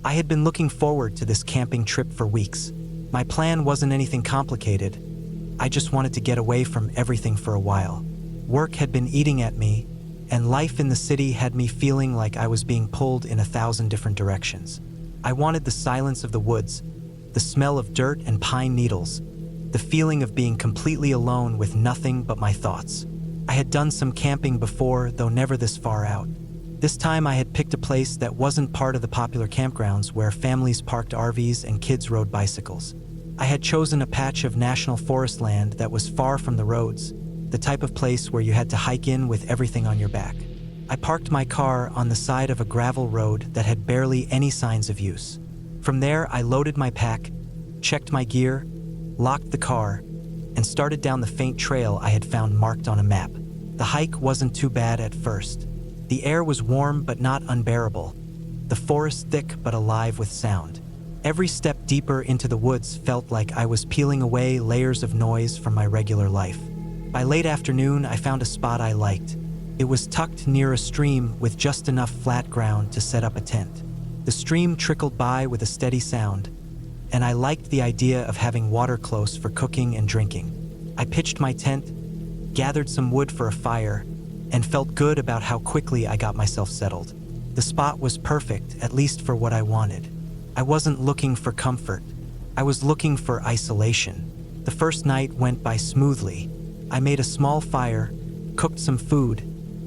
I had been looking forward to this camping trip for weeks. My plan wasn't anything complicated. I just wanted to get away from everything for a while. Work had been eating at me, and life in the city had me feeling like I was being pulled in 1,000 different directions. I wanted the silence of the woods, the smell of dirt and pine needles, the feeling of being completely alone with nothing but my thoughts. I had done some camping before, though never this far out. This time I had picked a place that wasn't part of the popular campgrounds where families parked RVs and kids rode bicycles. I had chosen a patch of national forest land that was far from the roads, the type of place where you had to hike in with everything on your back. I parked my car on the side of a gravel road that had barely any signs of use. From there, I loaded my pack, checked my gear, locked the car, and started down the faint trail I had found marked on a map. The hike wasn't too bad at first. The air was warm but not unbearable, the forest thick but alive with sound. Every step deeper into the woods felt like I was peeling away layers of noise from my regular life. By late afternoon, I found a spot I liked. It was tucked near a stream with just enough flat ground to set up a tent. The stream trickled by with a steady sound, and I liked the idea of having water close for cooking and drinking. I pitched my tent, gathered some wood for a fire, and felt good about how quickly I got myself settled. The spot was perfect, at least for what I wanted. I wasn't looking for comfort. I was looking for isolation. The first night went by smoothly. I made a small fire, cooked some food,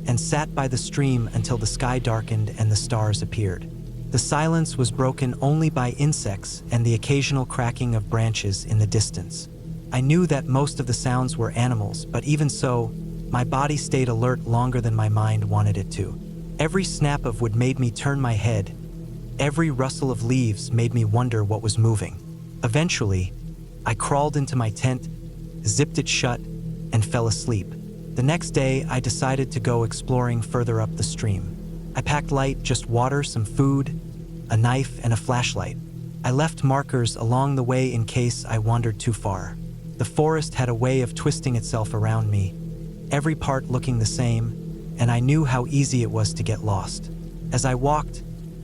and sat by the stream until the sky darkened and the stars appeared. The silence was broken only by insects and the occasional cracking of branches in the distance. I knew that most of the sounds were animals, but even so, my body stayed alert longer than my mind wanted it to. Every snap of wood made me turn my head. Every rustle of leaves made me wonder what was moving. Eventually, I crawled into my tent, zipped it shut, and fell asleep. The next day, I decided to go exploring further up the stream. I packed light, just water, some food, a knife, and a flashlight. I left markers along the way in case I wandered too far. The forest had a way of twisting itself around me, every part looking the same, and I knew how easy it was to get lost. As I walked,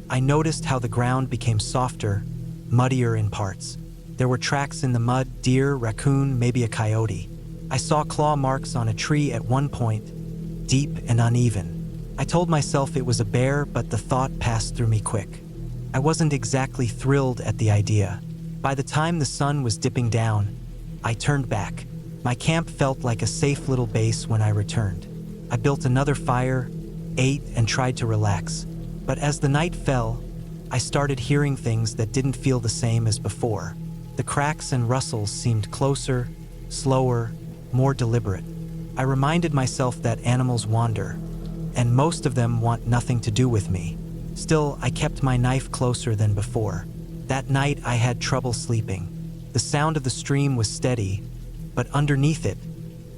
I noticed how the ground became softer, muddier in parts. There were tracks in the mud, deer, raccoon, maybe a coyote. I saw claw marks on a tree at one point, deep and uneven. I told myself it was a bear, but the thought passed through me quick. I wasn't exactly thrilled at the idea. By the time the sun was dipping down, I turned back. My camp felt like a safe little base when I returned. I built another fire, ate, and tried to relax. But as the night fell, I started hearing things that didn't feel the same as before. The cracks and rustles seemed closer, slower, more deliberate. I reminded myself that animals wander, and most of them want nothing to do with me. Still, I kept my knife closer than before. That night, I had trouble sleeping. The sound of the stream was steady, but underneath it,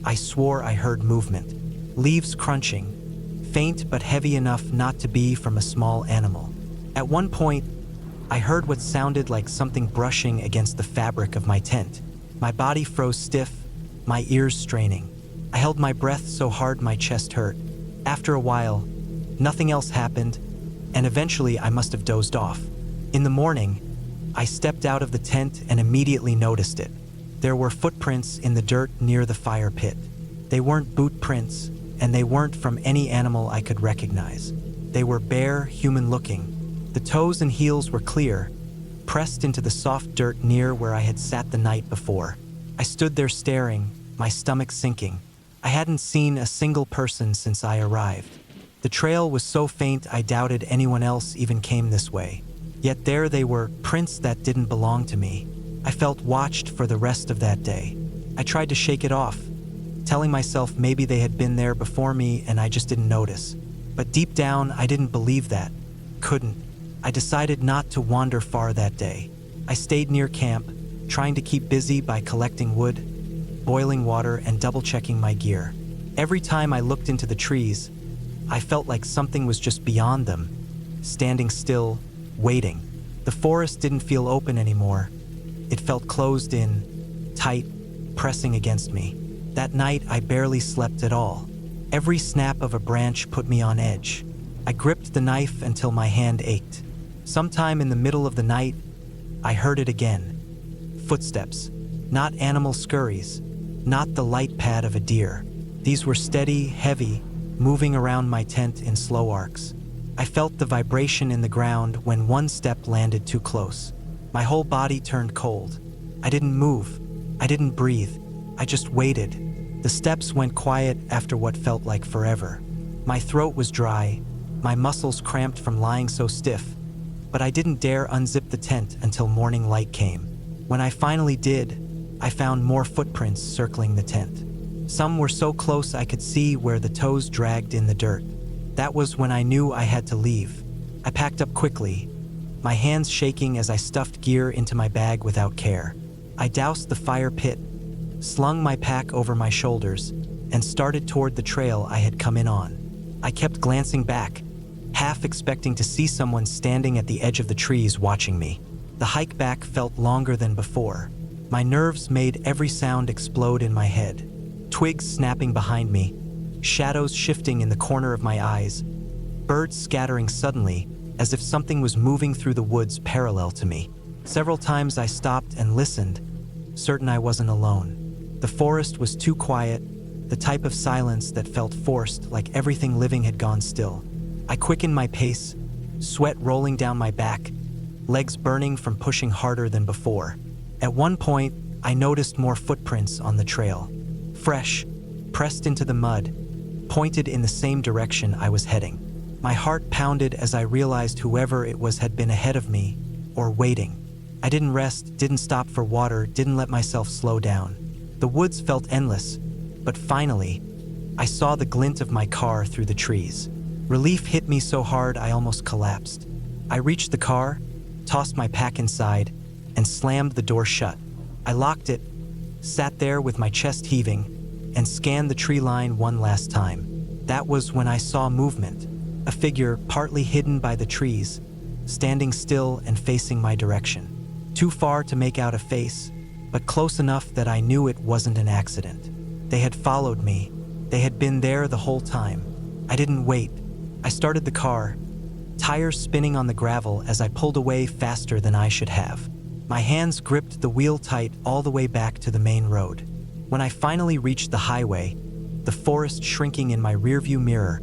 I swore I heard movement. Leaves crunching, faint but heavy enough not to be from a small animal. At one point, I heard what sounded like something brushing against the fabric of my tent. My body froze stiff, my ears straining. I held my breath so hard my chest hurt. After a while, nothing else happened, and eventually I must have dozed off. In the morning, I stepped out of the tent and immediately noticed it. There were footprints in the dirt near the fire pit. They weren't boot prints, and they weren't from any animal I could recognize. They were bare, human-looking. The toes and heels were clear, pressed into the soft dirt near where I had sat the night before. I stood there staring, my stomach sinking. I hadn't seen a single person since I arrived. The trail was so faint I doubted anyone else even came this way. Yet there they were, prints that didn't belong to me. I felt watched for the rest of that day. I tried to shake it off, telling myself maybe they had been there before me and I just didn't notice. But deep down, I didn't believe that. Couldn't. I decided not to wander far that day. I stayed near camp, trying to keep busy by collecting wood, boiling water, and double-checking my gear. Every time I looked into the trees, I felt like something was just beyond them, standing still, waiting. The forest didn't feel open anymore. It felt closed in, tight, pressing against me. That night, I barely slept at all. Every snap of a branch put me on edge. I gripped the knife until my hand ached. Sometime in the middle of the night, I heard it again. Footsteps. Not animal scurries. Not the light pad of a deer. These were steady, heavy, moving around my tent in slow arcs. I felt the vibration in the ground when one step landed too close. My whole body turned cold. I didn't move. I didn't breathe. I just waited. The steps went quiet after what felt like forever. My throat was dry. My muscles cramped from lying so stiff. But I didn't dare unzip the tent until morning light came. When I finally did, I found more footprints circling the tent. Some were so close I could see where the toes dragged in the dirt. That was when I knew I had to leave. I packed up quickly, my hands shaking as I stuffed gear into my bag without care. I doused the fire pit, slung my pack over my shoulders, and started toward the trail I had come in on. I kept glancing back, half expecting to see someone standing at the edge of the trees watching me. The hike back felt longer than before. My nerves made every sound explode in my head. Twigs snapping behind me, shadows shifting in the corner of my eyes, birds scattering suddenly as if something was moving through the woods parallel to me. Several times I stopped and listened, certain I wasn't alone. The forest was too quiet, the type of silence that felt forced, like everything living had gone still. I quickened my pace, sweat rolling down my back, legs burning from pushing harder than before. At one point, I noticed more footprints on the trail. Fresh, pressed into the mud, pointed in the same direction I was heading. My heart pounded as I realized whoever it was had been ahead of me, or waiting. I didn't rest, didn't stop for water, didn't let myself slow down. The woods felt endless, but finally, I saw the glint of my car through the trees. Relief hit me so hard I almost collapsed. I reached the car, tossed my pack inside, and slammed the door shut. I locked it, sat there with my chest heaving, and scanned the tree line one last time. That was when I saw movement, a figure partly hidden by the trees, standing still and facing my direction. Too far to make out a face, but close enough that I knew it wasn't an accident. They had followed me. They had been there the whole time. I didn't wait. I started the car, tires spinning on the gravel as I pulled away faster than I should have. My hands gripped the wheel tight all the way back to the main road. When I finally reached the highway, the forest shrinking in my rearview mirror,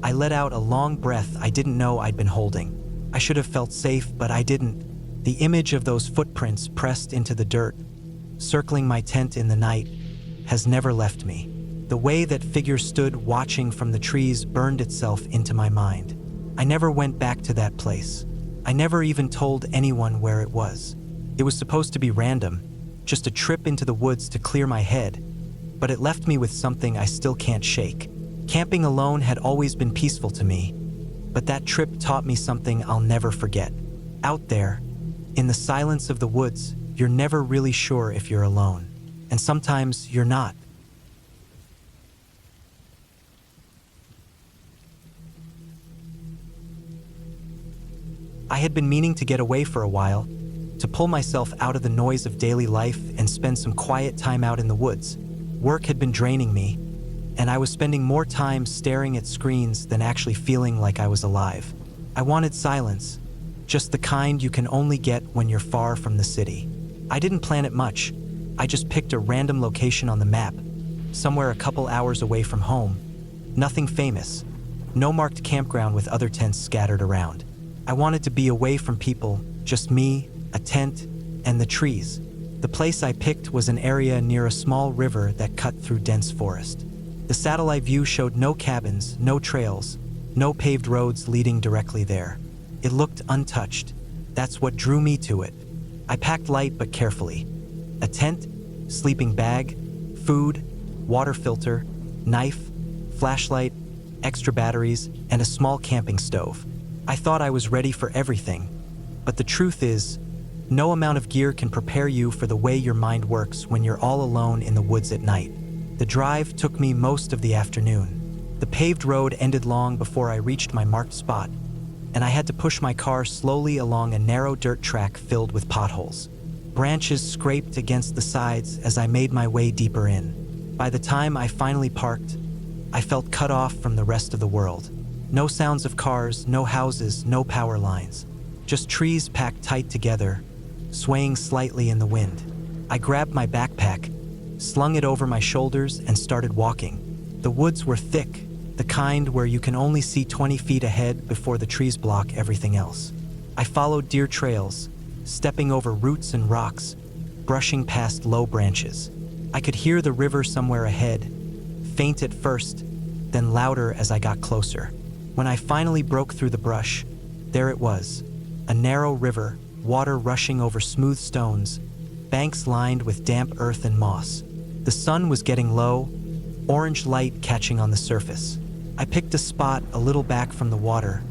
I let out a long breath I didn't know I'd been holding. I should have felt safe, but I didn't. The image of those footprints pressed into the dirt, circling my tent in the night, has never left me. The way that figure stood watching from the trees burned itself into my mind. I never went back to that place. I never even told anyone where it was. It was supposed to be random, just a trip into the woods to clear my head, but it left me with something I still can't shake. Camping alone had always been peaceful to me, but that trip taught me something I'll never forget. Out there, in the silence of the woods, you're never really sure if you're alone, and sometimes you're not. I had been meaning to get away for a while, to pull myself out of the noise of daily life and spend some quiet time out in the woods. Work had been draining me, and I was spending more time staring at screens than actually feeling like I was alive. I wanted silence, just the kind you can only get when you're far from the city. I didn't plan it much. I just picked a random location on the map, somewhere a couple hours away from home. Nothing famous, no marked campground with other tents scattered around. I wanted to be away from people, just me, a tent, and the trees. The place I picked was an area near a small river that cut through dense forest. The satellite view showed no cabins, no trails, no paved roads leading directly there. It looked untouched. That's what drew me to it. I packed light but carefully. A tent, sleeping bag, food, water filter, knife, flashlight, extra batteries, and a small camping stove. I thought I was ready for everything, but the truth is, no amount of gear can prepare you for the way your mind works when you're all alone in the woods at night. The drive took me most of the afternoon. The paved road ended long before I reached my marked spot, and I had to push my car slowly along a narrow dirt track filled with potholes. Branches scraped against the sides as I made my way deeper in. By the time I finally parked, I felt cut off from the rest of the world. No sounds of cars, no houses, no power lines. just trees packed tight together, swaying slightly in the wind. I grabbed my backpack, slung it over my shoulders, and started walking. The woods were thick, the kind where you can only see 20 feet ahead before the trees block everything else. I followed deer trails, stepping over roots and rocks, brushing past low branches. I could hear the river somewhere ahead, faint at first, then louder as I got closer. When I finally broke through the brush, there it was, a narrow river, water rushing over smooth stones, banks lined with damp earth and moss. The sun was getting low, orange light catching on the surface. I picked a spot a little back from the water,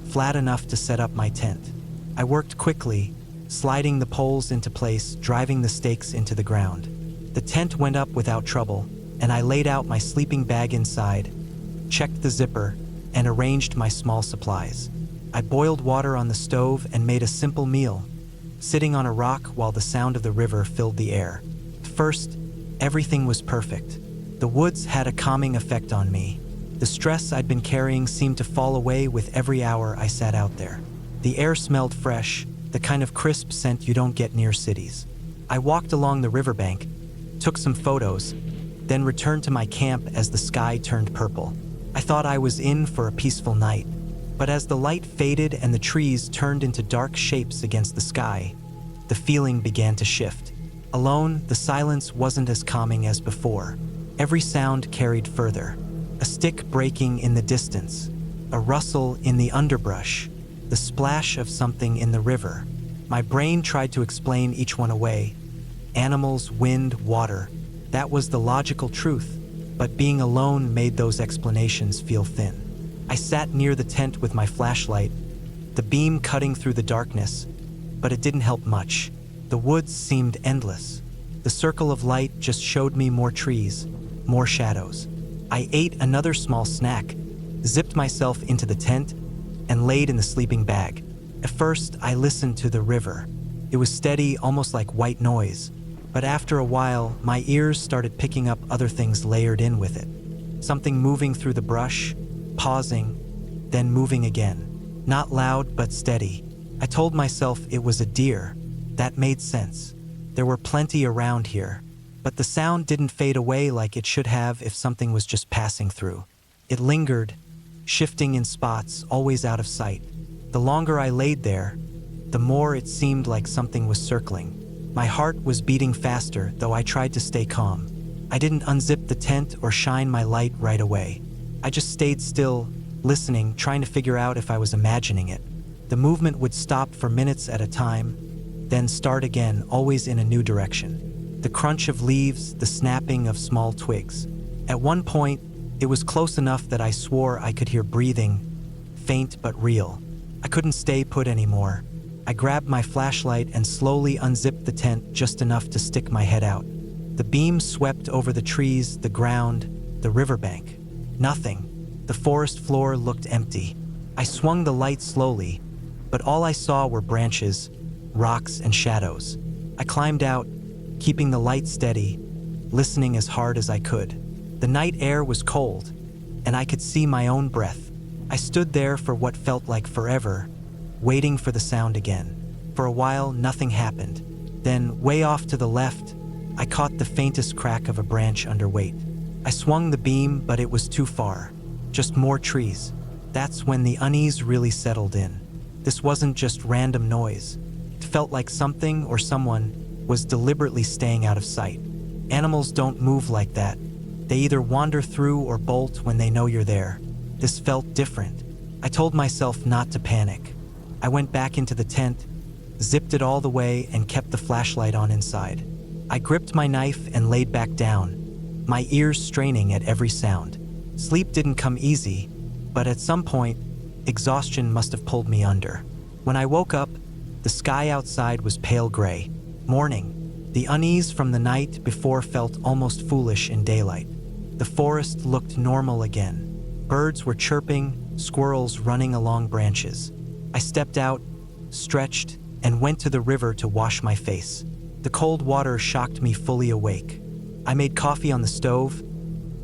flat enough to set up my tent. I worked quickly, sliding the poles into place, driving the stakes into the ground. The tent went up without trouble, and I laid out my sleeping bag inside, checked the zipper, and arranged my small supplies. I boiled water on the stove and made a simple meal, sitting on a rock while the sound of the river filled the air. At first, everything was perfect. The woods had a calming effect on me. The stress I'd been carrying seemed to fall away with every hour I sat out there. The air smelled fresh, the kind of crisp scent you don't get near cities. I walked along the riverbank, took some photos, then returned to my camp as the sky turned purple. I thought I was in for a peaceful night, but as the light faded and the trees turned into dark shapes against the sky, the feeling began to shift. Alone, the silence wasn't as calming as before. Every sound carried further. A stick breaking in the distance, a rustle in the underbrush, the splash of something in the river. My brain tried to explain each one away. Animals, wind, water. That was the logical truth, but being alone made those explanations feel thin. I sat near the tent with my flashlight, the beam cutting through the darkness, but it didn't help much. The woods seemed endless. The circle of light just showed me more trees, more shadows. I ate another small snack, zipped myself into the tent, and laid in the sleeping bag. At first, I listened to the river. It was steady, almost like white noise, but after a while, my ears started picking up other things layered in with it. Something moving through the brush, pausing, then moving again. Not loud, but steady. I told myself it was a deer. That made sense. There were plenty around here, but the sound didn't fade away like it should have if something was just passing through. It lingered, shifting in spots, always out of sight. The longer I laid there, the more it seemed like something was circling. My heart was beating faster, though I tried to stay calm. I didn't unzip the tent or shine my light right away. I just stayed still, listening, trying to figure out if I was imagining it. The movement would stop for minutes at a time, then start again, always in a new direction. The crunch of leaves, the snapping of small twigs. At one point, it was close enough that I swore I could hear breathing, faint but real. I couldn't stay put anymore. I grabbed my flashlight and slowly unzipped the tent just enough to stick my head out. The beam swept over the trees, the ground, the riverbank. Nothing. The forest floor looked empty. I swung the light slowly, but all I saw were branches, rocks, and shadows. I climbed out, keeping the light steady, listening as hard as I could. The night air was cold, and I could see my own breath. I stood there for what felt like forever, waiting for the sound again. For a while, nothing happened. Then, way off to the left, I caught the faintest crack of a branch under weight. I swung the beam, but it was too far. Just more trees. That's when the unease really settled in. This wasn't just random noise. It felt like something or someone was deliberately staying out of sight. Animals don't move like that. They either wander through or bolt when they know you're there. This felt different. I told myself not to panic. I went back into the tent, zipped it all the way, and kept the flashlight on inside. I gripped my knife and laid back down, my ears straining at every sound. Sleep didn't come easy, but at some point, exhaustion must have pulled me under. When I woke up, the sky outside was pale gray. Morning. The unease from the night before felt almost foolish in daylight. The forest looked normal again. Birds were chirping, squirrels running along branches. I stepped out, stretched, and went to the river to wash my face. The cold water shocked me fully awake. I made coffee on the stove,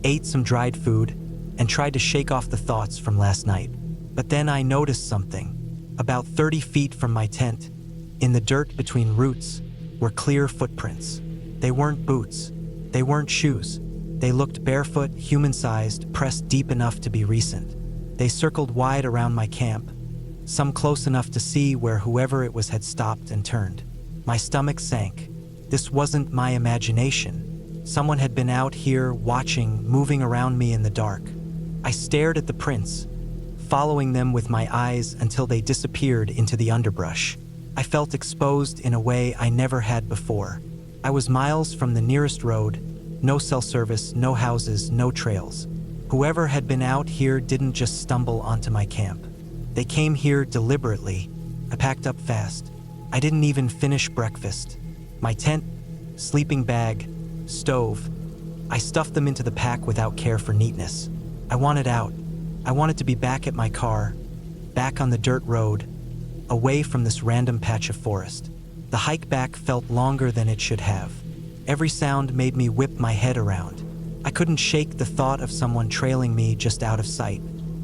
ate some dried food, and tried to shake off the thoughts from last night. But then I noticed something. About 30 feet from my tent, in the dirt between roots, were clear footprints. They weren't boots. They weren't shoes. They looked barefoot, human-sized, pressed deep enough to be recent. They circled wide around my camp, some close enough to see where whoever it was had stopped and turned. My stomach sank. This wasn't my imagination. Someone had been out here, watching, moving around me in the dark. I stared at the prints, following them with my eyes until they disappeared into the underbrush. I felt exposed in a way I never had before. I was miles from the nearest road, no cell service, no houses, no trails. Whoever had been out here didn't just stumble onto my camp. They came here deliberately. I packed up fast. I didn't even finish breakfast. My tent, sleeping bag, stove. I stuffed them into the pack without care for neatness. I wanted out. I wanted to be back at my car, back on the dirt road, away from this random patch of forest. The hike back felt longer than it should have. Every sound made me whip my head around. I couldn't shake the thought of someone trailing me just out of sight.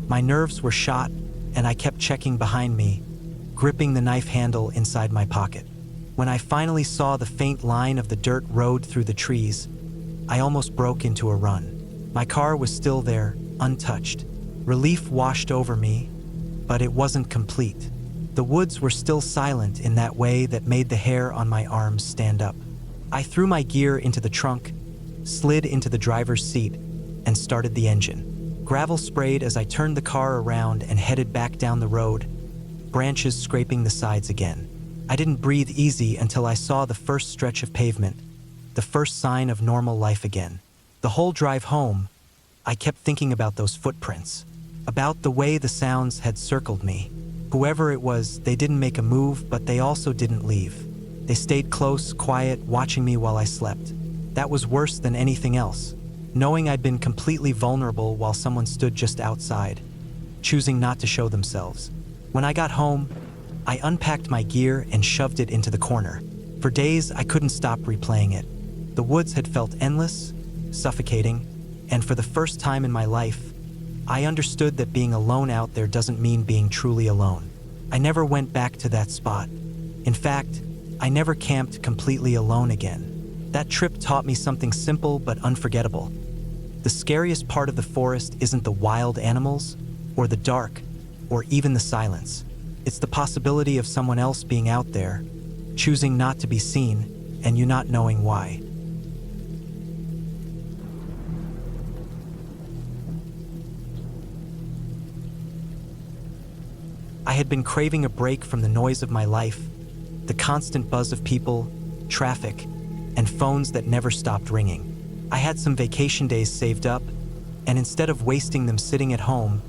My nerves were shot, and I kept checking behind me, gripping the knife handle inside my pocket. When I finally saw the faint line of the dirt road through the trees, I almost broke into a run. My car was still there, untouched. Relief washed over me, but it wasn't complete. The woods were still silent in that way that made the hair on my arms stand up. I threw my gear into the trunk, slid into the driver's seat, and started the engine. Gravel sprayed as I turned the car around and headed back down the road, branches scraping the sides again. I didn't breathe easy until I saw the first stretch of pavement, the first sign of normal life again. The whole drive home, I kept thinking about those footprints, about the way the sounds had circled me. Whoever it was, they didn't make a move, but they also didn't leave. They stayed close, quiet, watching me while I slept. That was worse than anything else, knowing I'd been completely vulnerable while someone stood just outside, choosing not to show themselves. When I got home, I unpacked my gear and shoved it into the corner. For days, I couldn't stop replaying it. The woods had felt endless, suffocating, and for the first time in my life, I understood that being alone out there doesn't mean being truly alone. I never went back to that spot. In fact, I never camped completely alone again. That trip taught me something simple but unforgettable. The scariest part of the forest isn't the wild animals, or the dark, or even the silence. It's the possibility of someone else being out there, choosing not to be seen, and you not knowing why. I had been craving a break from the noise of my life, the constant buzz of people, traffic, and phones that never stopped ringing. I had some vacation days saved up, and instead of wasting them sitting at home,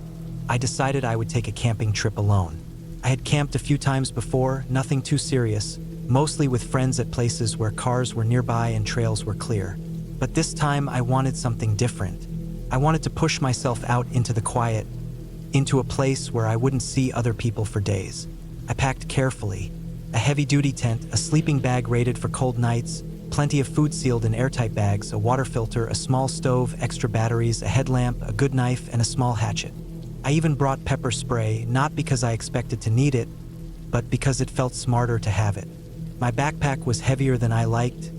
I decided I would take a camping trip alone. I had camped a few times before, nothing too serious, mostly with friends at places where cars were nearby and trails were clear. But this time I wanted something different. I wanted to push myself out into the quiet, into a place where I wouldn't see other people for days. I packed carefully, a heavy-duty tent, a sleeping bag rated for cold nights, plenty of food sealed in airtight bags, a water filter, a small stove, extra batteries, a headlamp, a good knife, and a small hatchet. I even brought pepper spray, not because I expected to need it, but because it felt smarter to have it. My backpack was heavier than I liked,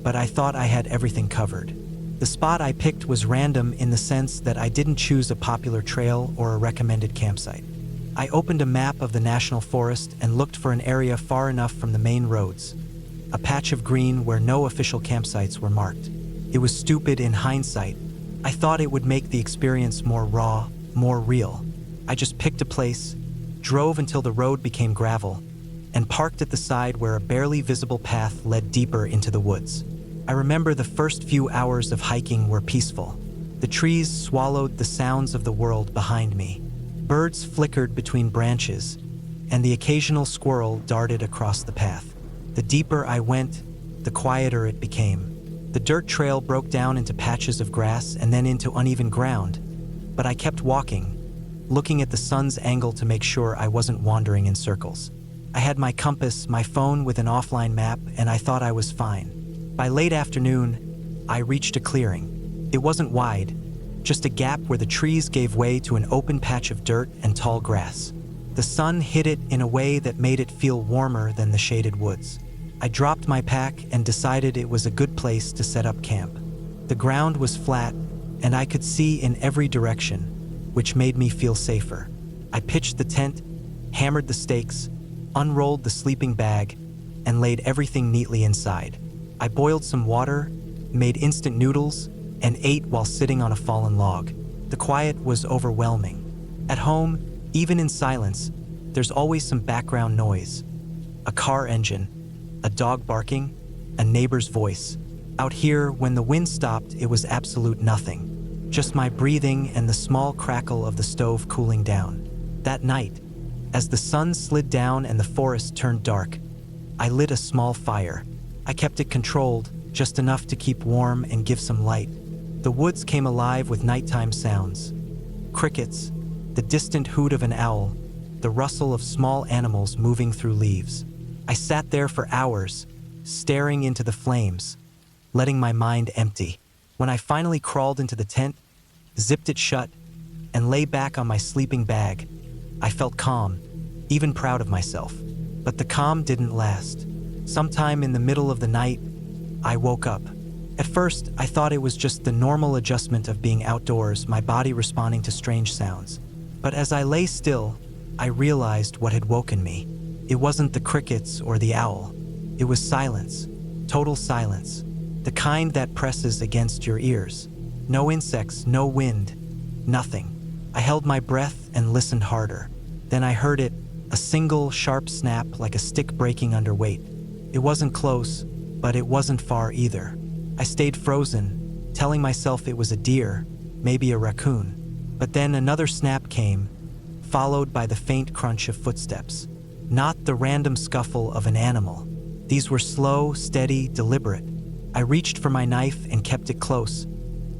but I thought I had everything covered. The spot I picked was random in the sense that I didn't choose a popular trail or a recommended campsite. I opened a map of the national forest and looked for an area far enough from the main roads, a patch of green where no official campsites were marked. It was stupid in hindsight. I thought it would make the experience more raw, more real. I just picked a place, drove until the road became gravel, and parked at the side where a barely visible path led deeper into the woods. I remember the first few hours of hiking were peaceful. The trees swallowed the sounds of the world behind me. Birds flickered between branches, and the occasional squirrel darted across the path. The deeper I went, the quieter it became. The dirt trail broke down into patches of grass and then into uneven ground, but I kept walking, looking at the sun's angle to make sure I wasn't wandering in circles. I had my compass, my phone with an offline map, and I thought I was fine. By late afternoon, I reached a clearing. It wasn't wide, just a gap where the trees gave way to an open patch of dirt and tall grass. The sun hit it in a way that made it feel warmer than the shaded woods. I dropped my pack and decided it was a good place to set up camp. The ground was flat, and I could see in every direction, which made me feel safer. I pitched the tent, hammered the stakes, unrolled the sleeping bag, and laid everything neatly inside. I boiled some water, made instant noodles, and ate while sitting on a fallen log. The quiet was overwhelming. At home, even in silence, there's always some background noise. A car engine, a dog barking, a neighbor's voice. Out here, when the wind stopped, it was absolute nothing. Just my breathing and the small crackle of the stove cooling down. That night, as the sun slid down and the forest turned dark, I lit a small fire. I kept it controlled, just enough to keep warm and give some light. The woods came alive with nighttime sounds. Crickets, the distant hoot of an owl, the rustle of small animals moving through leaves. I sat there for hours, staring into the flames, letting my mind empty. When I finally crawled into the tent, zipped it shut, and lay back on my sleeping bag, I felt calm, even proud of myself. But the calm didn't last. Sometime in the middle of the night, I woke up. At first, I thought it was just the normal adjustment of being outdoors, my body responding to strange sounds. But as I lay still, I realized what had woken me. It wasn't the crickets or the owl. It was silence, total silence, the kind that presses against your ears. No insects, no wind, nothing. I held my breath and listened harder. Then I heard it, a single sharp snap like a stick breaking under weight. It wasn't close, but it wasn't far either. I stayed frozen, telling myself it was a deer, maybe a raccoon. But then another snap came, followed by the faint crunch of footsteps. Not the random scuffle of an animal. These were slow, steady, deliberate. I reached for my knife and kept it close,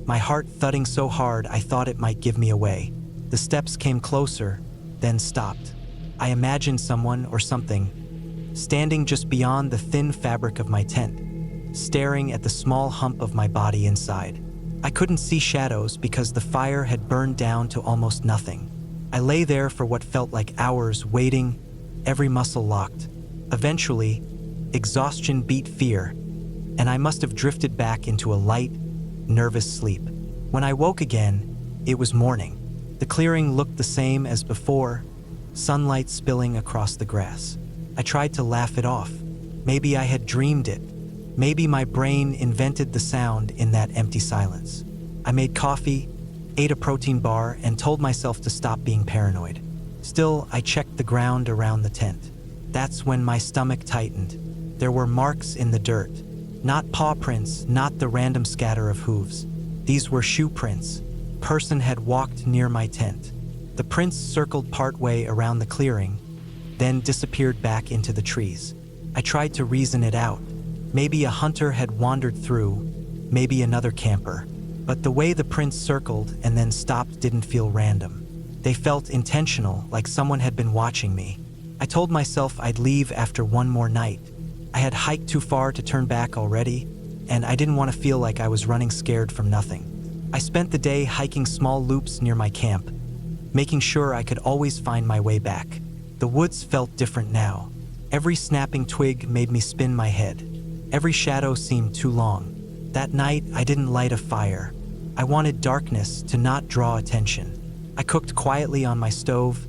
my heart thudding so hard I thought it might give me away. The steps came closer, then stopped. I imagined someone or something standing just beyond the thin fabric of my tent, staring at the small hump of my body inside. I couldn't see shadows because the fire had burned down to almost nothing. I lay there for what felt like hours, waiting, every muscle locked. Eventually, exhaustion beat fear, and I must have drifted back into a light, nervous sleep. When I woke again, it was morning. The clearing looked the same as before, sunlight spilling across the grass. I tried to laugh it off. Maybe I had dreamed it. Maybe my brain invented the sound in that empty silence. I made coffee, ate a protein bar, and told myself to stop being paranoid. Still, I checked the ground around the tent. That's when my stomach tightened. There were marks in the dirt. Not paw prints, not the random scatter of hooves. These were shoe prints. Person had walked near my tent. The prints circled partway around the clearing, then disappeared back into the trees. I tried to reason it out. Maybe a hunter had wandered through, maybe another camper. But the way the prints circled and then stopped didn't feel random. They felt intentional, like someone had been watching me. I told myself I'd leave after one more night. I had hiked too far to turn back already, and I didn't want to feel like I was running scared from nothing. I spent the day hiking small loops near my camp, making sure I could always find my way back. The woods felt different now. Every snapping twig made me spin my head. Every shadow seemed too long. That night, I didn't light a fire. I wanted darkness to not draw attention. I cooked quietly on my stove,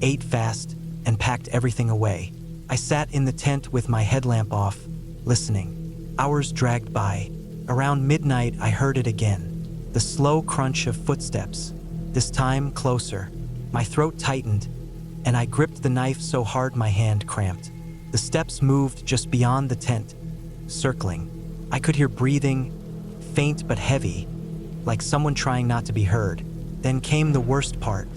ate fast, and packed everything away. I sat in the tent with my headlamp off, listening. Hours dragged by. Around midnight, I heard it again. The slow crunch of footsteps, this time closer. My throat tightened, and I gripped the knife so hard my hand cramped. The steps moved just beyond the tent, circling. I could hear breathing, faint but heavy, like someone trying not to be heard. Then came the worst part,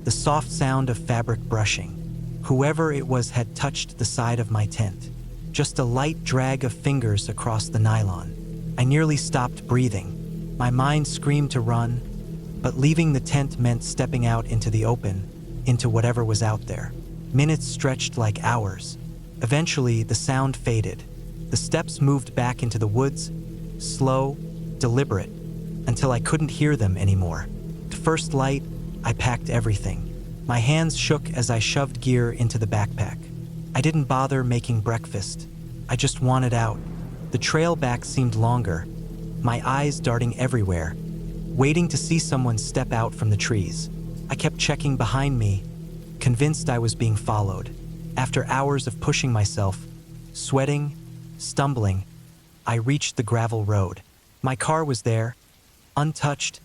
the soft sound of fabric brushing. Whoever it was had touched the side of my tent. Just a light drag of fingers across the nylon. I nearly stopped breathing. My mind screamed to run, but leaving the tent meant stepping out into the open, into whatever was out there. Minutes stretched like hours. Eventually, the sound faded. The steps moved back into the woods, slow, deliberate, until I couldn't hear them anymore. At first light, I packed everything. My hands shook as I shoved gear into the backpack. I didn't bother making breakfast. I just wanted out. The trail back seemed longer, my eyes darting everywhere, waiting to see someone step out from the trees. I kept checking behind me, convinced I was being followed. After hours of pushing myself, sweating, stumbling, I reached the gravel road. My car was there, untouched,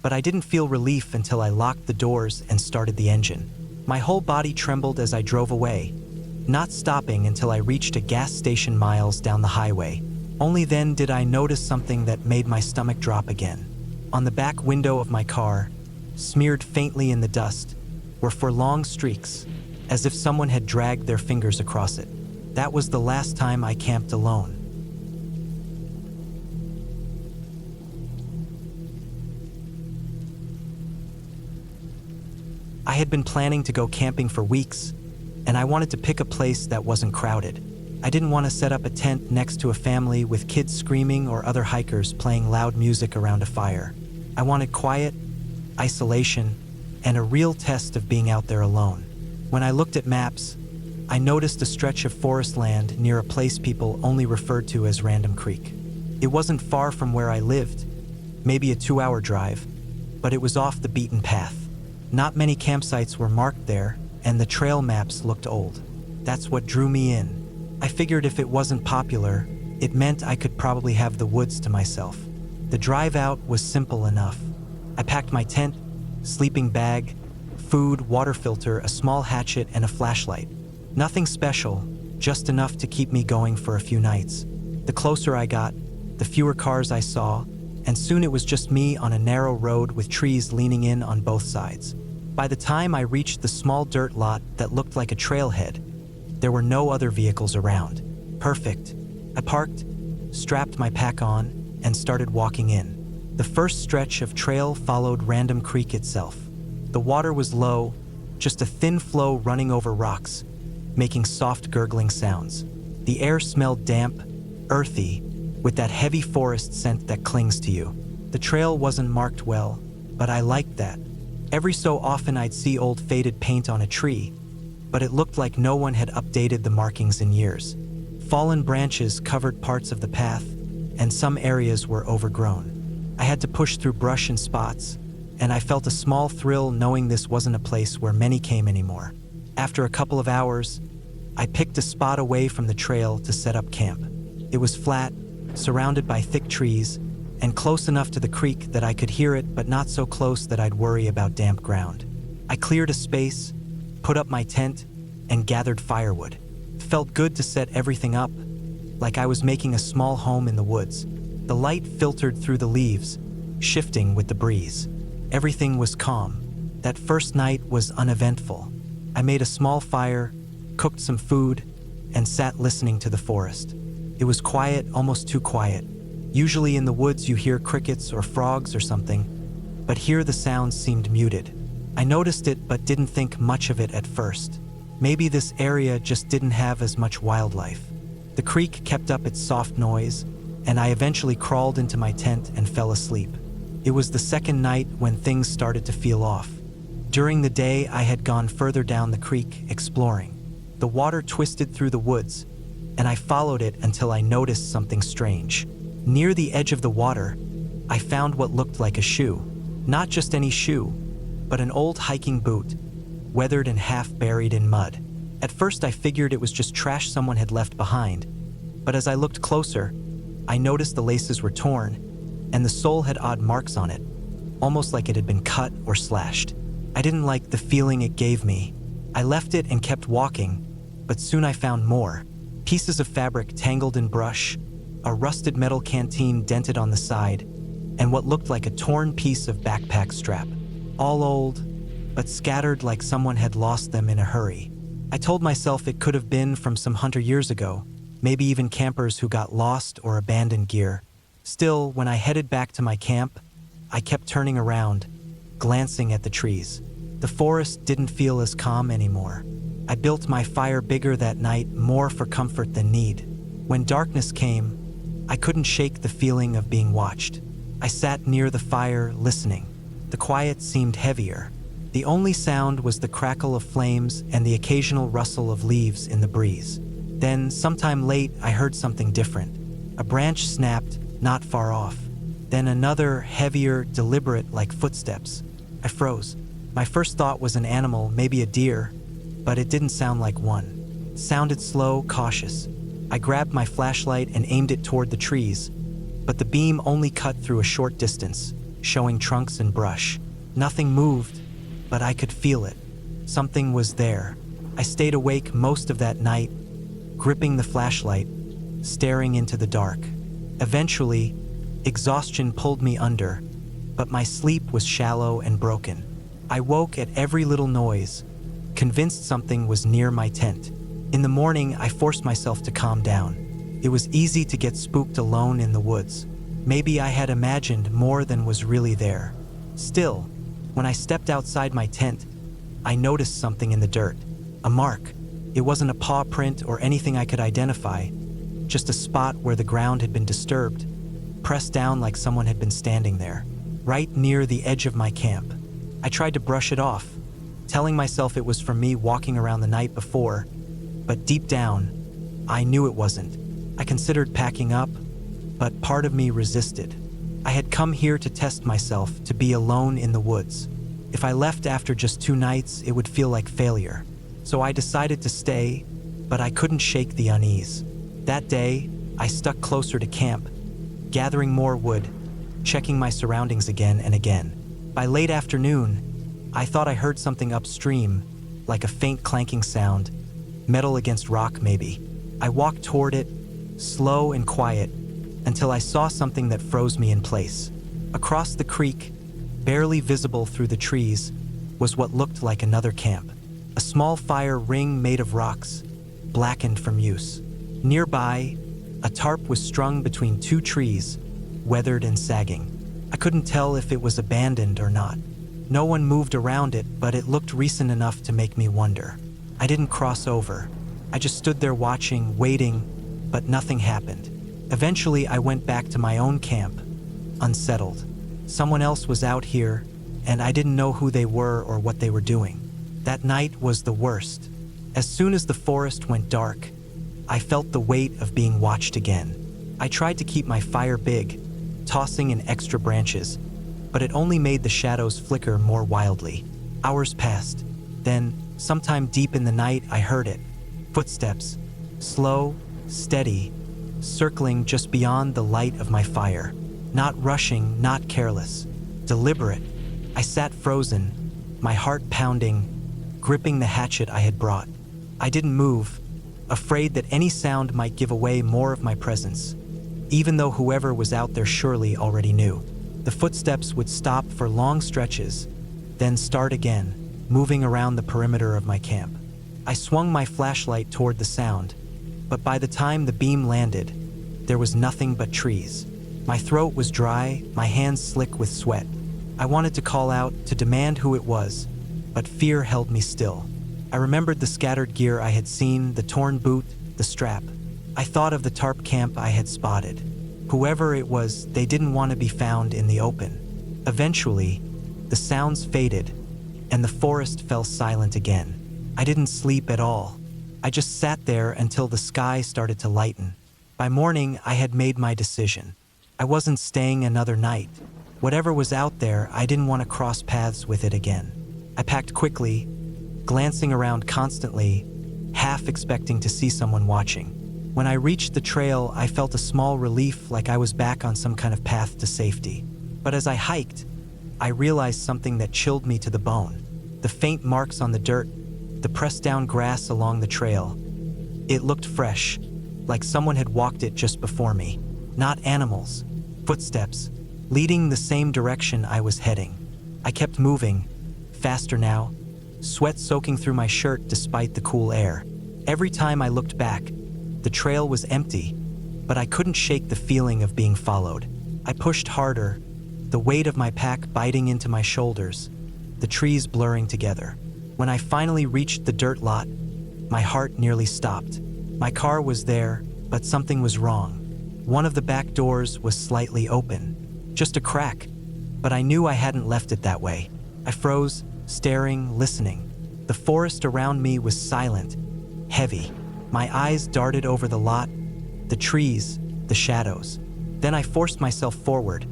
but I didn't feel relief until I locked the doors and started the engine. My whole body trembled as I drove away, not stopping until I reached a gas station miles down the highway. Only then did I notice something that made my stomach drop again. On the back window of my car, smeared faintly in the dust, were 4 long streaks, as if someone had dragged their fingers across it. That was the last time I camped alone. I had been planning to go camping for weeks, and I wanted to pick a place that wasn't crowded. I didn't want to set up a tent next to a family with kids screaming or other hikers playing loud music around a fire. I wanted quiet, isolation, and a real test of being out there alone. When I looked at maps, I noticed a stretch of forest land near a place people only referred to as Random Creek. It wasn't far from where I lived, maybe a 2-hour drive, but it was off the beaten path. Not many campsites were marked there, and the trail maps looked old. That's what drew me in. I figured if it wasn't popular, it meant I could probably have the woods to myself. The drive out was simple enough. I packed my tent, sleeping bag, food, water filter, a small hatchet, and a flashlight. Nothing special, just enough to keep me going for a few nights. The closer I got, the fewer cars I saw, and soon it was just me on a narrow road with trees leaning in on both sides. By the time I reached the small dirt lot that looked like a trailhead, there were no other vehicles around. Perfect. I parked, strapped my pack on, and started walking in. The first stretch of trail followed Random Creek itself. The water was low, just a thin flow running over rocks, making soft gurgling sounds. The air smelled damp, earthy, with that heavy forest scent that clings to you. The trail wasn't marked well, but I liked that. Every so often I'd see old faded paint on a tree, but it looked like no one had updated the markings in years. Fallen branches covered parts of the path, and some areas were overgrown. I had to push through brush in spots, and I felt a small thrill knowing this wasn't a place where many came anymore. After a couple of hours, I picked a spot away from the trail to set up camp. It was flat, surrounded by thick trees, and close enough to the creek that I could hear it, but not so close that I'd worry about damp ground. I cleared a space, put up my tent, and gathered firewood. It felt good to set everything up, like I was making a small home in the woods. The light filtered through the leaves, shifting with the breeze. Everything was calm. That first night was uneventful. I made a small fire, cooked some food, and sat listening to the forest. It was quiet, almost too quiet. Usually in the woods you hear crickets or frogs or something, but here the sounds seemed muted. I noticed it but didn't think much of it at first. Maybe this area just didn't have as much wildlife. The creek kept up its soft noise, and I eventually crawled into my tent and fell asleep. It was the second night when things started to feel off. During the day, I had gone further down the creek, exploring. The water twisted through the woods, and I followed it until I noticed something strange. Near the edge of the water, I found what looked like a shoe. Not just any shoe, but an old hiking boot, weathered and half buried in mud. At first I figured it was just trash someone had left behind, but as I looked closer, I noticed the laces were torn, and the sole had odd marks on it, almost like it had been cut or slashed. I didn't like the feeling it gave me. I left it and kept walking, but soon I found more. Pieces of fabric tangled in brush, a rusted metal canteen dented on the side, and what looked like a torn piece of backpack strap. All old, but scattered like someone had lost them in a hurry. I told myself it could have been from some hunter years ago, maybe even campers who got lost or abandoned gear. Still, when I headed back to my camp, I kept turning around, glancing at the trees. The forest didn't feel as calm anymore. I built my fire bigger that night, more for comfort than need. When darkness came, I couldn't shake the feeling of being watched. I sat near the fire, listening. The quiet seemed heavier, The only sound was the crackle of flames and the occasional rustle of leaves in the breeze. Then, sometime late, I heard something different. A branch snapped, not far off. Then another, heavier, deliberate, like footsteps. I froze. My first thought was an animal, maybe a deer, but it didn't sound like one. It sounded slow, cautious. I grabbed my flashlight and aimed it toward the trees, but the beam only cut through a short distance, showing trunks and brush. Nothing moved, but I could feel it. Something was there. I stayed awake most of that night, gripping the flashlight, staring into the dark. Eventually, exhaustion pulled me under, but my sleep was shallow and broken. I woke at every little noise, convinced something was near my tent. In the morning, I forced myself to calm down. It was easy to get spooked alone in the woods. Maybe I had imagined more than was really there. Still, when I stepped outside my tent, I noticed something in the dirt. A mark. It wasn't a paw print or anything I could identify, just a spot where the ground had been disturbed, pressed down like someone had been standing there, right near the edge of my camp. I tried to brush it off, telling myself it was from me walking around the night before, but deep down, I knew it wasn't. I considered packing up, but part of me resisted. I had come here to test myself, to be alone in the woods. If I left after just 2 nights, it would feel like failure. So I decided to stay, but I couldn't shake the unease. That day, I stuck closer to camp, gathering more wood, checking my surroundings again and again. By late afternoon, I thought I heard something upstream, like a faint clanking sound, metal against rock maybe. I walked toward it, slow and quiet, until I saw something that froze me in place. Across the creek, barely visible through the trees, was what looked like another camp. A small fire ring made of rocks, blackened from use. Nearby, a tarp was strung between 2 trees, weathered and sagging. I couldn't tell if it was abandoned or not. No one moved around it, but it looked recent enough to make me wonder. I didn't cross over. I just stood there watching, waiting, but nothing happened. Eventually, I went back to my own camp, unsettled. Someone else was out here, and I didn't know who they were or what they were doing. That night was the worst. As soon as the forest went dark, I felt the weight of being watched again. I tried to keep my fire big, tossing in extra branches, but it only made the shadows flicker more wildly. Hours passed. Then, sometime deep in the night, I heard it. Footsteps, slow, steady, circling just beyond the light of my fire. Not rushing, not careless, deliberate. I sat frozen, my heart pounding, gripping the hatchet I had brought. I didn't move, afraid that any sound might give away more of my presence, even though whoever was out there surely already knew. The footsteps would stop for long stretches, then start again, moving around the perimeter of my camp. I swung my flashlight toward the sound, but by the time the beam landed, there was nothing but trees. My throat was dry, my hands slick with sweat. I wanted to call out, to demand who it was, but fear held me still. I remembered the scattered gear I had seen, the torn boot, the strap. I thought of the tarp camp I had spotted. Whoever it was, they didn't want to be found in the open. Eventually, the sounds faded, and the forest fell silent again. I didn't sleep at all. I just sat there until the sky started to lighten. By morning, I had made my decision. I wasn't staying another night. Whatever was out there, I didn't want to cross paths with it again. I packed quickly, glancing around constantly, half expecting to see someone watching. When I reached the trail, I felt a small relief, like I was back on some kind of path to safety. But as I hiked, I realized something that chilled me to the bone. The faint marks on the dirt, the pressed down grass along the trail. It looked fresh, like someone had walked it just before me. Not animals, footsteps, leading the same direction I was heading. I kept moving, faster now, sweat soaking through my shirt despite the cool air. Every time I looked back, the trail was empty, but I couldn't shake the feeling of being followed. I pushed harder, the weight of my pack biting into my shoulders, the trees blurring together. When I finally reached the dirt lot, my heart nearly stopped. My car was there, but something was wrong. One of the back doors was slightly open, just a crack, but I knew I hadn't left it that way. I froze, staring, listening. The forest around me was silent, heavy. My eyes darted over the lot, the trees, the shadows. Then I forced myself forward,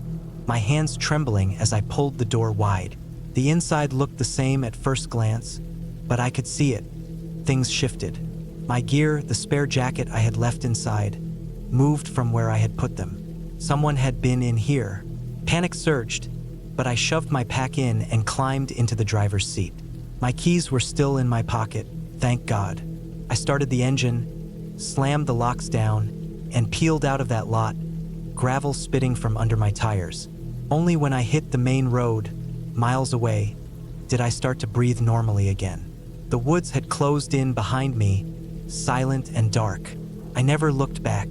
my hands trembling as I pulled the door wide. The inside looked the same at first glance, but I could see it. Things shifted. My gear, the spare jacket I had left inside, moved from where I had put them. Someone had been in here. Panic surged, but I shoved my pack in and climbed into the driver's seat. My keys were still in my pocket, thank God. I started the engine, slammed the locks down, and peeled out of that lot, gravel spitting from under my tires. Only when I hit the main road, miles away, did I start to breathe normally again. The woods had closed in behind me, silent and dark. I never looked back.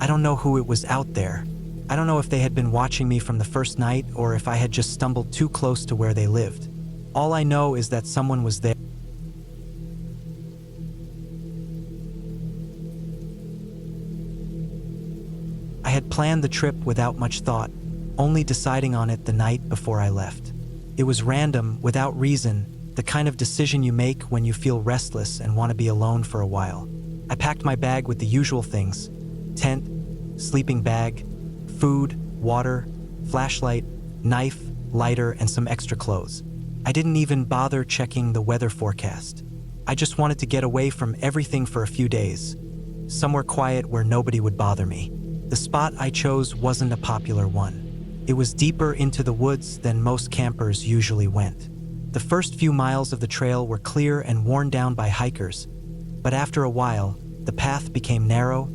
I don't know who it was out there. I don't know if they had been watching me from the first night or if I had just stumbled too close to where they lived. All I know is that someone was there. I had planned the trip without much thought, only deciding on it the night before I left. It was random, without reason, the kind of decision you make when you feel restless and want to be alone for a while. I packed my bag with the usual things: tent, sleeping bag, food, water, flashlight, knife, lighter, and some extra clothes. I didn't even bother checking the weather forecast. I just wanted to get away from everything for a few days, somewhere quiet where nobody would bother me. The spot I chose wasn't a popular one. It was deeper into the woods than most campers usually went. The first few miles of the trail were clear and worn down by hikers, but after a while, the path became narrow,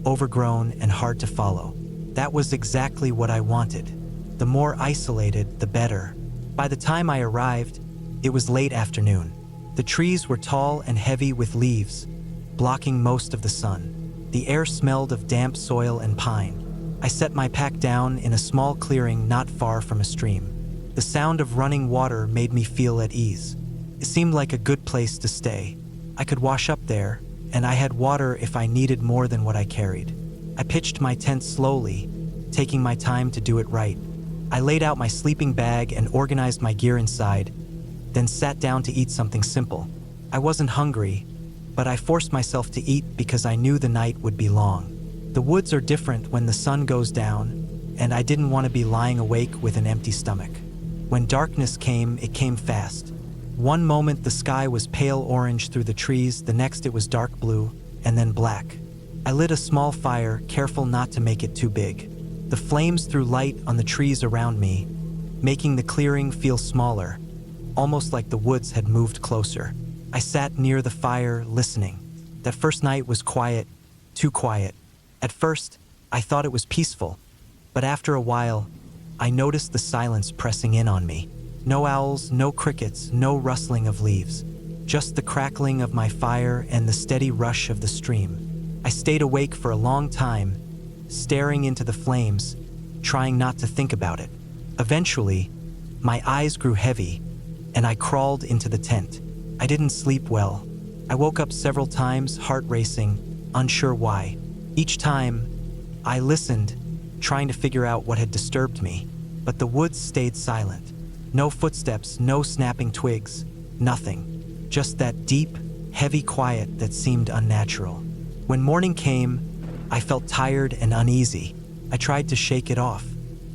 overgrown, and hard to follow. That was exactly what I wanted. The more isolated, the better. By the time I arrived, it was late afternoon. The trees were tall and heavy with leaves, blocking most of the sun. The air smelled of damp soil and pine. I set my pack down in a small clearing not far from a stream. The sound of running water made me feel at ease. It seemed like a good place to stay. I could wash up there, and I had water if I needed more than what I carried. I pitched my tent slowly, taking my time to do it right. I laid out my sleeping bag and organized my gear inside, then sat down to eat something simple. I wasn't hungry, but I forced myself to eat because I knew the night would be long. The woods are different when the sun goes down, and I didn't want to be lying awake with an empty stomach. When darkness came, it came fast. One moment the sky was pale orange through the trees, the next it was dark blue, and then black. I lit a small fire, careful not to make it too big. The flames threw light on the trees around me, making the clearing feel smaller, almost like the woods had moved closer. I sat near the fire, listening. That first night was quiet, too quiet. At first, I thought it was peaceful, but after a while, I noticed the silence pressing in on me. No owls, no crickets, no rustling of leaves, just the crackling of my fire and the steady rush of the stream. I stayed awake for a long time, staring into the flames, trying not to think about it. Eventually, my eyes grew heavy, and I crawled into the tent. I didn't sleep well. I woke up several times, heart racing, unsure why. Each time, I listened, trying to figure out what had disturbed me, but the woods stayed silent. No footsteps, no snapping twigs, nothing. Just that deep, heavy quiet that seemed unnatural. When morning came, I felt tired and uneasy. I tried to shake it off.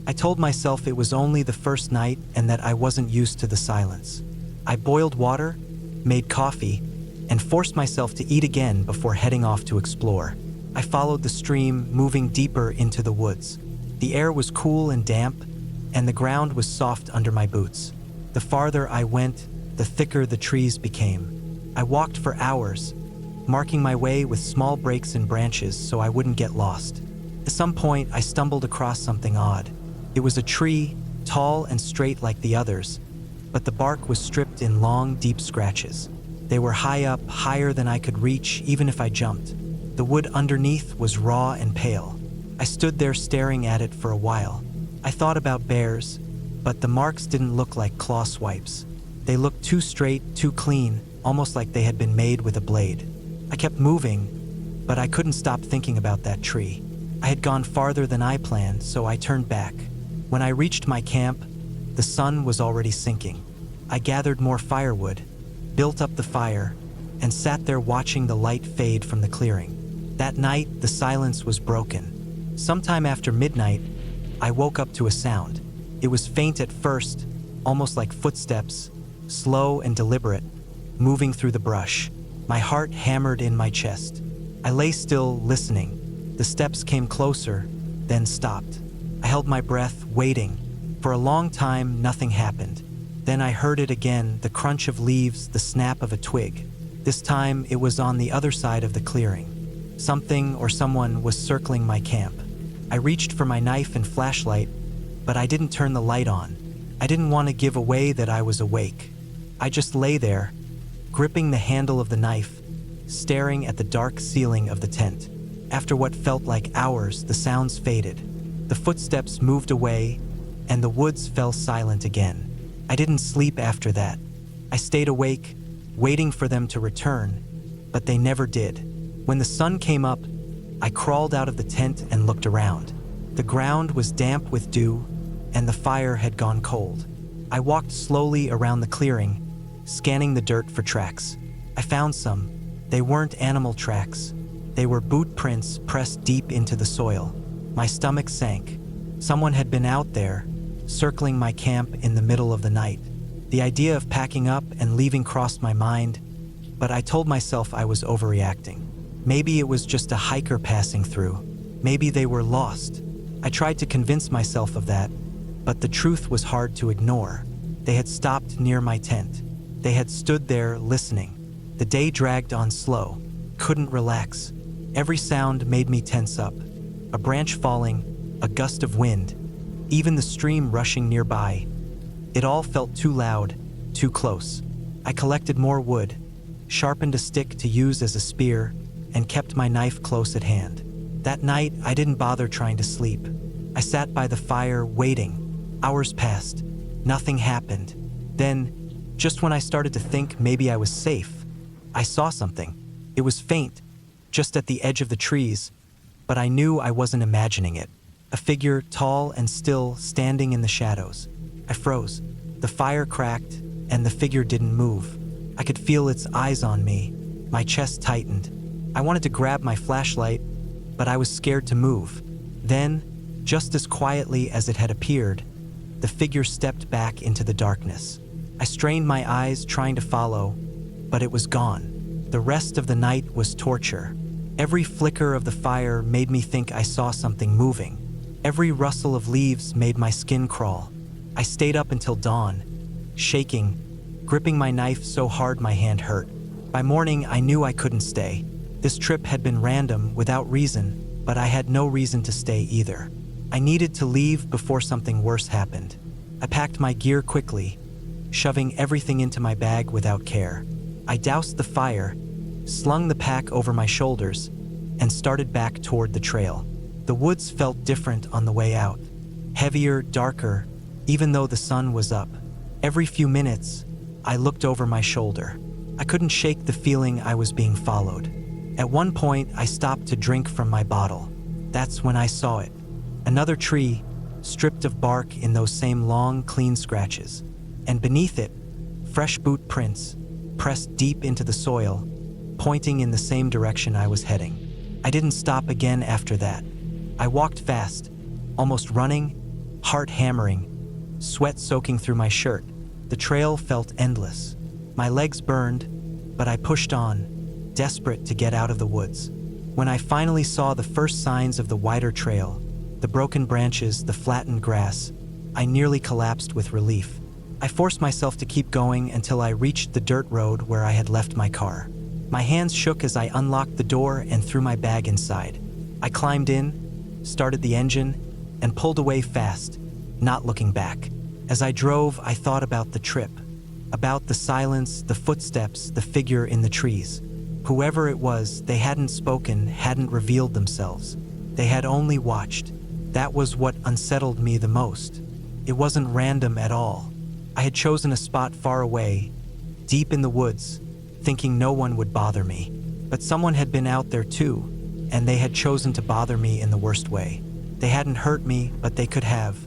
I told myself it was only the first night and that I wasn't used to the silence. I boiled water, made coffee, and forced myself to eat again before heading off to explore. I followed the stream, moving deeper into the woods. The air was cool and damp, and the ground was soft under my boots. The farther I went, the thicker the trees became. I walked for hours, marking my way with small breaks in branches so I wouldn't get lost. At some point, I stumbled across something odd. It was a tree, tall and straight like the others, but the bark was stripped in long, deep scratches. They were high up, higher than I could reach even if I jumped. The wood underneath was raw and pale. I stood there staring at it for a while. I thought about bears, but the marks didn't look like claw swipes. They looked too straight, too clean, almost like they had been made with a blade. I kept moving, but I couldn't stop thinking about that tree. I had gone farther than I planned, so I turned back. When I reached my camp, the sun was already sinking. I gathered more firewood, built up the fire, and sat there watching the light fade from the clearing. That night, the silence was broken. Sometime after midnight, I woke up to a sound. It was faint at first, almost like footsteps, slow and deliberate, moving through the brush. My heart hammered in my chest. I lay still, listening. The steps came closer, then stopped. I held my breath, waiting. For a long time, nothing happened. Then I heard it again, the crunch of leaves, the snap of a twig. This time, it was on the other side of the clearing. Something or someone was circling my camp. I reached for my knife and flashlight, but I didn't turn the light on. I didn't want to give away that I was awake. I just lay there, gripping the handle of the knife, staring at the dark ceiling of the tent. After what felt like hours, the sounds faded. The footsteps moved away, and the woods fell silent again. I didn't sleep after that. I stayed awake, waiting for them to return, but they never did. When the sun came up, I crawled out of the tent and looked around. The ground was damp with dew, and the fire had gone cold. I walked slowly around the clearing, scanning the dirt for tracks. I found some. They weren't animal tracks. They were boot prints pressed deep into the soil. My stomach sank. Someone had been out there, circling my camp in the middle of the night. The idea of packing up and leaving crossed my mind, but I told myself I was overreacting. Maybe it was just a hiker passing through. Maybe they were lost. I tried to convince myself of that, but the truth was hard to ignore. They had stopped near my tent. They had stood there listening. The day dragged on slow. Couldn't relax. Every sound made me tense up. A branch falling, a gust of wind, even the stream rushing nearby. It all felt too loud, too close. I collected more wood, sharpened a stick to use as a spear, and kept my knife close at hand. That night, I didn't bother trying to sleep. I sat by the fire, waiting. Hours passed. Nothing happened. Then, just when I started to think maybe I was safe, I saw something. It was faint, just at the edge of the trees, but I knew I wasn't imagining it. A figure, tall and still, standing in the shadows. I froze. The fire cracked, and the figure didn't move. I could feel its eyes on me. My chest tightened. I wanted to grab my flashlight, but I was scared to move. Then, just as quietly as it had appeared, the figure stepped back into the darkness. I strained my eyes, trying to follow, but it was gone. The rest of the night was torture. Every flicker of the fire made me think I saw something moving. Every rustle of leaves made my skin crawl. I stayed up until dawn, shaking, gripping my knife so hard my hand hurt. By morning, I knew I couldn't stay. This trip had been random, without reason, but I had no reason to stay either. I needed to leave before something worse happened. I packed my gear quickly, shoving everything into my bag without care. I doused the fire, slung the pack over my shoulders, and started back toward the trail. The woods felt different on the way out. Heavier, darker, even though the sun was up. Every few minutes, I looked over my shoulder. I couldn't shake the feeling I was being followed. At one point, I stopped to drink from my bottle. That's when I saw it. Another tree, stripped of bark in those same long, clean scratches. And beneath it, fresh boot prints, pressed deep into the soil, pointing in the same direction I was heading. I didn't stop again after that. I walked fast, almost running, heart hammering, sweat soaking through my shirt. The trail felt endless. My legs burned, but I pushed on, desperate to get out of the woods. When I finally saw the first signs of the wider trail, the broken branches, the flattened grass, I nearly collapsed with relief. I forced myself to keep going until I reached the dirt road where I had left my car. My hands shook as I unlocked the door and threw my bag inside. I climbed in, started the engine, and pulled away fast, not looking back. As I drove, I thought about the trip, about the silence, the footsteps, the figure in the trees. Whoever it was, they hadn't spoken, hadn't revealed themselves. They had only watched. That was what unsettled me the most. It wasn't random at all. I had chosen a spot far away, deep in the woods, thinking no one would bother me. But someone had been out there too, and they had chosen to bother me in the worst way. They hadn't hurt me, but they could have.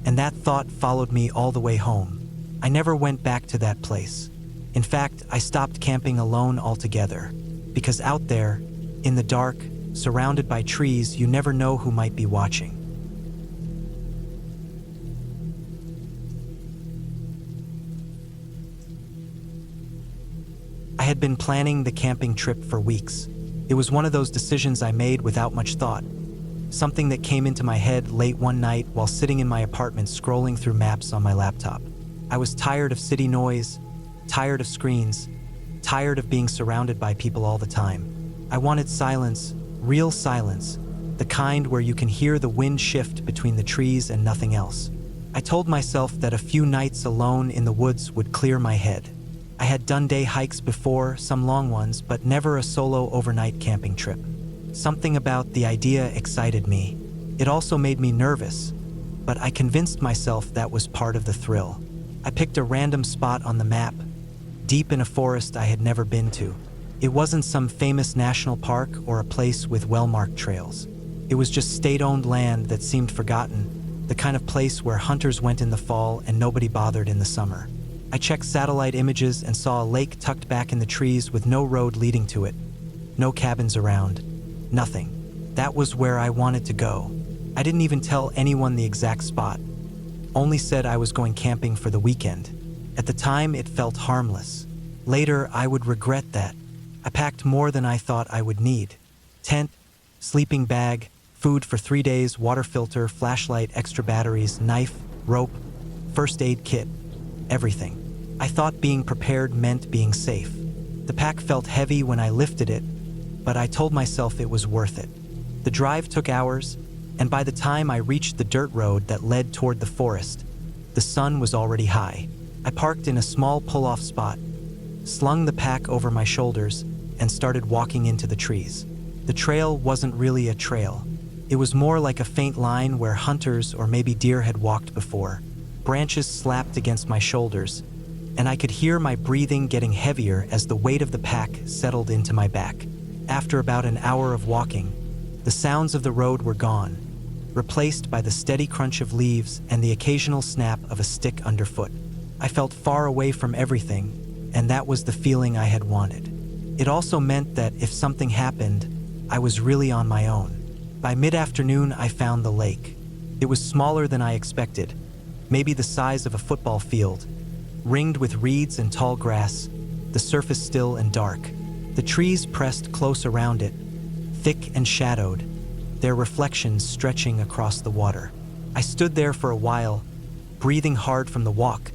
And that thought followed me all the way home. I never went back to that place. In fact, I stopped camping alone altogether, because out there, in the dark, surrounded by trees, you never know who might be watching. I had been planning the camping trip for weeks. It was one of those decisions I made without much thought. Something that came into my head late one night while sitting in my apartment scrolling through maps on my laptop. I was tired of city noise, tired of screens, tired of being surrounded by people all the time. I wanted silence, real silence, the kind where you can hear the wind shift between the trees and nothing else. I told myself that a few nights alone in the woods would clear my head. I had done day hikes before, some long ones, but never a solo overnight camping trip. Something about the idea excited me. It also made me nervous, but I convinced myself that was part of the thrill. I picked a random spot on the map, deep in a forest I had never been to. It wasn't some famous national park or a place with well-marked trails. It was just state-owned land that seemed forgotten, the kind of place where hunters went in the fall and nobody bothered in the summer. I checked satellite images and saw a lake tucked back in the trees with no road leading to it, no cabins around, nothing. That was where I wanted to go. I didn't even tell anyone the exact spot, only said I was going camping for the weekend. At the time, it felt harmless. Later, I would regret that. I packed more than I thought I would need. Tent, sleeping bag, food for 3 days, water filter, flashlight, extra batteries, knife, rope, first aid kit, everything. I thought being prepared meant being safe. The pack felt heavy when I lifted it, but I told myself it was worth it. The drive took hours, and by the time I reached the dirt road that led toward the forest, the sun was already high. I parked in a small pull-off spot, slung the pack over my shoulders, and started walking into the trees. The trail wasn't really a trail. It was more like a faint line where hunters or maybe deer had walked before. Branches slapped against my shoulders, and I could hear my breathing getting heavier as the weight of the pack settled into my back. After about an hour of walking, the sounds of the road were gone, replaced by the steady crunch of leaves and the occasional snap of a stick underfoot. I felt far away from everything, and that was the feeling I had wanted. It also meant that if something happened, I was really on my own. By mid-afternoon, I found the lake. It was smaller than I expected, maybe the size of a football field, ringed with reeds and tall grass, the surface still and dark. The trees pressed close around it, thick and shadowed, their reflections stretching across the water. I stood there for a while, breathing hard from the walk,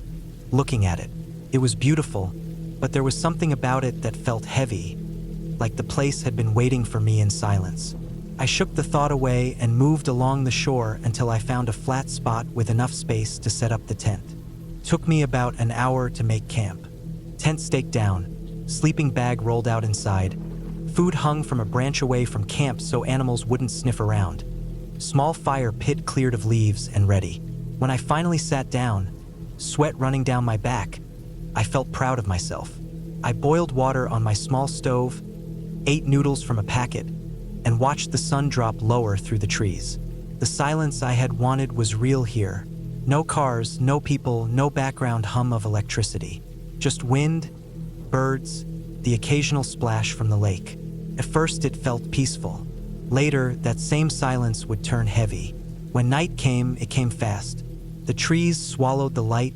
looking at it. It was beautiful, but there was something about it that felt heavy, like the place had been waiting for me in silence. I shook the thought away and moved along the shore until I found a flat spot with enough space to set up the tent. Took me about an hour to make camp. Tent staked down, sleeping bag rolled out inside, food hung from a branch away from camp so animals wouldn't sniff around. Small fire pit cleared of leaves and ready. When I finally sat down, sweat running down my back, I felt proud of myself. I boiled water on my small stove, ate noodles from a packet, and watched the sun drop lower through the trees. The silence I had wanted was real here. No cars, no people, no background hum of electricity. Just wind, birds, the occasional splash from the lake. At first it felt peaceful. Later, that same silence would turn heavy. When night came, it came fast. The trees swallowed the light,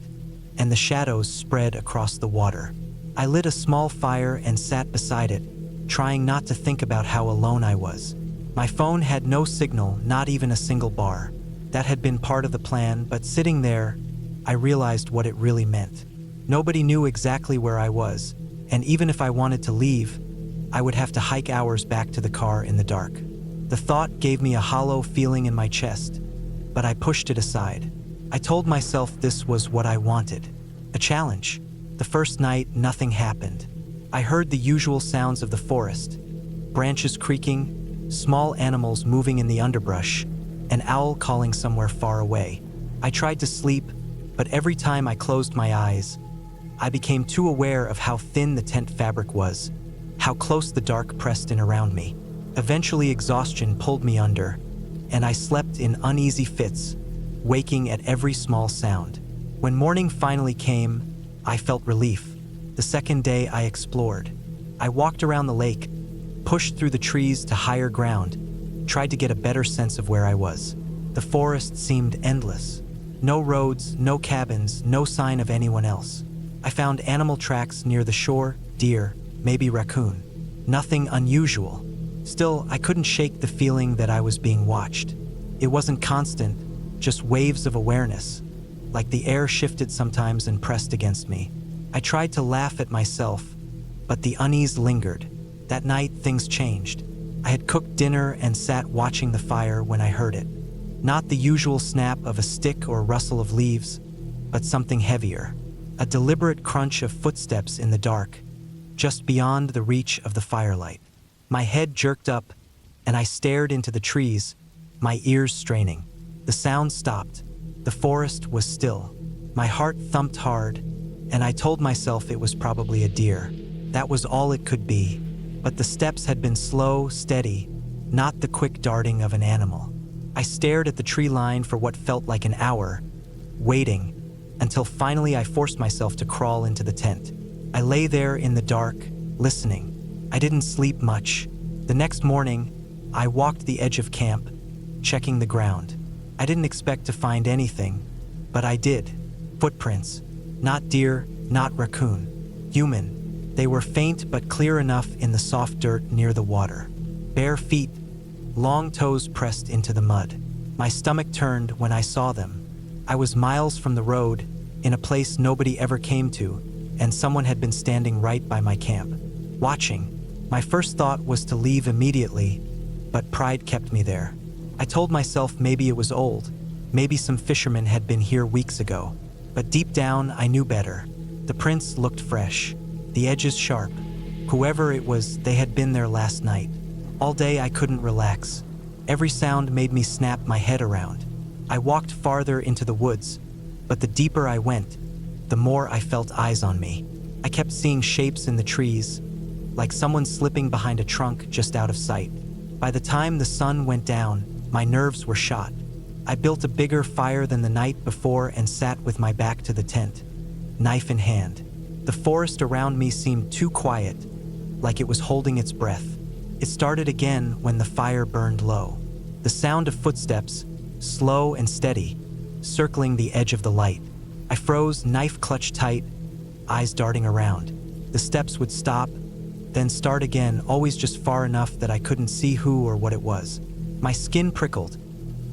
and the shadows spread across the water. I lit a small fire and sat beside it, trying not to think about how alone I was. My phone had no signal, not even a single bar. That had been part of the plan, but sitting there, I realized what it really meant. Nobody knew exactly where I was, and even if I wanted to leave, I would have to hike hours back to the car in the dark. The thought gave me a hollow feeling in my chest, but I pushed it aside. I told myself this was what I wanted, a challenge. The first night, nothing happened. I heard the usual sounds of the forest, branches creaking, small animals moving in the underbrush, an owl calling somewhere far away. I tried to sleep, but every time I closed my eyes, I became too aware of how thin the tent fabric was, how close the dark pressed in around me. Eventually, exhaustion pulled me under, and I slept in uneasy fits, waking at every small sound. When morning finally came, I felt relief. The second day I explored. I walked around the lake, pushed through the trees to higher ground, tried to get a better sense of where I was. The forest seemed endless. No roads, no cabins, no sign of anyone else. I found animal tracks near the shore, deer, maybe raccoon. Nothing unusual. Still, I couldn't shake the feeling that I was being watched. It wasn't constant, just waves of awareness, like the air shifted sometimes and pressed against me. I tried to laugh at myself, but the unease lingered. That night, things changed. I had cooked dinner and sat watching the fire when I heard it. Not the usual snap of a stick or rustle of leaves, but something heavier. A deliberate crunch of footsteps in the dark, just beyond the reach of the firelight. My head jerked up, and I stared into the trees, my ears straining. The sound stopped. The forest was still. My heart thumped hard, and I told myself it was probably a deer. That was all it could be. But the steps had been slow, steady, not the quick darting of an animal. I stared at the tree line for what felt like an hour, waiting, until finally I forced myself to crawl into the tent. I lay there in the dark, listening. I didn't sleep much. The next morning, I walked the edge of camp, checking the ground. I didn't expect to find anything, but I did. Footprints. Not deer, not raccoon. Human. They were faint but clear enough in the soft dirt near the water. Bare feet, long toes pressed into the mud. My stomach turned when I saw them. I was miles from the road, in a place nobody ever came to, and someone had been standing right by my camp, watching. My first thought was to leave immediately, but pride kept me there. I told myself maybe it was old, maybe some fishermen had been here weeks ago, but deep down I knew better. The prints looked fresh, the edges sharp. Whoever it was, they had been there last night. All day I couldn't relax. Every sound made me snap my head around. I walked farther into the woods, but the deeper I went, the more I felt eyes on me. I kept seeing shapes in the trees, like someone slipping behind a trunk just out of sight. By the time the sun went down, my nerves were shot. I built a bigger fire than the night before and sat with my back to the tent, knife in hand. The forest around me seemed too quiet, like it was holding its breath. It started again when the fire burned low. The sound of footsteps, slow and steady, circling the edge of the light. I froze, knife clutched tight, eyes darting around. The steps would stop, then start again, always just far enough that I couldn't see who or what it was. My skin prickled,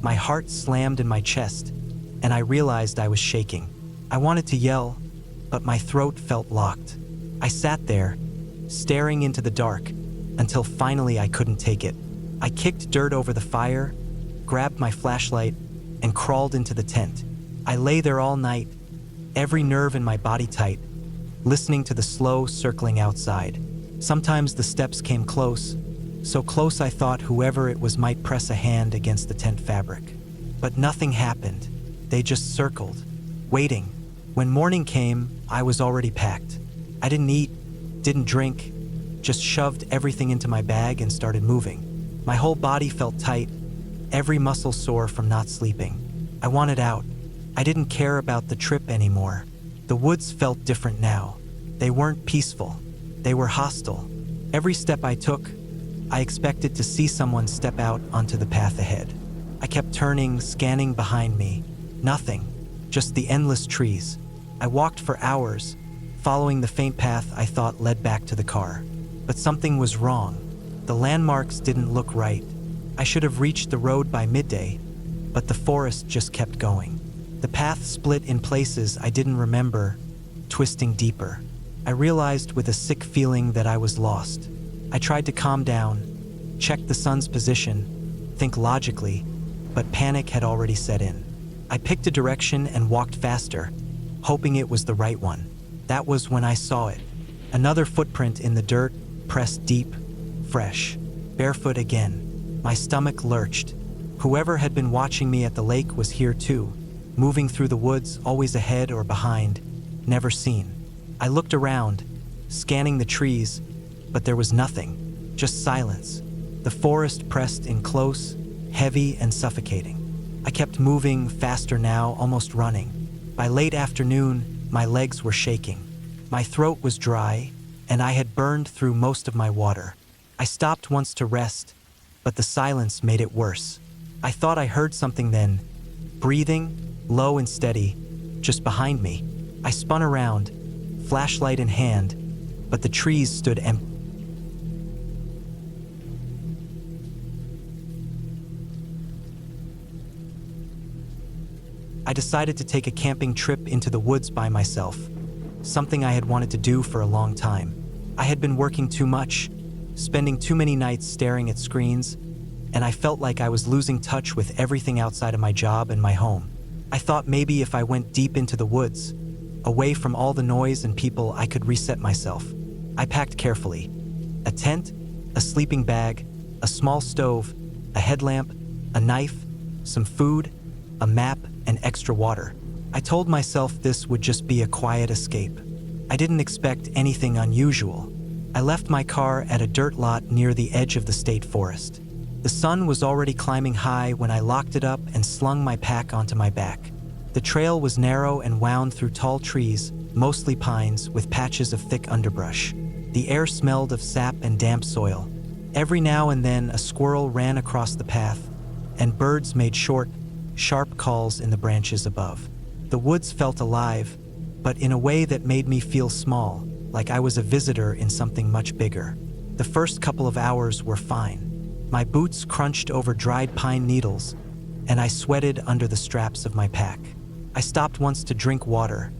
my heart slammed in my chest, and I realized I was shaking. I wanted to yell, but my throat felt locked. I sat there, staring into the dark, until finally I couldn't take it. I kicked dirt over the fire, grabbed my flashlight, and crawled into the tent. I lay there all night, every nerve in my body tight, listening to the slow circling outside. Sometimes the steps came close, so close I thought whoever it was might press a hand against the tent fabric. But nothing happened. They just circled, waiting. When morning came, I was already packed. I didn't eat, didn't drink, just shoved everything into my bag and started moving. My whole body felt tight, every muscle sore from not sleeping. I wanted out. I didn't care about the trip anymore. The woods felt different now. They weren't peaceful. They were hostile. Every step I took, I expected to see someone step out onto the path ahead. I kept turning, scanning behind me. Nothing, just the endless trees. I walked for hours, following the faint path I thought led back to the car. But something was wrong. The landmarks didn't look right. I should have reached the road by midday, but the forest just kept going. The path split in places I didn't remember, twisting deeper. I realized with a sick feeling that I was lost. I tried to calm down, check the sun's position, think logically, but panic had already set in. I picked a direction and walked faster, hoping it was the right one. That was when I saw it. Another footprint in the dirt, pressed deep, fresh, barefoot again. My stomach lurched. Whoever had been watching me at the lake was here too, moving through the woods, always ahead or behind, never seen. I looked around, scanning the trees, but there was nothing, just silence. The forest pressed in close, heavy and suffocating. I kept moving, faster now, almost running. By late afternoon, my legs were shaking. My throat was dry, and I had burned through most of my water. I stopped once to rest, but the silence made it worse. I thought I heard something then, breathing, low and steady, just behind me. I spun around, flashlight in hand, but the trees stood empty. I decided to take a camping trip into the woods by myself, something I had wanted to do for a long time. I had been working too much, spending too many nights staring at screens, and I felt like I was losing touch with everything outside of my job and my home. I thought maybe if I went deep into the woods, away from all the noise and people, I could reset myself. I packed carefully. A tent, a sleeping bag, a small stove, a headlamp, a knife, some food, a map, and extra water. I told myself this would just be a quiet escape. I didn't expect anything unusual. I left my car at a dirt lot near the edge of the state forest. The sun was already climbing high when I locked it up and slung my pack onto my back. The trail was narrow and wound through tall trees, mostly pines, with patches of thick underbrush. The air smelled of sap and damp soil. Every now and then a squirrel ran across the path, and birds made short, sharp calls in the branches above. The woods felt alive, but in a way that made me feel small, like I was a visitor in something much bigger. The first couple of hours were fine. My boots crunched over dried pine needles, and I sweated under the straps of my pack. I stopped once to drink water,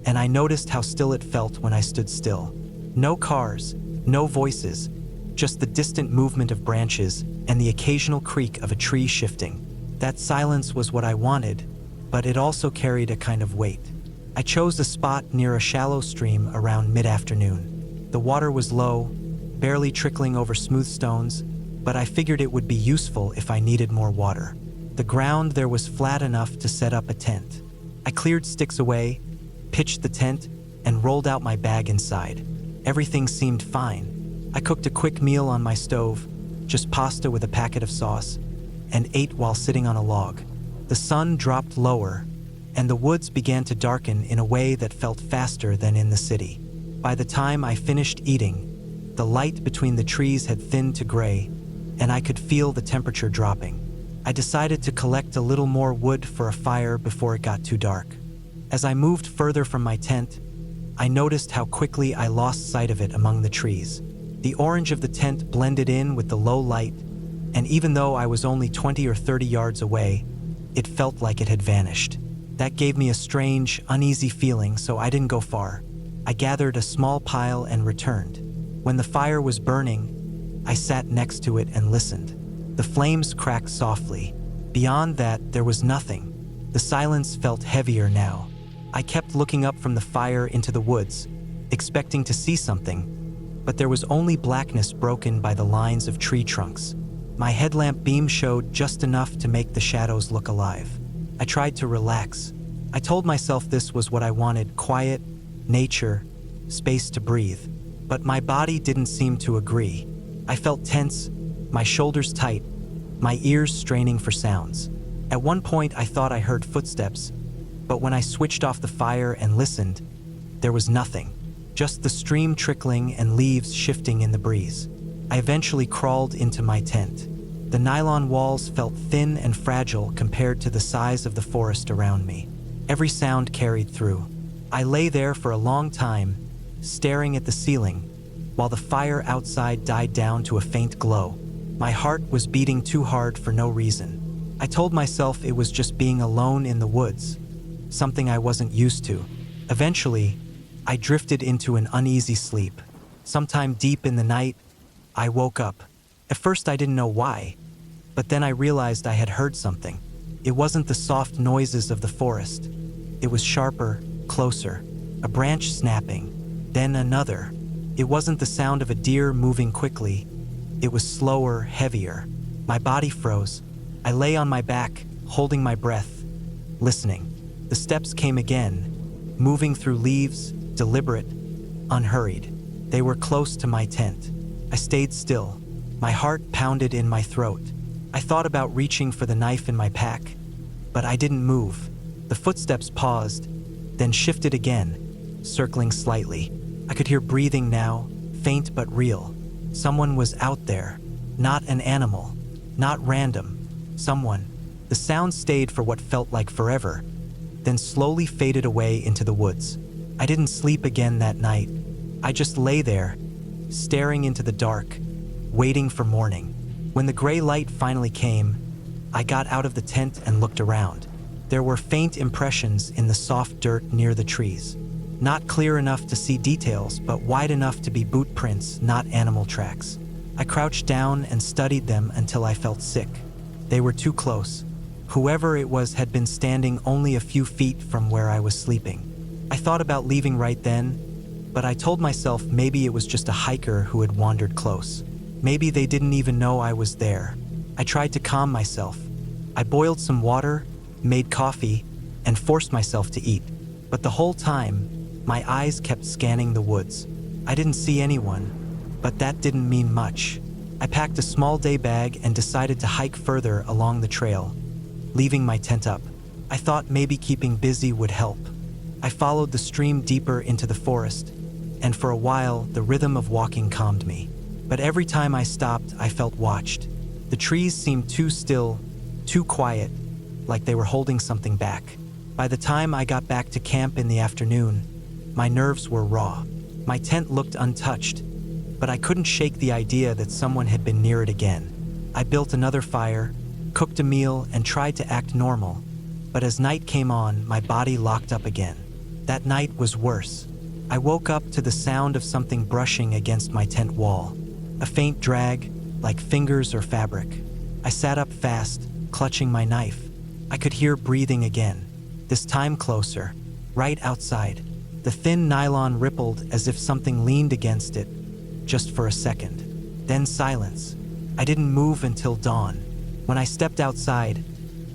and I noticed how still it felt when I stood still. No cars, no voices, just the distant movement of branches and the occasional creak of a tree shifting. That silence was what I wanted, but it also carried a kind of weight. I chose a spot near a shallow stream around mid-afternoon. The water was low, barely trickling over smooth stones, but I figured it would be useful if I needed more water. The ground there was flat enough to set up a tent. I cleared sticks away, pitched the tent, and rolled out my bag inside. Everything seemed fine. I cooked a quick meal on my stove, just pasta with a packet of sauce, and ate while sitting on a log. The sun dropped lower, and the woods began to darken in a way that felt faster than in the city. By the time I finished eating, the light between the trees had thinned to gray, and I could feel the temperature dropping. I decided to collect a little more wood for a fire before it got too dark. As I moved further from my tent, I noticed how quickly I lost sight of it among the trees. The orange of the tent blended in with the low light, and even though I was only 20 or 30 yards away, it felt like it had vanished. That gave me a strange, uneasy feeling, so I didn't go far. I gathered a small pile and returned. When the fire was burning, I sat next to it and listened. The flames cracked softly. Beyond that, there was nothing. The silence felt heavier now. I kept looking up from the fire into the woods, expecting to see something, but there was only blackness broken by the lines of tree trunks. My headlamp beam showed just enough to make the shadows look alive. I tried to relax. I told myself this was what I wanted: quiet, nature, space to breathe. But my body didn't seem to agree. I felt tense, my shoulders tight, my ears straining for sounds. At one point I thought I heard footsteps, but when I switched off the fire and listened, there was nothing. Just the stream trickling and leaves shifting in the breeze. I eventually crawled into my tent. The nylon walls felt thin and fragile compared to the size of the forest around me. Every sound carried through. I lay there for a long time, staring at the ceiling, while the fire outside died down to a faint glow. My heart was beating too hard for no reason. I told myself it was just being alone in the woods, something I wasn't used to. Eventually, I drifted into an uneasy sleep. Sometime deep in the night, I woke up. At first I didn't know why, but then I realized I had heard something. It wasn't the soft noises of the forest. It was sharper, closer, a branch snapping, then another. It wasn't the sound of a deer moving quickly. It was slower, heavier. My body froze. I lay on my back, holding my breath, listening. The steps came again, moving through leaves, deliberate, unhurried. They were close to my tent. I stayed still. My heart pounded in my throat. I thought about reaching for the knife in my pack, but I didn't move. The footsteps paused, then shifted again, circling slightly. I could hear breathing now, faint but real. Someone was out there, not an animal, not random. Someone. The sound stayed for what felt like forever, then slowly faded away into the woods. I didn't sleep again that night. I just lay there, staring into the dark, waiting for morning. When the gray light finally came, I got out of the tent and looked around. There were faint impressions in the soft dirt near the trees. Not clear enough to see details, but wide enough to be boot prints, not animal tracks. I crouched down and studied them until I felt sick. They were too close. Whoever it was had been standing only a few feet from where I was sleeping. I thought about leaving right then, but I told myself maybe it was just a hiker who had wandered close. Maybe they didn't even know I was there. I tried to calm myself. I boiled some water, made coffee, and forced myself to eat. But the whole time, my eyes kept scanning the woods. I didn't see anyone, but that didn't mean much. I packed a small day bag and decided to hike further along the trail, leaving my tent up. I thought maybe keeping busy would help. I followed the stream deeper into the forest, and for a while, the rhythm of walking calmed me. But every time I stopped, I felt watched. The trees seemed too still, too quiet, like they were holding something back. By the time I got back to camp in the afternoon, my nerves were raw. My tent looked untouched, but I couldn't shake the idea that someone had been near it again. I built another fire, cooked a meal, and tried to act normal. But as night came on, my body locked up again. That night was worse. I woke up to the sound of something brushing against my tent wall. A faint drag, like fingers or fabric. I sat up fast, clutching my knife. I could hear breathing again, this time closer, right outside. The thin nylon rippled as if something leaned against it, just for a second. Then silence. I didn't move until dawn. When I stepped outside,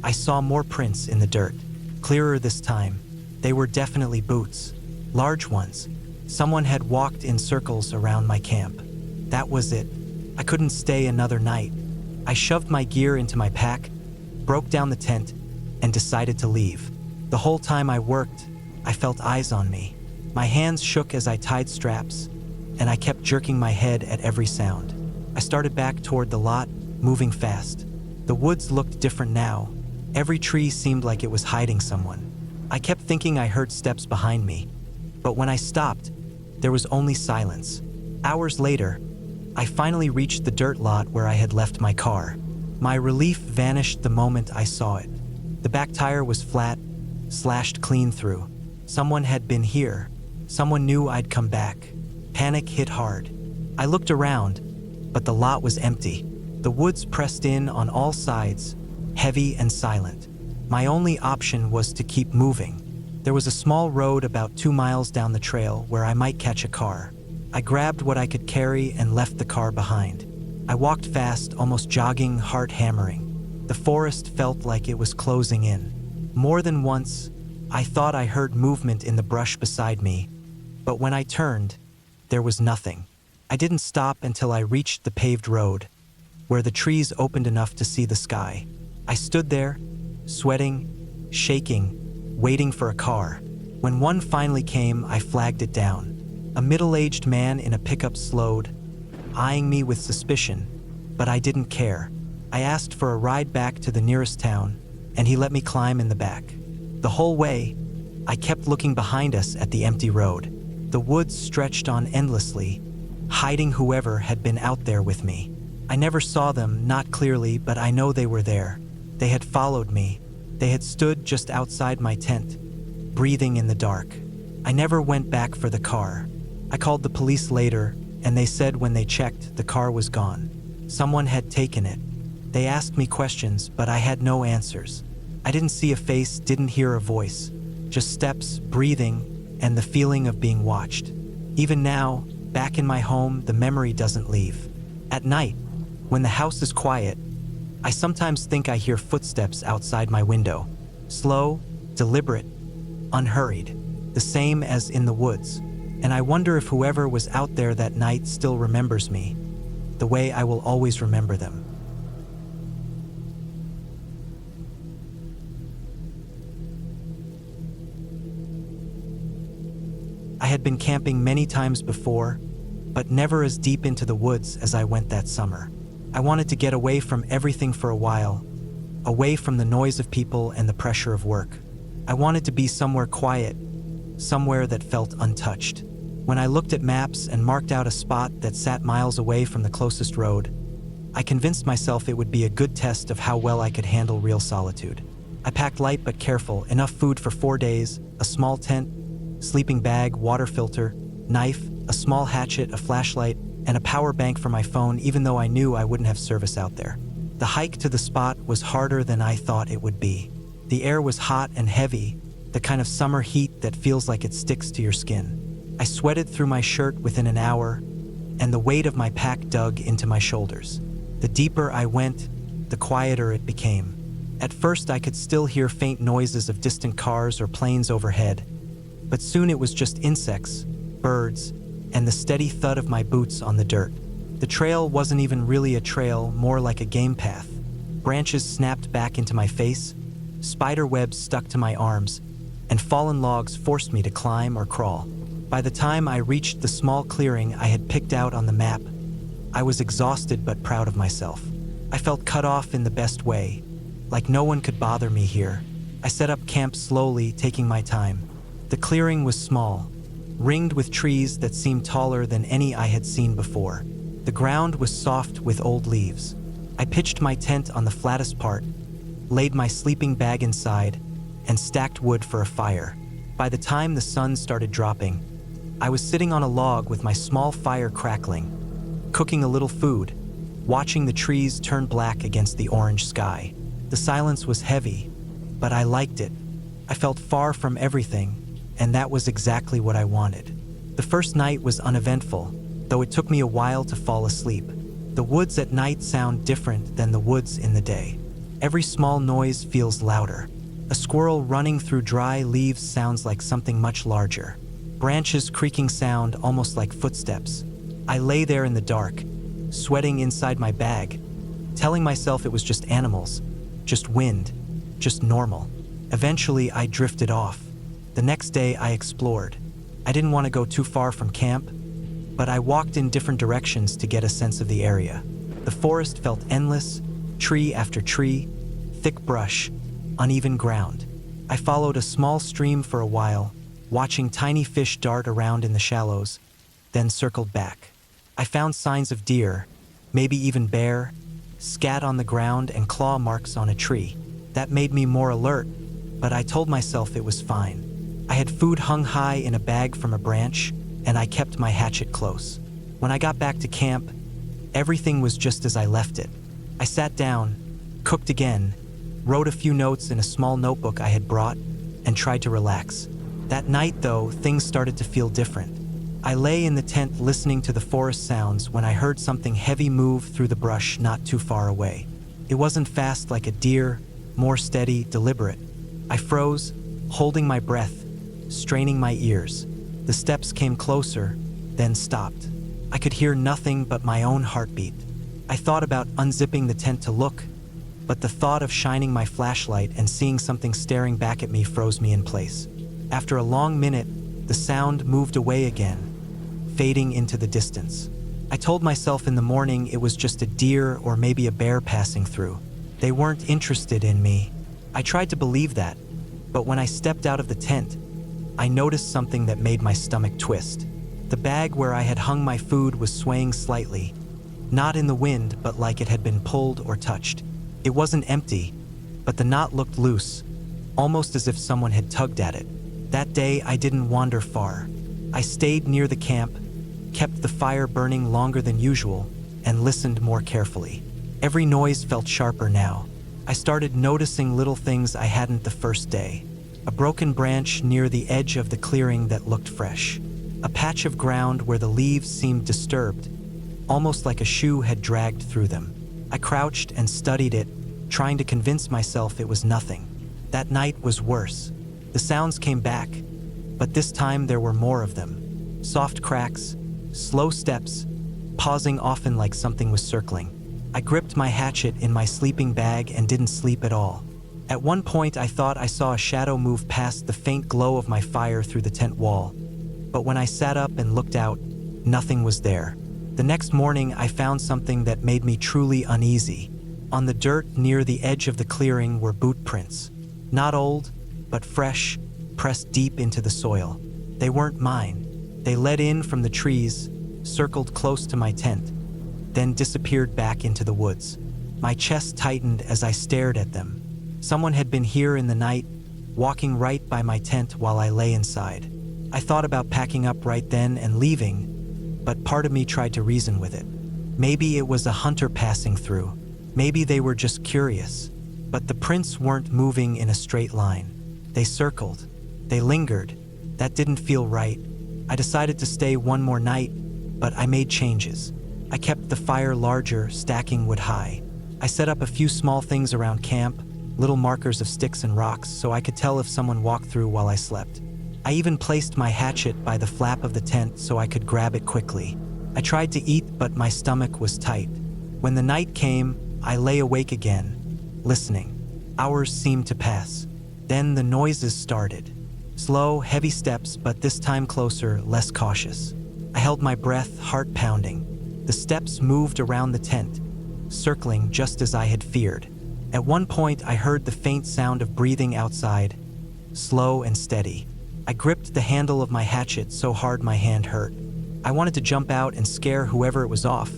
I saw more prints in the dirt. Clearer this time. They were definitely boots. Large ones. Someone had walked in circles around my camp. That was it. I couldn't stay another night. I shoved my gear into my pack, broke down the tent, and decided to leave. The whole time I worked, I felt eyes on me. My hands shook as I tied straps, and I kept jerking my head at every sound. I started back toward the lot, moving fast. The woods looked different now. Every tree seemed like it was hiding someone. I kept thinking I heard steps behind me, but when I stopped, there was only silence. Hours later, I finally reached the dirt lot where I had left my car. My relief vanished the moment I saw it. The back tire was flat, slashed clean through. Someone had been here. Someone knew I'd come back. Panic hit hard. I looked around, but the lot was empty. The woods pressed in on all sides, heavy and silent. My only option was to keep moving. There was a small road about 2 miles down the trail where I might catch a car. I grabbed what I could carry and left the car behind. I walked fast, almost jogging, heart hammering. The forest felt like it was closing in. More than once, I thought I heard movement in the brush beside me, but when I turned, there was nothing. I didn't stop until I reached the paved road, where the trees opened enough to see the sky. I stood there, sweating, shaking, waiting for a car. When one finally came, I flagged it down. A middle-aged man in a pickup slowed, eyeing me with suspicion, but I didn't care. I asked for a ride back to the nearest town, and he let me climb in the back. The whole way, I kept looking behind us at the empty road. The woods stretched on endlessly, hiding whoever had been out there with me. I never saw them, not clearly, but I know they were there. They had followed me. They had stood just outside my tent, breathing in the dark. I never went back for the car. I called the police later, and they said when they checked, the car was gone. Someone had taken it. They asked me questions, but I had no answers. I didn't see a face, didn't hear a voice, just steps, breathing, and the feeling of being watched. Even now, back in my home, the memory doesn't leave. At night, when the house is quiet, I sometimes think I hear footsteps outside my window. Slow, deliberate, unhurried, the same as in the woods. And I wonder if whoever was out there that night still remembers me, the way I will always remember them. I had been camping many times before, but never as deep into the woods as I went that summer. I wanted to get away from everything for a while, away from the noise of people and the pressure of work. I wanted to be somewhere quiet, somewhere that felt untouched. When I looked at maps and marked out a spot that sat miles away from the closest road, I convinced myself it would be a good test of how well I could handle real solitude. I packed light but careful, enough food for 4 days, a small tent, sleeping bag, water filter, knife, a small hatchet, a flashlight, and a power bank for my phone, even though I knew I wouldn't have service out there. The hike to the spot was harder than I thought it would be. The air was hot and heavy, the kind of summer heat that feels like it sticks to your skin. I sweated through my shirt within an hour, and the weight of my pack dug into my shoulders. The deeper I went, the quieter it became. At first, I could still hear faint noises of distant cars or planes overhead, but soon it was just insects, birds, and the steady thud of my boots on the dirt. The trail wasn't even really a trail, more like a game path. Branches snapped back into my face, spider webs stuck to my arms, and fallen logs forced me to climb or crawl. By the time I reached the small clearing I had picked out on the map, I was exhausted but proud of myself. I felt cut off in the best way, like no one could bother me here. I set up camp slowly, taking my time. The clearing was small, ringed with trees that seemed taller than any I had seen before. The ground was soft with old leaves. I pitched my tent on the flattest part, laid my sleeping bag inside, and stacked wood for a fire. By the time the sun started dropping, I was sitting on a log with my small fire crackling, cooking a little food, watching the trees turn black against the orange sky. The silence was heavy, but I liked it. I felt far from everything, and that was exactly what I wanted. The first night was uneventful, though it took me a while to fall asleep. The woods at night sound different than the woods in the day. Every small noise feels louder. A squirrel running through dry leaves sounds like something much larger. Branches creaking sound almost like footsteps. I lay there in the dark, sweating inside my bag, telling myself it was just animals, just wind, just normal. Eventually, I drifted off. The next day, I explored. I didn't want to go too far from camp, but I walked in different directions to get a sense of the area. The forest felt endless, tree after tree, thick brush, uneven ground. I followed a small stream for a while, watching tiny fish dart around in the shallows, then circled back. I found signs of deer, maybe even bear, scat on the ground and claw marks on a tree. That made me more alert, but I told myself it was fine. I had food hung high in a bag from a branch, and I kept my hatchet close. When I got back to camp, everything was just as I left it. I sat down, cooked again, wrote a few notes in a small notebook I had brought, and tried to relax. That night, though, things started to feel different. I lay in the tent listening to the forest sounds when I heard something heavy move through the brush not too far away. It wasn't fast like a deer, more steady, deliberate. I froze, holding my breath, straining my ears. The steps came closer, then stopped. I could hear nothing but my own heartbeat. I thought about unzipping the tent to look, but the thought of shining my flashlight and seeing something staring back at me froze me in place. After a long minute, the sound moved away again, fading into the distance. I told myself in the morning it was just a deer or maybe a bear passing through. They weren't interested in me. I tried to believe that, but when I stepped out of the tent, I noticed something that made my stomach twist. The bag where I had hung my food was swaying slightly, not in the wind, but like it had been pulled or touched. It wasn't empty, but the knot looked loose, almost as if someone had tugged at it. That day, I didn't wander far. I stayed near the camp, kept the fire burning longer than usual, and listened more carefully. Every noise felt sharper now. I started noticing little things I hadn't the first day. A broken branch near the edge of the clearing that looked fresh. A patch of ground where the leaves seemed disturbed, almost like a shoe had dragged through them. I crouched and studied it, trying to convince myself it was nothing. That night was worse. The sounds came back, but this time there were more of them. Soft cracks, slow steps, pausing often like something was circling. I gripped my hatchet in my sleeping bag and didn't sleep at all. At one point I thought I saw a shadow move past the faint glow of my fire through the tent wall. but when I sat up and looked out, nothing was there. The next morning, I found something that made me truly uneasy. On the dirt near the edge of the clearing were boot prints. Not old, but fresh, pressed deep into the soil. They weren't mine. They led in from the trees, circled close to my tent, then disappeared back into the woods. My chest tightened as I stared at them. Someone had been here in the night, walking right by my tent while I lay inside. I thought about packing up right then and leaving, but part of me tried to reason with it. Maybe it was a hunter passing through. Maybe they were just curious. But the prints weren't moving in a straight line. They circled. They lingered. That didn't feel right. I decided to stay one more night, but I made changes. I kept the fire larger, stacking wood high. I set up a few small things around camp, little markers of sticks and rocks so I could tell if someone walked through while I slept. I even placed my hatchet by the flap of the tent so I could grab it quickly. I tried to eat, but my stomach was tight. When the night came, I lay awake again, listening. Hours seemed to pass. Then the noises started. Slow, heavy steps, but this time closer, less cautious. I held my breath, heart pounding. The steps moved around the tent, circling just as I had feared. At one point, I heard the faint sound of breathing outside, slow and steady. I gripped the handle of my hatchet so hard my hand hurt. I wanted to jump out and scare whoever it was off,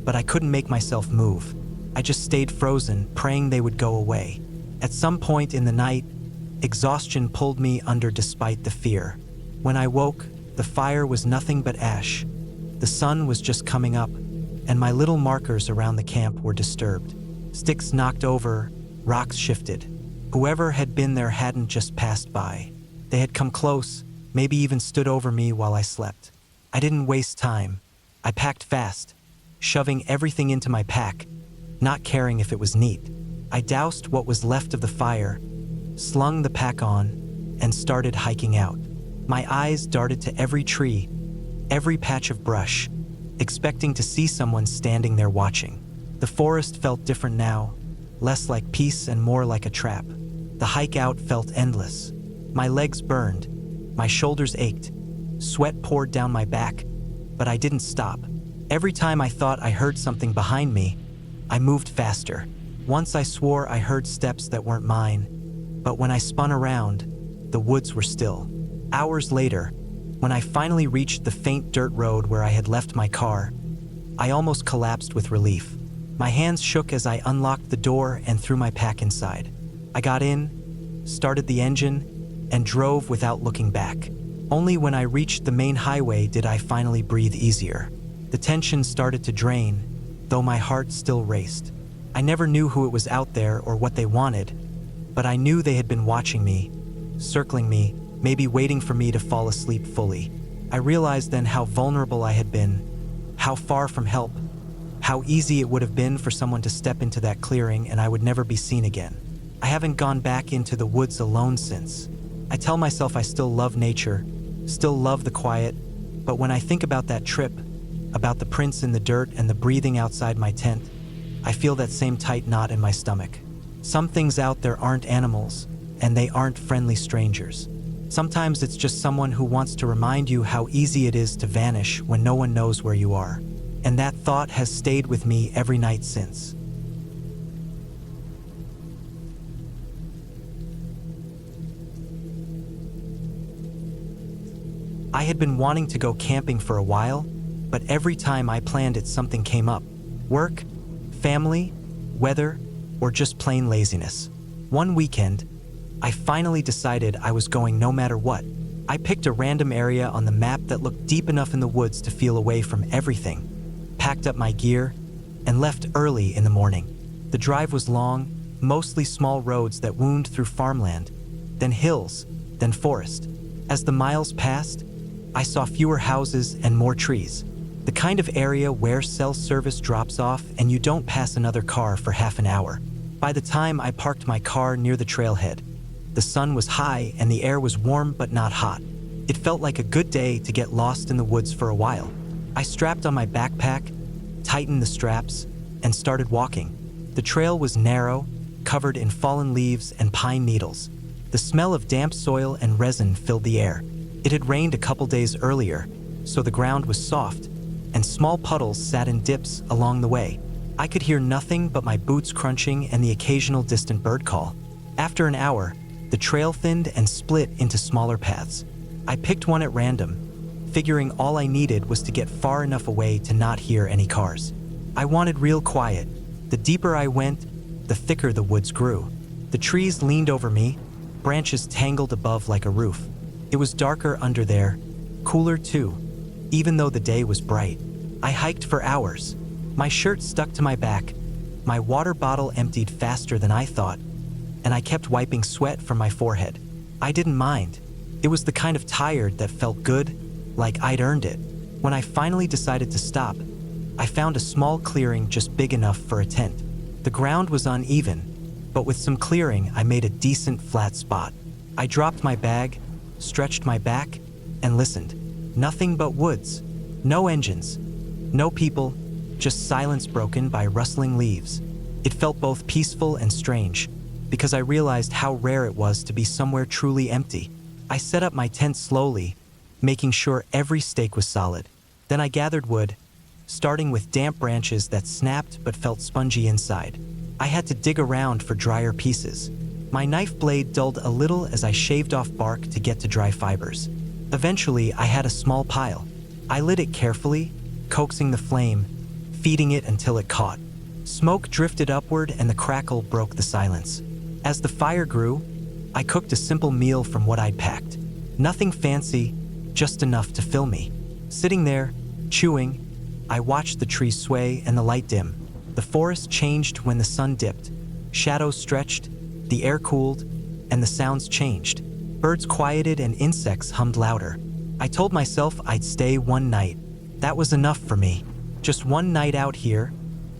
but I couldn't make myself move. I just stayed frozen, praying they would go away. At some point in the night, exhaustion pulled me under despite the fear. When I woke, the fire was nothing but ash. The sun was just coming up, and my little markers around the camp were disturbed. Sticks knocked over, rocks shifted. Whoever had been there hadn't just passed by. They had come close, maybe even stood over me while I slept. I didn't waste time. I packed fast, shoving everything into my pack, not caring if it was neat. I doused what was left of the fire, slung the pack on, and started hiking out. My eyes darted to every tree, every patch of brush, expecting to see someone standing there watching. The forest felt different now, less like peace and more like a trap. The hike out felt endless. My legs burned, my shoulders ached, sweat poured down my back, but I didn't stop. Every time I thought I heard something behind me, I moved faster. Once I swore I heard steps that weren't mine, but when I spun around, the woods were still. Hours later, when I finally reached the faint dirt road where I had left my car, I almost collapsed with relief. My hands shook as I unlocked the door and threw my pack inside. I got in, started the engine, and drove without looking back. Only when I reached the main highway did I finally breathe easier. The tension started to drain, though my heart still raced. I never knew who it was out there or what they wanted, but I knew they had been watching me, circling me, maybe waiting for me to fall asleep fully. I realized then how vulnerable I had been, how far from help, how easy it would have been for someone to step into that clearing and I would never be seen again. I haven't gone back into the woods alone since. I tell myself I still love nature, still love the quiet, but when I think about that trip, about the prints in the dirt and the breathing outside my tent, I feel that same tight knot in my stomach. Some things out there aren't animals, and they aren't friendly strangers. Sometimes it's just someone who wants to remind you how easy it is to vanish when no one knows where you are. And that thought has stayed with me every night since. I had been wanting to go camping for a while, but every time I planned it, something came up. Work, family, weather, or just plain laziness. One weekend, I finally decided I was going no matter what. I picked a random area on the map that looked deep enough in the woods to feel away from everything, packed up my gear, and left early in the morning. The drive was long, mostly small roads that wound through farmland, then hills, then forest. As the miles passed, I saw fewer houses and more trees. The kind of area where cell service drops off and you don't pass another car for half an hour. By the time I parked my car near the trailhead, the sun was high and the air was warm but not hot. It felt like a good day to get lost in the woods for a while. I strapped on my backpack, tightened the straps, and started walking. The trail was narrow, covered in fallen leaves and pine needles. The smell of damp soil and resin filled the air. It had rained a couple days earlier, so the ground was soft, and small puddles sat in dips along the way. I could hear nothing but my boots crunching and the occasional distant bird call. After an hour, the trail thinned and split into smaller paths. I picked one at random, figuring all I needed was to get far enough away to not hear any cars. I wanted real quiet. The deeper I went, the thicker the woods grew. The trees leaned over me, branches tangled above like a roof. It was darker under there, cooler too, even though the day was bright. I hiked for hours. My shirt stuck to my back, my water bottle emptied faster than I thought, and I kept wiping sweat from my forehead. I didn't mind. It was the kind of tired that felt good, like I'd earned it. When I finally decided to stop, I found a small clearing just big enough for a tent. The ground was uneven, but with some clearing, I made a decent flat spot. I dropped my bag, stretched my back, and listened. Nothing but woods. No engines. No people, just silence broken by rustling leaves. It felt both peaceful and strange, because I realized how rare it was to be somewhere truly empty. I set up my tent slowly, making sure every stake was solid. Then I gathered wood, starting with damp branches that snapped but felt spongy inside. I had to dig around for drier pieces. My knife blade dulled a little as I shaved off bark to get to dry fibers. Eventually, I had a small pile. I lit it carefully, coaxing the flame, feeding it until it caught. Smoke drifted upward and the crackle broke the silence. As the fire grew, I cooked a simple meal from what I'd packed. Nothing fancy, just enough to fill me. Sitting there, chewing, I watched the trees sway and the light dim. The forest changed when the sun dipped. Shadows stretched, the air cooled, and the sounds changed. Birds quieted and insects hummed louder. I told myself I'd stay one night. That was enough for me. Just one night out here,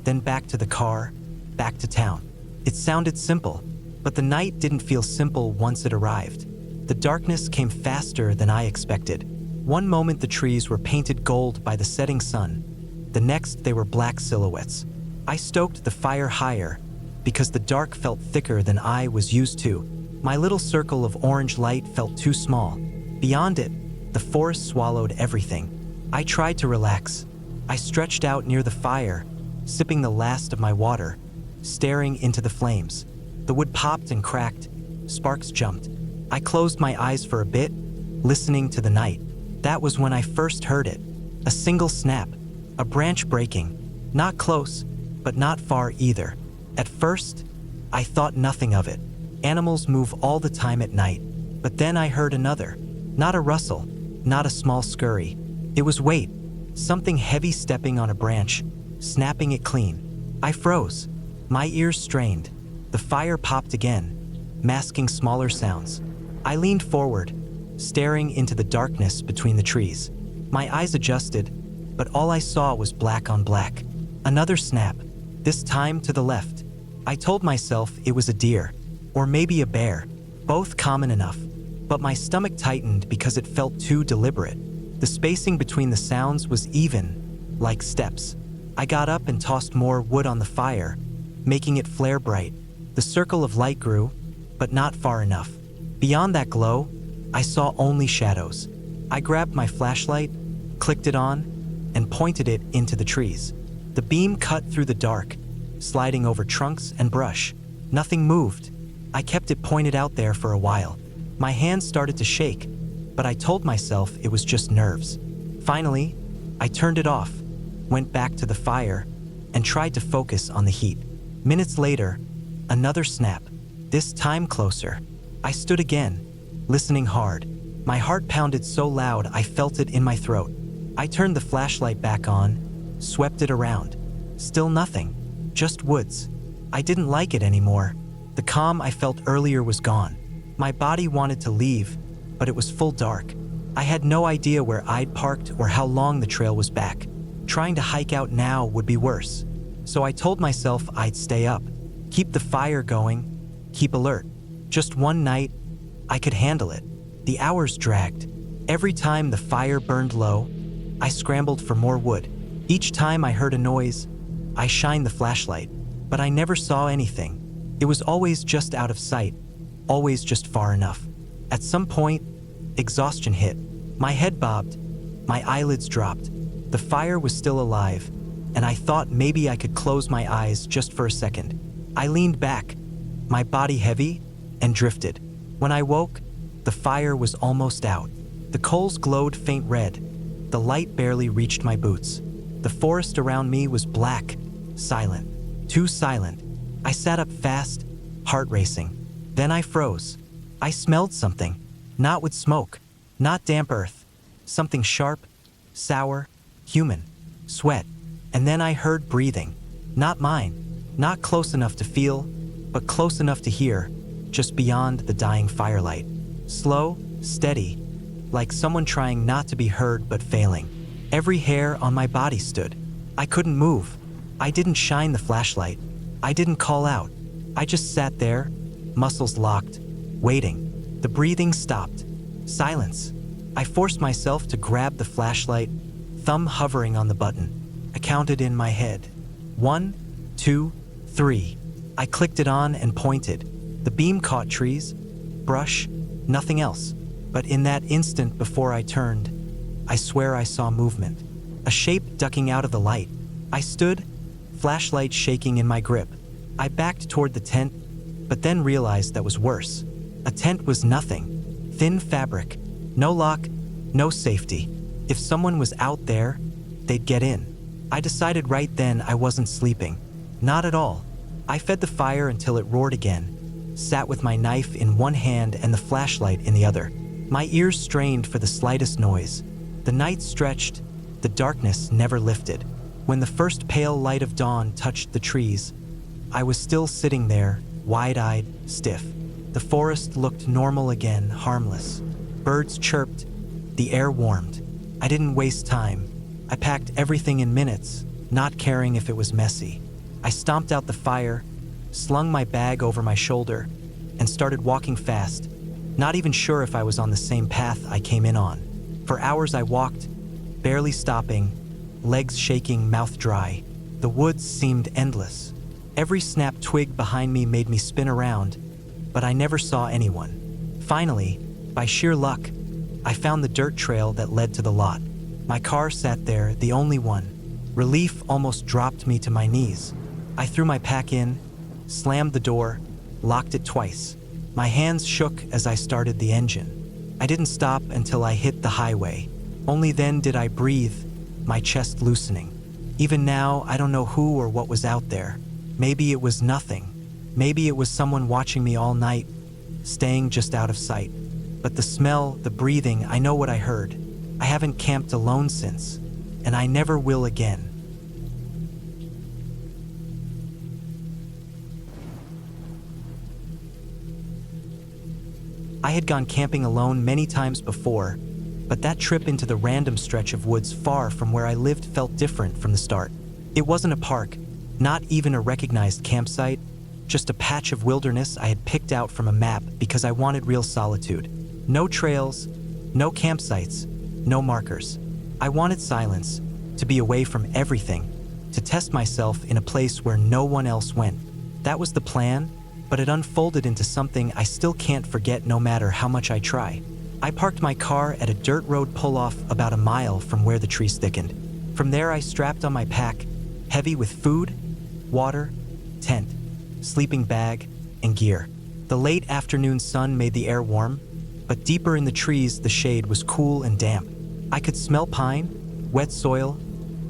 then back to the car, back to town. It sounded simple, but the night didn't feel simple once it arrived. The darkness came faster than I expected. One moment the trees were painted gold by the setting sun. The next they were black silhouettes. I stoked the fire higher because the dark felt thicker than I was used to. My little circle of orange light felt too small. Beyond it, the forest swallowed everything. I tried to relax. I stretched out near the fire, sipping the last of my water, staring into the flames. The wood popped and cracked. Sparks jumped. I closed my eyes for a bit, listening to the night. That was when I first heard it. A single snap, a branch breaking. Not close, but not far either. At first, I thought nothing of it. Animals move all the time at night. But then I heard another. Not a rustle, not a small scurry. It was weight. Something heavy stepping on a branch, snapping it clean. I froze. My ears strained. The fire popped again, masking smaller sounds. I leaned forward, staring into the darkness between the trees. My eyes adjusted, but all I saw was black on black. Another snap, this time to the left. I told myself it was a deer, or maybe a bear, both common enough. But my stomach tightened because it felt too deliberate. The spacing between the sounds was even, like steps. I got up and tossed more wood on the fire, making it flare bright. The circle of light grew, but not far enough. Beyond that glow, I saw only shadows. I grabbed my flashlight, clicked it on, and pointed it into the trees. The beam cut through the dark, sliding over trunks and brush. Nothing moved. I kept it pointed out there for a while. My hands started to shake, but I told myself it was just nerves. Finally, I turned it off, went back to the fire, and tried to focus on the heat. Minutes later, another snap, this time closer. I stood again, listening hard. My heart pounded so loud I felt it in my throat. I turned the flashlight back on, swept it around. Still nothing, just woods. I didn't like it anymore. The calm I felt earlier was gone. My body wanted to leave, but it was full dark. I had no idea where I'd parked or how long the trail was back. Trying to hike out now would be worse. So I told myself I'd stay up, keep the fire going, keep alert. Just one night, I could handle it. The hours dragged. Every time the fire burned low, I scrambled for more wood. Each time I heard a noise, I shined the flashlight, but I never saw anything. It was always just out of sight, always just far enough. At some point, exhaustion hit. My head bobbed, my eyelids dropped. The fire was still alive, and I thought maybe I could close my eyes just for a second. I leaned back, my body heavy, and drifted. When I woke, the fire was almost out. The coals glowed faint red. The light barely reached my boots. The forest around me was black, silent, too silent. I sat up fast, heart racing. Then I froze. I smelled something, not with smoke, not damp earth, something sharp, sour, human, sweat. And then I heard breathing, not mine, not close enough to feel, but close enough to hear, just beyond the dying firelight. Slow, steady, like someone trying not to be heard but failing. Every hair on my body stood. I couldn't move. I didn't shine the flashlight. I didn't call out. I just sat there, muscles locked, waiting. The breathing stopped. Silence. I forced myself to grab the flashlight, thumb hovering on the button. I counted in my head. 1, 2, 3. I clicked it on and pointed. The beam caught trees, brush, nothing else. But in that instant before I turned, I swear I saw movement. A shape ducking out of the light. I stood, flashlight shaking in my grip. I backed toward the tent, but then realized that was worse. A tent was nothing. Thin fabric. No lock, no safety. If someone was out there, they'd get in. I decided right then I wasn't sleeping. Not at all. I fed the fire until it roared again, sat with my knife in one hand and the flashlight in the other. My ears strained for the slightest noise. The night stretched, the darkness never lifted. When the first pale light of dawn touched the trees, I was still sitting there, wide-eyed, stiff. The forest looked normal again, harmless. Birds chirped, the air warmed. I didn't waste time. I packed everything in minutes, not caring if it was messy. I stomped out the fire, slung my bag over my shoulder, and started walking fast, not even sure if I was on the same path I came in on. For hours I walked, barely stopping, legs shaking, mouth dry. The woods seemed endless. Every snapped twig behind me made me spin around, but I never saw anyone. Finally, by sheer luck, I found the dirt trail that led to the lot. My car sat there, the only one. Relief almost dropped me to my knees. I threw my pack in, slammed the door, locked it twice. My hands shook as I started the engine. I didn't stop until I hit the highway. Only then did I breathe, my chest loosening. Even now, I don't know who or what was out there. Maybe it was nothing. Maybe it was someone watching me all night, staying just out of sight. But the smell, the breathing, I know what I heard. I haven't camped alone since, and I never will again. I had gone camping alone many times before, but that trip into the random stretch of woods far from where I lived felt different from the start. It wasn't a park, not even a recognized campsite, just a patch of wilderness I had picked out from a map because I wanted real solitude. No trails, no campsites, no markers. I wanted silence, to be away from everything, to test myself in a place where no one else went. That was the plan, but it unfolded into something I still can't forget no matter how much I try. I parked my car at a dirt road pull-off about a mile from where the trees thickened. From there I strapped on my pack, heavy with food, water, tent, sleeping bag, and gear. The late afternoon sun made the air warm, but deeper in the trees the shade was cool and damp. I could smell pine, wet soil,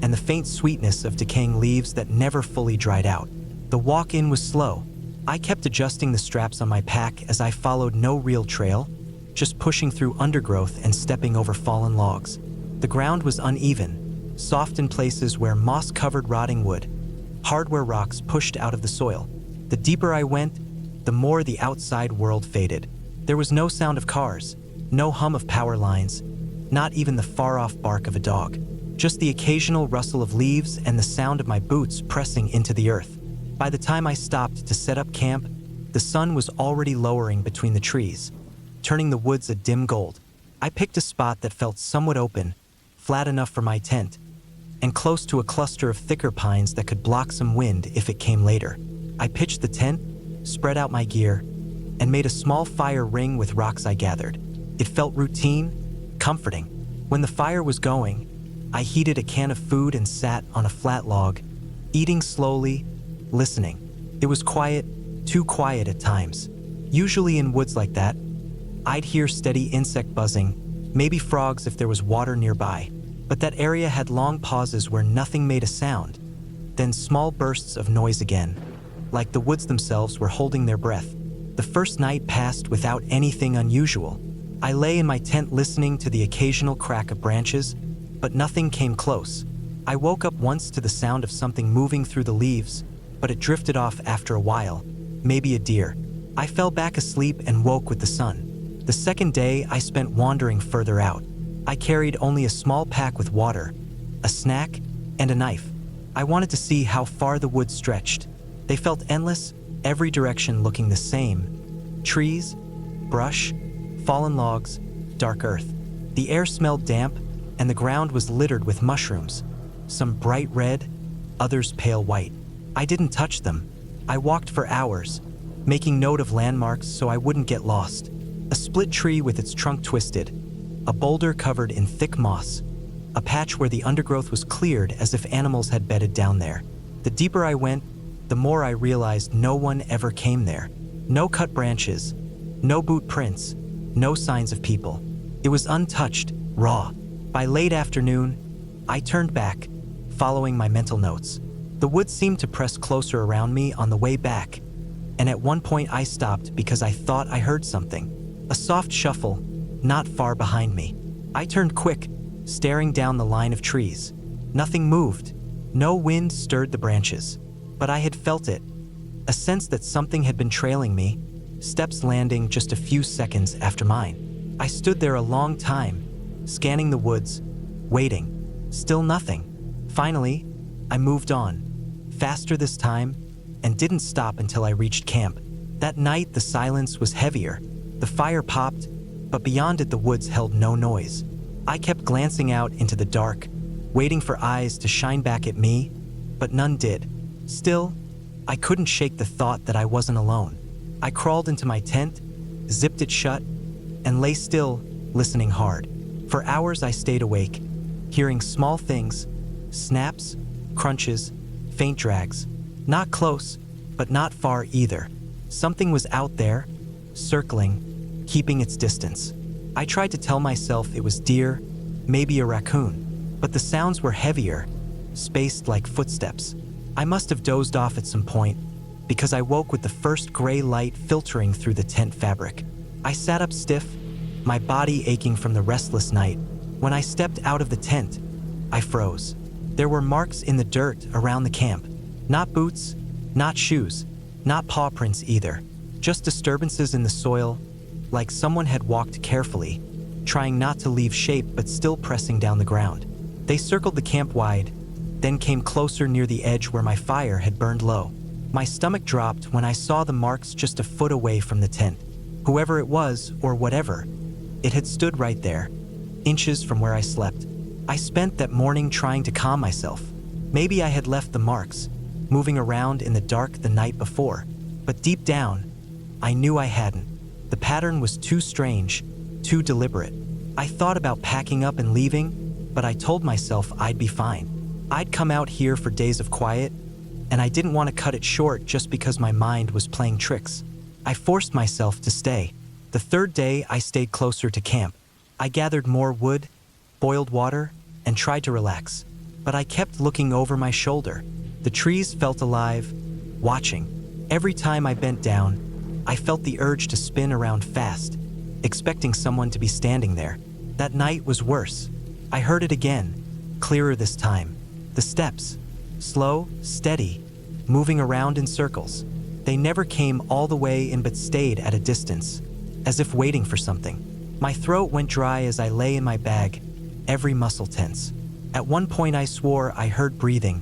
and the faint sweetness of decaying leaves that never fully dried out. The walk-in was slow. I kept adjusting the straps on my pack as I followed no real trail, just pushing through undergrowth and stepping over fallen logs. The ground was uneven, soft in places where moss-covered rotting wood, hardware rocks pushed out of the soil. The deeper I went, the more the outside world faded. There was no sound of cars, no hum of power lines, not even the far-off bark of a dog. Just the occasional rustle of leaves and the sound of my boots pressing into the earth. By the time I stopped to set up camp, the sun was already lowering between the trees, turning the woods a dim gold. I picked a spot that felt somewhat open, flat enough for my tent, and close to a cluster of thicker pines that could block some wind if it came later. I pitched the tent, spread out my gear, and made a small fire ring with rocks I gathered. It felt routine, comforting. When the fire was going, I heated a can of food and sat on a flat log, eating slowly, listening. It was quiet, too quiet at times. Usually in woods like that, I'd hear steady insect buzzing, maybe frogs if there was water nearby. But that area had long pauses where nothing made a sound, then small bursts of noise again, like the woods themselves were holding their breath. The first night passed without anything unusual. I lay in my tent listening to the occasional crack of branches, but nothing came close. I woke up once to the sound of something moving through the leaves, but it drifted off after a while, maybe a deer. I fell back asleep and woke with the sun. The second day, I spent wandering further out. I carried only a small pack with water, a snack, and a knife. I wanted to see how far the woods stretched. They felt endless, every direction looking the same. Trees, brush, fallen logs, dark earth. The air smelled damp, and the ground was littered with mushrooms, some bright red, others pale white. I didn't touch them. I walked for hours, making note of landmarks so I wouldn't get lost. A split tree with its trunk twisted, a boulder covered in thick moss, a patch where the undergrowth was cleared as if animals had bedded down there. The deeper I went, the more I realized no one ever came there. No cut branches, no boot prints, no signs of people. It was untouched, raw. By late afternoon, I turned back, following my mental notes. The woods seemed to press closer around me on the way back, and at one point I stopped because I thought I heard something. A soft shuffle, not far behind me. I turned quick, staring down the line of trees. Nothing moved. No wind stirred the branches. But I had felt it. A sense that something had been trailing me, steps landing just a few seconds after mine. I stood there a long time, scanning the woods, waiting. Still nothing. Finally, I moved on, faster this time, and didn't stop until I reached camp. That night, the silence was heavier. The fire popped, but beyond it the woods held no noise. I kept glancing out into the dark, waiting for eyes to shine back at me, but none did. Still, I couldn't shake the thought that I wasn't alone. I crawled into my tent, zipped it shut, and lay still, listening hard. For hours I stayed awake, hearing small things, snaps, crunches, faint drags. Not close, but not far either. Something was out there, circling, keeping its distance. I tried to tell myself it was deer, maybe a raccoon, but the sounds were heavier, spaced like footsteps. I must have dozed off at some point, because I woke with the first gray light filtering through the tent fabric. I sat up stiff, my body aching from the restless night. When I stepped out of the tent, I froze. There were marks in the dirt around the camp. Not boots, not shoes, not paw prints either. Just disturbances in the soil, like someone had walked carefully, trying not to leave shape but still pressing down the ground. They circled the camp wide, then came closer near the edge where my fire had burned low. My stomach dropped when I saw the marks just a foot away from the tent. Whoever it was, or whatever, it had stood right there, inches from where I slept. I spent that morning trying to calm myself. Maybe I had left the marks, moving around in the dark the night before, but deep down, I knew I hadn't. The pattern was too strange, too deliberate. I thought about packing up and leaving, but I told myself I'd be fine. I'd come out here for days of quiet, and I didn't want to cut it short just because my mind was playing tricks. I forced myself to stay. The third day, I stayed closer to camp. I gathered more wood, boiled water, and tried to relax. But I kept looking over my shoulder. The trees felt alive, watching. Every time I bent down, I felt the urge to spin around fast, expecting someone to be standing there. That night was worse. I heard it again, clearer this time. The steps, slow, steady, moving around in circles. They never came all the way in but stayed at a distance, as if waiting for something. My throat went dry as I lay in my bag, every muscle tense. At one point I swore I heard breathing,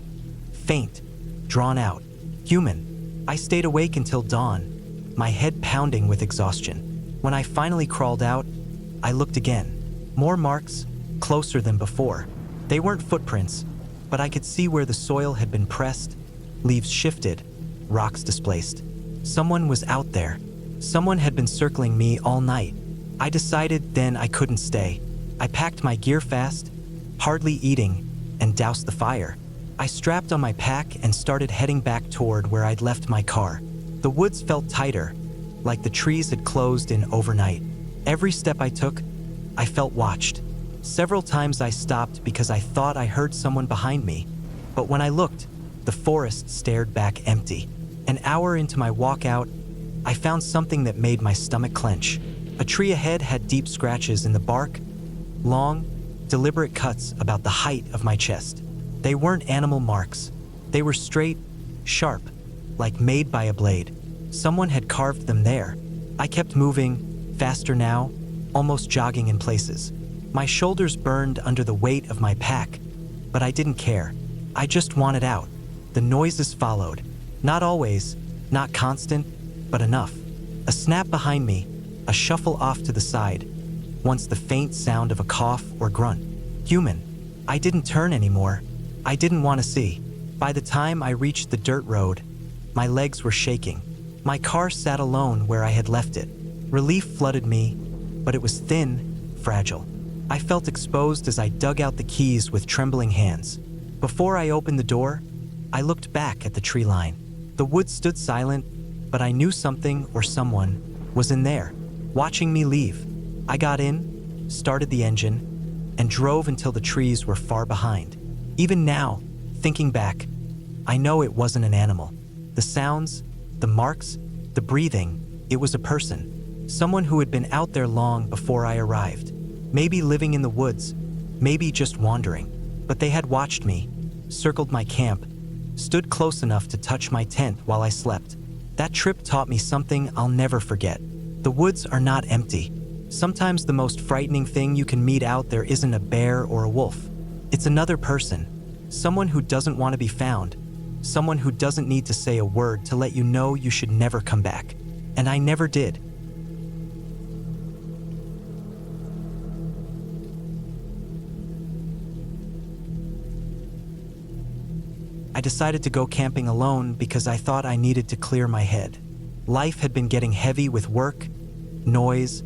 faint, drawn out, human. I stayed awake until dawn, my head pounding with exhaustion. When I finally crawled out, I looked again. More marks, closer than before. They weren't footprints, but I could see where the soil had been pressed, leaves shifted, rocks displaced. Someone was out there. Someone had been circling me all night. I decided then I couldn't stay. I packed my gear fast, hardly eating, and doused the fire. I strapped on my pack and started heading back toward where I'd left my car. The woods felt tighter, like the trees had closed in overnight. Every step I took, I felt watched. Several times I stopped because I thought I heard someone behind me, but when I looked, the forest stared back empty. An hour into my walk out, I found something that made my stomach clench. A tree ahead had deep scratches in the bark, long, deliberate cuts about the height of my chest. They weren't animal marks. They were straight, sharp, like made by a blade. Someone had carved them there. I kept moving, faster now, almost jogging in places. My shoulders burned under the weight of my pack, but I didn't care. I just wanted out. The noises followed. Not always, not constant, but enough. A snap behind me, a shuffle off to the side, once the faint sound of a cough or grunt. Human. I didn't turn anymore. I didn't want to see. By the time I reached the dirt road, my legs were shaking. My car sat alone where I had left it. Relief flooded me, but it was thin, fragile. I felt exposed as I dug out the keys with trembling hands. Before I opened the door, I looked back at the tree line. The woods stood silent, but I knew something or someone was in there, watching me leave. I got in, started the engine, and drove until the trees were far behind. Even now, thinking back, I know it wasn't an animal. The sounds, the marks, the breathing, it was a person. Someone who had been out there long before I arrived. Maybe living in the woods, maybe just wandering. But they had watched me, circled my camp, stood close enough to touch my tent while I slept. That trip taught me something I'll never forget. The woods are not empty. Sometimes the most frightening thing you can meet out there isn't a bear or a wolf. It's another person. Someone who doesn't want to be found. Someone who doesn't need to say a word to let you know you should never come back. And I never did. I decided to go camping alone because I thought I needed to clear my head. Life had been getting heavy with work, noise,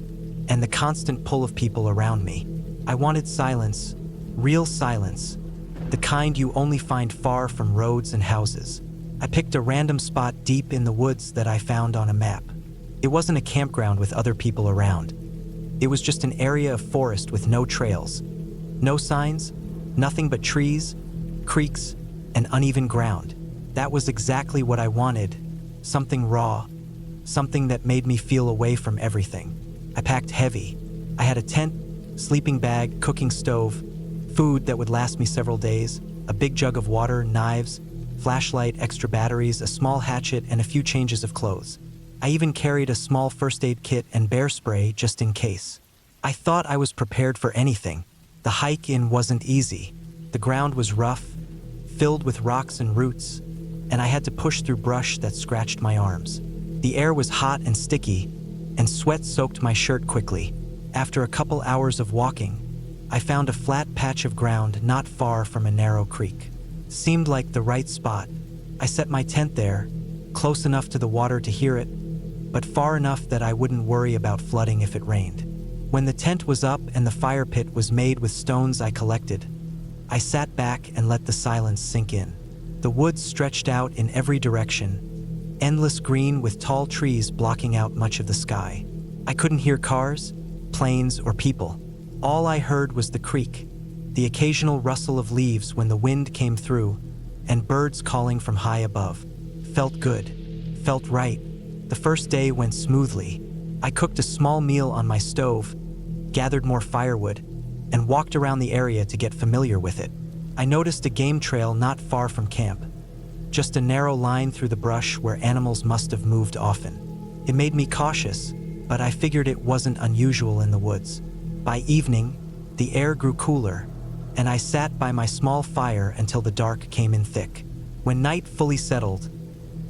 and the constant pull of people around me. I wanted silence, real silence, the kind you only find far from roads and houses. I picked a random spot deep in the woods that I found on a map. It wasn't a campground with other people around. It was just an area of forest with no trails, no signs, nothing but trees, creeks, and uneven ground. That was exactly what I wanted, something raw, something that made me feel away from everything. I packed heavy. I had a tent, sleeping bag, cooking stove, food that would last me several days, a big jug of water, knives, flashlight, extra batteries, a small hatchet, and a few changes of clothes. I even carried a small first aid kit and bear spray just in case. I thought I was prepared for anything. The hike in wasn't easy. The ground was rough, filled with rocks and roots, and I had to push through brush that scratched my arms. The air was hot and sticky, and sweat soaked my shirt quickly. After a couple hours of walking, I found a flat patch of ground not far from a narrow creek. Seemed like the right spot. I set my tent there, close enough to the water to hear it, but far enough that I wouldn't worry about flooding if it rained. When the tent was up and the fire pit was made with stones I collected, I sat back and let the silence sink in. The woods stretched out in every direction, endless green with tall trees blocking out much of the sky. I couldn't hear cars, planes, or people. All I heard was the creek, the occasional rustle of leaves when the wind came through, and birds calling from high above. Felt good, felt right. The first day went smoothly. I cooked a small meal on my stove, gathered more firewood, and walked around the area to get familiar with it. I noticed a game trail not far from camp, just a narrow line through the brush where animals must have moved often. It made me cautious, but I figured it wasn't unusual in the woods. By evening, the air grew cooler, and I sat by my small fire until the dark came in thick. When night fully settled,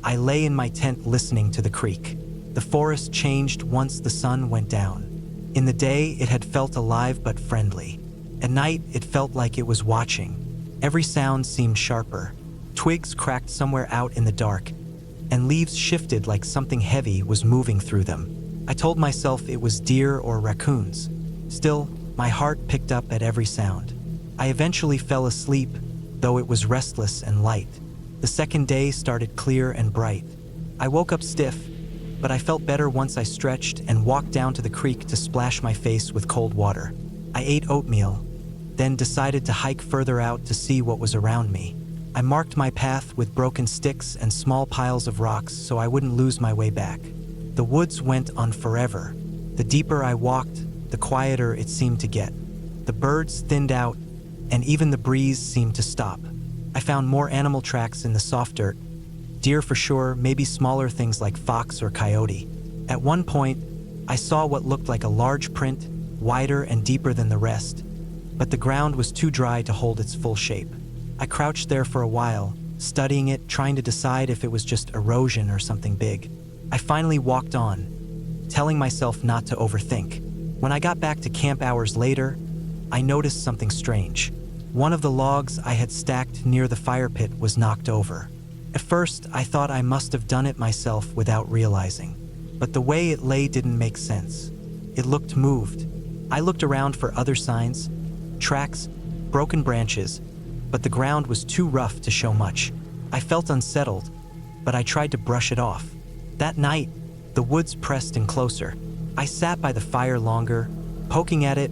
I lay in my tent listening to the creek. The forest changed once the sun went down. In the day, it had felt alive but friendly. At night, it felt like it was watching. Every sound seemed sharper. Twigs cracked somewhere out in the dark, and leaves shifted like something heavy was moving through them. I told myself it was deer or raccoons. Still, My heart picked up at every sound. I eventually fell asleep, though it was restless and light. The second day started clear and bright. I woke up stiff, but I felt better once I stretched and walked down to the creek to splash my face with cold water. I ate oatmeal, then decided to hike further out to see what was around me. I marked my path with broken sticks and small piles of rocks so I wouldn't lose my way back. The woods went on forever. The deeper I walked, the quieter it seemed to get. The birds thinned out, and even the breeze seemed to stop. I found more animal tracks in the soft dirt. Deer for sure, maybe smaller things like fox or coyote. At one point, I saw what looked like a large print, wider and deeper than the rest, but the ground was too dry to hold its full shape. I crouched there for a while, studying it, trying to decide if it was just erosion or something big. I finally walked on, telling myself not to overthink. When I got back to camp hours later, I noticed something strange. One of the logs I had stacked near the fire pit was knocked over. At first, I thought I must have done it myself without realizing, but the way it lay didn't make sense. It looked moved. I looked around for other signs, tracks, broken branches, but the ground was too rough to show much. I felt unsettled, but I tried to brush it off. That night, the woods pressed in closer. I sat by the fire longer, poking at it,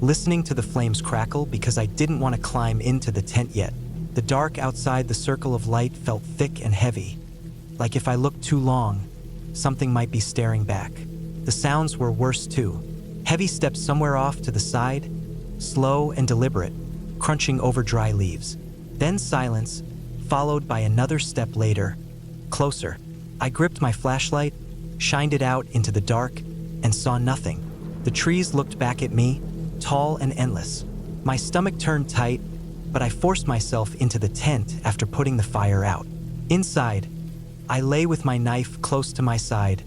listening to the flames crackle because I didn't want to climb into the tent yet. The dark outside the circle of light felt thick and heavy, like if I looked too long, something might be staring back. The sounds were worse too. Heavy steps somewhere off to the side, slow and deliberate, crunching over dry leaves. Then silence, followed by another step later, closer. I gripped my flashlight, shined it out into the dark, and saw nothing. The trees looked back at me, tall and endless. My stomach turned tight, but I forced myself into the tent after putting the fire out. Inside, I lay with my knife close to my side,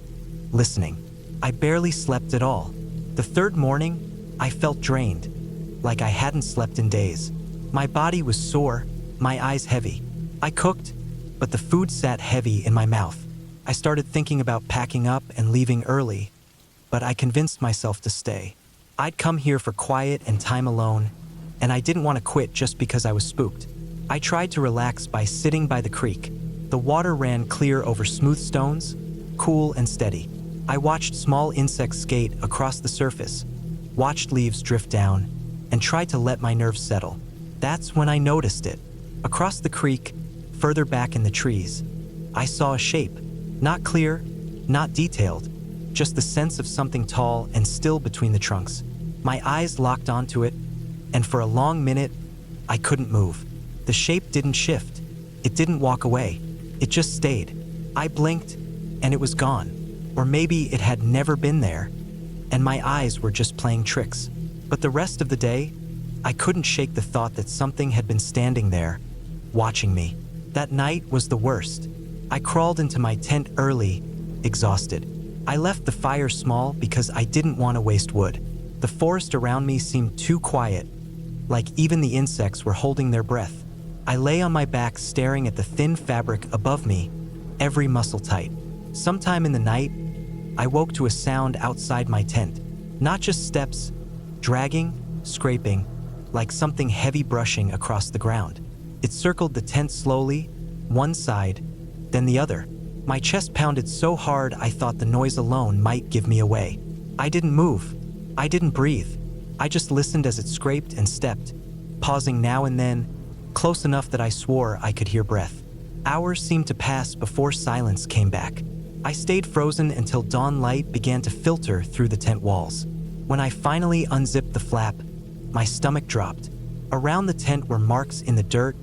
listening. I barely slept at all. The third morning, I felt drained, like I hadn't slept in days. My body was sore, my eyes heavy. I cooked, but the food sat heavy in my mouth. I started thinking about packing up and leaving early, but I convinced myself to stay. I'd come here for quiet and time alone, and I didn't want to quit just because I was spooked. I tried to relax by sitting by the creek. The water ran clear over smooth stones, cool and steady. I watched small insects skate across the surface, watched leaves drift down, and tried to let my nerves settle. That's when I noticed it. Across the creek, further back in the trees, I saw a shape. Not clear, not detailed, just the sense of something tall and still between the trunks. My eyes locked onto it, and for a long minute, I couldn't move. The shape didn't shift. It didn't walk away. It just stayed. I blinked, and it was gone. Or maybe it had never been there, and my eyes were just playing tricks. But the rest of the day, I couldn't shake the thought that something had been standing there, watching me. That night was the worst. I crawled into my tent early, exhausted. I left the fire small because I didn't want to waste wood. The forest around me seemed too quiet, like even the insects were holding their breath. I lay on my back staring at the thin fabric above me, every muscle tight. Sometime in the night, I woke to a sound outside my tent. Not just steps, dragging, scraping, like something heavy brushing across the ground. It circled the tent slowly, one side, then the other. My chest pounded so hard I thought the noise alone might give me away. I didn't move. I didn't breathe. I just listened as it scraped and stepped, pausing now and then, close enough that I swore I could hear breath. Hours seemed to pass before silence came back. I stayed frozen until dawn light began to filter through the tent walls. When I finally unzipped the flap, my stomach dropped. Around the tent were marks in the dirt,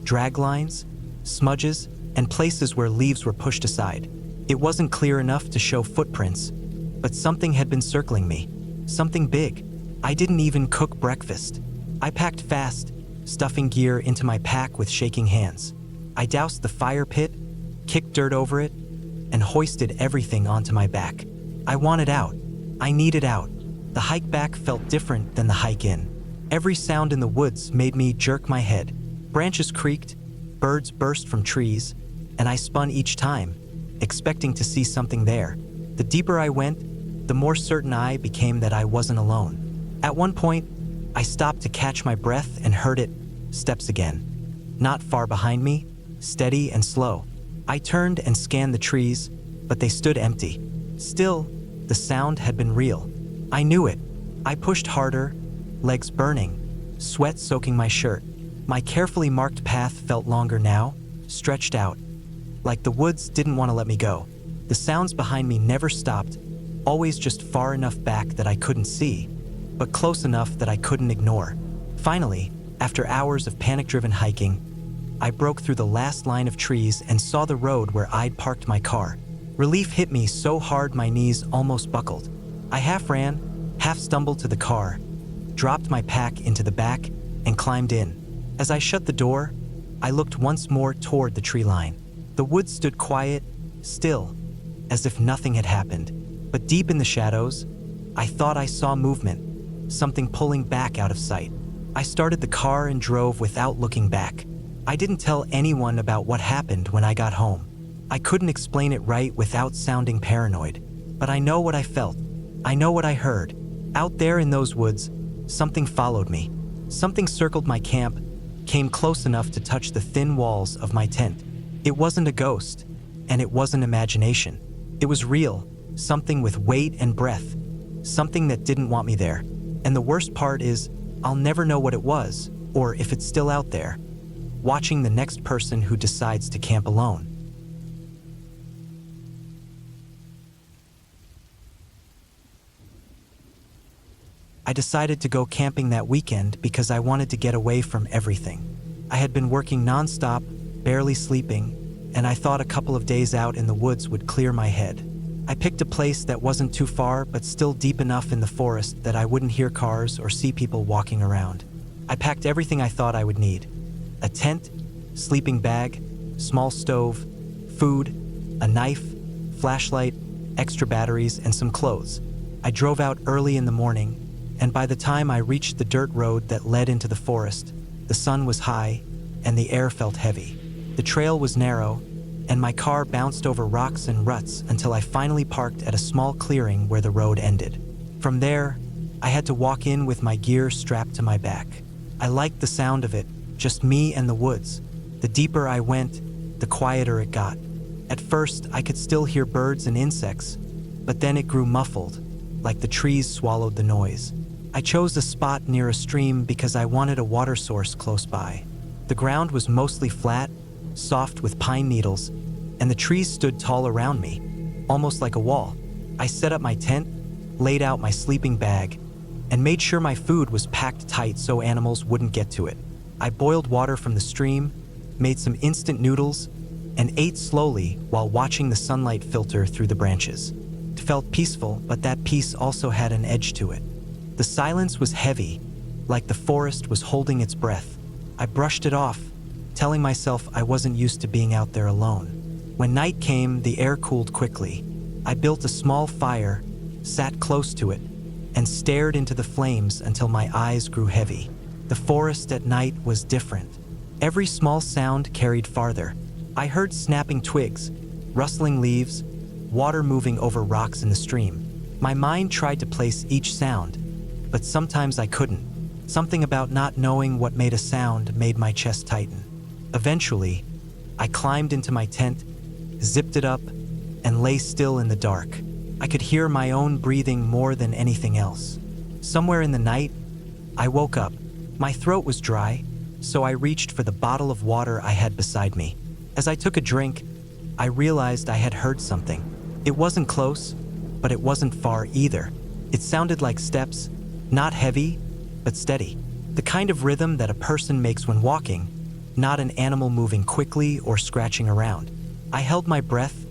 drag lines, smudges, and places where leaves were pushed aside. It wasn't clear enough to show footprints, but something had been circling me. Something big. I didn't even cook breakfast. I packed fast, stuffing gear into my pack with shaking hands. I doused the fire pit, kicked dirt over it, and hoisted everything onto my back. I wanted out. I needed out. The hike back felt different than the hike in. Every sound in the woods made me jerk my head. Branches creaked, birds burst from trees, and I spun each time, expecting to see something there. The deeper I went, the more certain I became that I wasn't alone. At one point, I stopped to catch my breath and heard it, steps again. Not far behind me, steady and slow. I turned and scanned the trees, but they stood empty. Still, the sound had been real. I knew it. I pushed harder, legs burning, sweat soaking my shirt. My carefully marked path felt longer now, stretched out, like the woods didn't want to let me go. The sounds behind me never stopped, always just far enough back that I couldn't see, but close enough that I couldn't ignore. Finally, after hours of panic-driven hiking, I broke through the last line of trees and saw the road where I'd parked my car. Relief hit me so hard my knees almost buckled. I half ran, half stumbled to the car, dropped my pack into the back, and climbed in. As I shut the door, I looked once more toward the tree line. The woods stood quiet, still, as if nothing had happened. But deep in the shadows, I thought I saw movement, something pulling back out of sight. I started the car and drove without looking back. I didn't tell anyone about what happened when I got home. I couldn't explain it right without sounding paranoid. But I know what I felt. I know what I heard. Out there in those woods, something followed me. Something circled my camp, came close enough to touch the thin walls of my tent. It wasn't a ghost, and it wasn't imagination. It was real, something with weight and breath, something that didn't want me there. And the worst part is, I'll never know what it was, or if it's still out there, watching the next person who decides to camp alone. I decided to go camping that weekend because I wanted to get away from everything. I had been working nonstop, barely sleeping, and I thought a couple of days out in the woods would clear my head. I picked a place that wasn't too far but still deep enough in the forest that I wouldn't hear cars or see people walking around. I packed everything I thought I would need: a tent, sleeping bag, small stove, food, a knife, flashlight, extra batteries, and some clothes. I drove out early in the morning, and by the time I reached the dirt road that led into the forest, the sun was high and the air felt heavy. The trail was narrow, and my car bounced over rocks and ruts until I finally parked at a small clearing where the road ended. From there, I had to walk in with my gear strapped to my back. I liked the sound of it, just me and the woods. The deeper I went, the quieter it got. At first, I could still hear birds and insects, but then it grew muffled, like the trees swallowed the noise. I chose a spot near a stream because I wanted a water source close by. The ground was mostly flat, soft with pine needles, and the trees stood tall around me, almost like a wall. I set up my tent, laid out my sleeping bag, and made sure my food was packed tight so animals wouldn't get to it. I boiled water from the stream, made some instant noodles, and ate slowly while watching the sunlight filter through the branches. It felt peaceful, but that peace also had an edge to it. The silence was heavy, like the forest was holding its breath. I brushed it off, telling myself I wasn't used to being out there alone. When night came, the air cooled quickly. I built a small fire, sat close to it, and stared into the flames until my eyes grew heavy. The forest at night was different. Every small sound carried farther. I heard snapping twigs, rustling leaves, water moving over rocks in the stream. My mind tried to place each sound, but sometimes I couldn't. Something about not knowing what made a sound made my chest tighten. Eventually, I climbed into my tent, zipped it up, and lay still in the dark. I could hear my own breathing more than anything else. Somewhere in the night, I woke up. My throat was dry, so I reached for the bottle of water I had beside me. As I took a drink, I realized I had heard something. It wasn't close, but it wasn't far either. It sounded like steps, not heavy, but steady. The kind of rhythm that a person makes when walking, not an animal moving quickly or scratching around. I held my breath,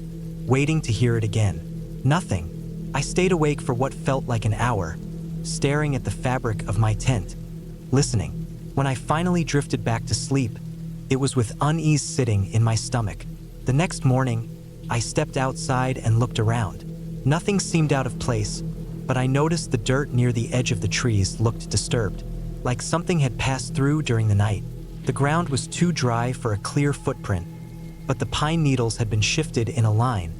waiting to hear it again. Nothing. I stayed awake for what felt like an hour, staring at the fabric of my tent, listening. When I finally drifted back to sleep, it was with unease sitting in my stomach. The next morning, I stepped outside and looked around. Nothing seemed out of place, but I noticed the dirt near the edge of the trees looked disturbed, like something had passed through during the night. The ground was too dry for a clear footprint, but the pine needles had been shifted in a line,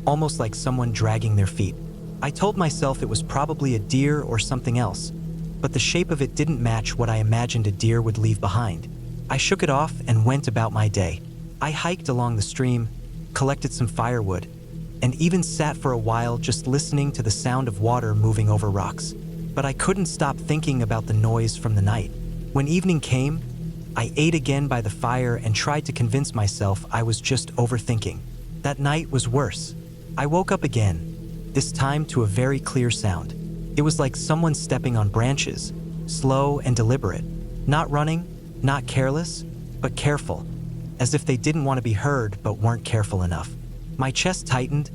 almost like someone dragging their feet. I told myself it was probably a deer or something else, but the shape of it didn't match what I imagined a deer would leave behind. I shook it off and went about my day. I hiked along the stream, collected some firewood, and even sat for a while just listening to the sound of water moving over rocks. But I couldn't stop thinking about the noise from the night. When evening came, I ate again by the fire and tried to convince myself I was just overthinking. That night was worse. I woke up again, this time to a very clear sound. It was like someone stepping on branches, slow and deliberate, not running, not careless, but careful, as if they didn't want to be heard but weren't careful enough. My chest tightened,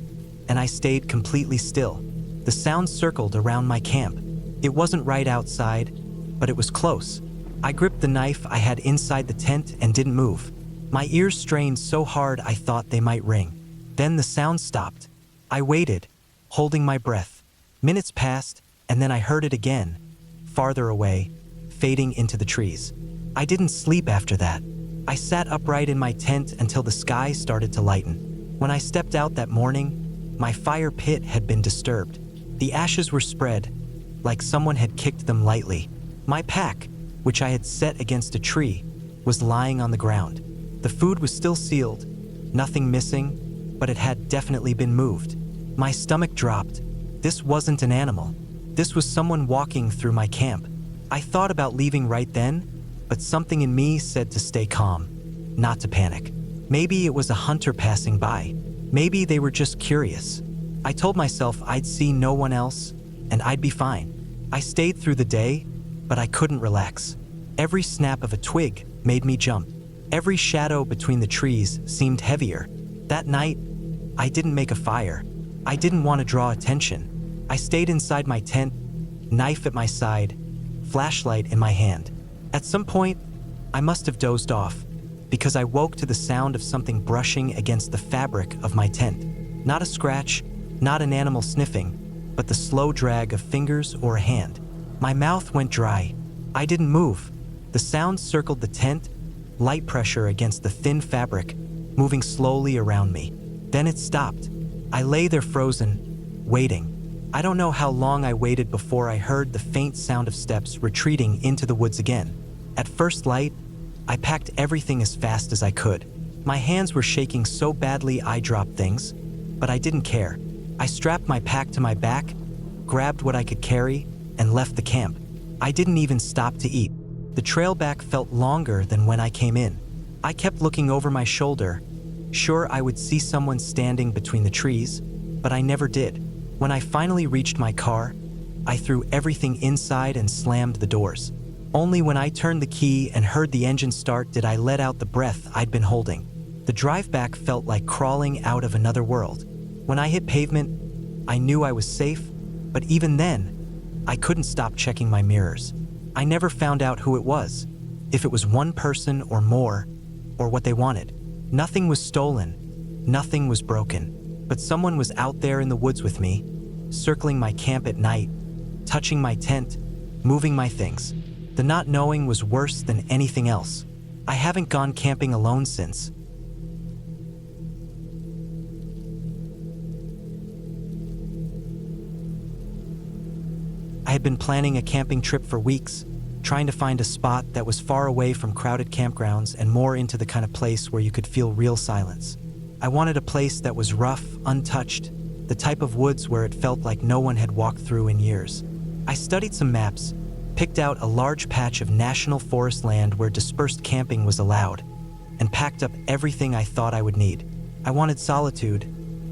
and I stayed completely still. The sound circled around my camp. It wasn't right outside, but it was close. I gripped the knife I had inside the tent and didn't move. My ears strained so hard I thought they might ring. Then the sound stopped. I waited, holding my breath. Minutes passed, and then I heard it again, farther away, fading into the trees. I didn't sleep after that. I sat upright in my tent until the sky started to lighten. When I stepped out that morning, my fire pit had been disturbed. The ashes were spread, like someone had kicked them lightly. My pack, which I had set against a tree, was lying on the ground. The food was still sealed, nothing missing, but it had definitely been moved. My stomach dropped. This wasn't an animal. This was someone walking through my camp. I thought about leaving right then, but something in me said to stay calm, not to panic. Maybe it was a hunter passing by. Maybe they were just curious. I told myself I'd see no one else, and I'd be fine. I stayed through the day, but I couldn't relax. Every snap of a twig made me jump. Every shadow between the trees seemed heavier. That night, I didn't make a fire. I didn't want to draw attention. I stayed inside my tent, knife at my side, flashlight in my hand. At some point, I must have dozed off, because I woke to the sound of something brushing against the fabric of my tent. Not a scratch, not an animal sniffing, but the slow drag of fingers or a hand. My mouth went dry. I didn't move. The sound circled the tent, light pressure against the thin fabric, moving slowly around me. Then it stopped. I lay there frozen, waiting. I don't know how long I waited before I heard the faint sound of steps retreating into the woods again. At first light, I packed everything as fast as I could. My hands were shaking so badly I dropped things, but I didn't care. I strapped my pack to my back, grabbed what I could carry, and left the camp. I didn't even stop to eat. The trail back felt longer than when I came in. I kept looking over my shoulder, sure I would see someone standing between the trees, but I never did. When I finally reached my car, I threw everything inside and slammed the doors. Only when I turned the key and heard the engine start did I let out the breath I'd been holding. The drive back felt like crawling out of another world. When I hit pavement, I knew I was safe, but even then, I couldn't stop checking my mirrors. I never found out who it was, if it was one person or more, or what they wanted. Nothing was stolen, nothing was broken, but someone was out there in the woods with me, circling my camp at night, touching my tent, moving my things. The not knowing was worse than anything else. I haven't gone camping alone since. I had been planning a camping trip for weeks, trying to find a spot that was far away from crowded campgrounds and more into the kind of place where you could feel real silence. I wanted a place that was rough, untouched, the type of woods where it felt like no one had walked through in years. I studied some maps, picked out a large patch of national forest land where dispersed camping was allowed, and packed up everything I thought I would need. I wanted solitude,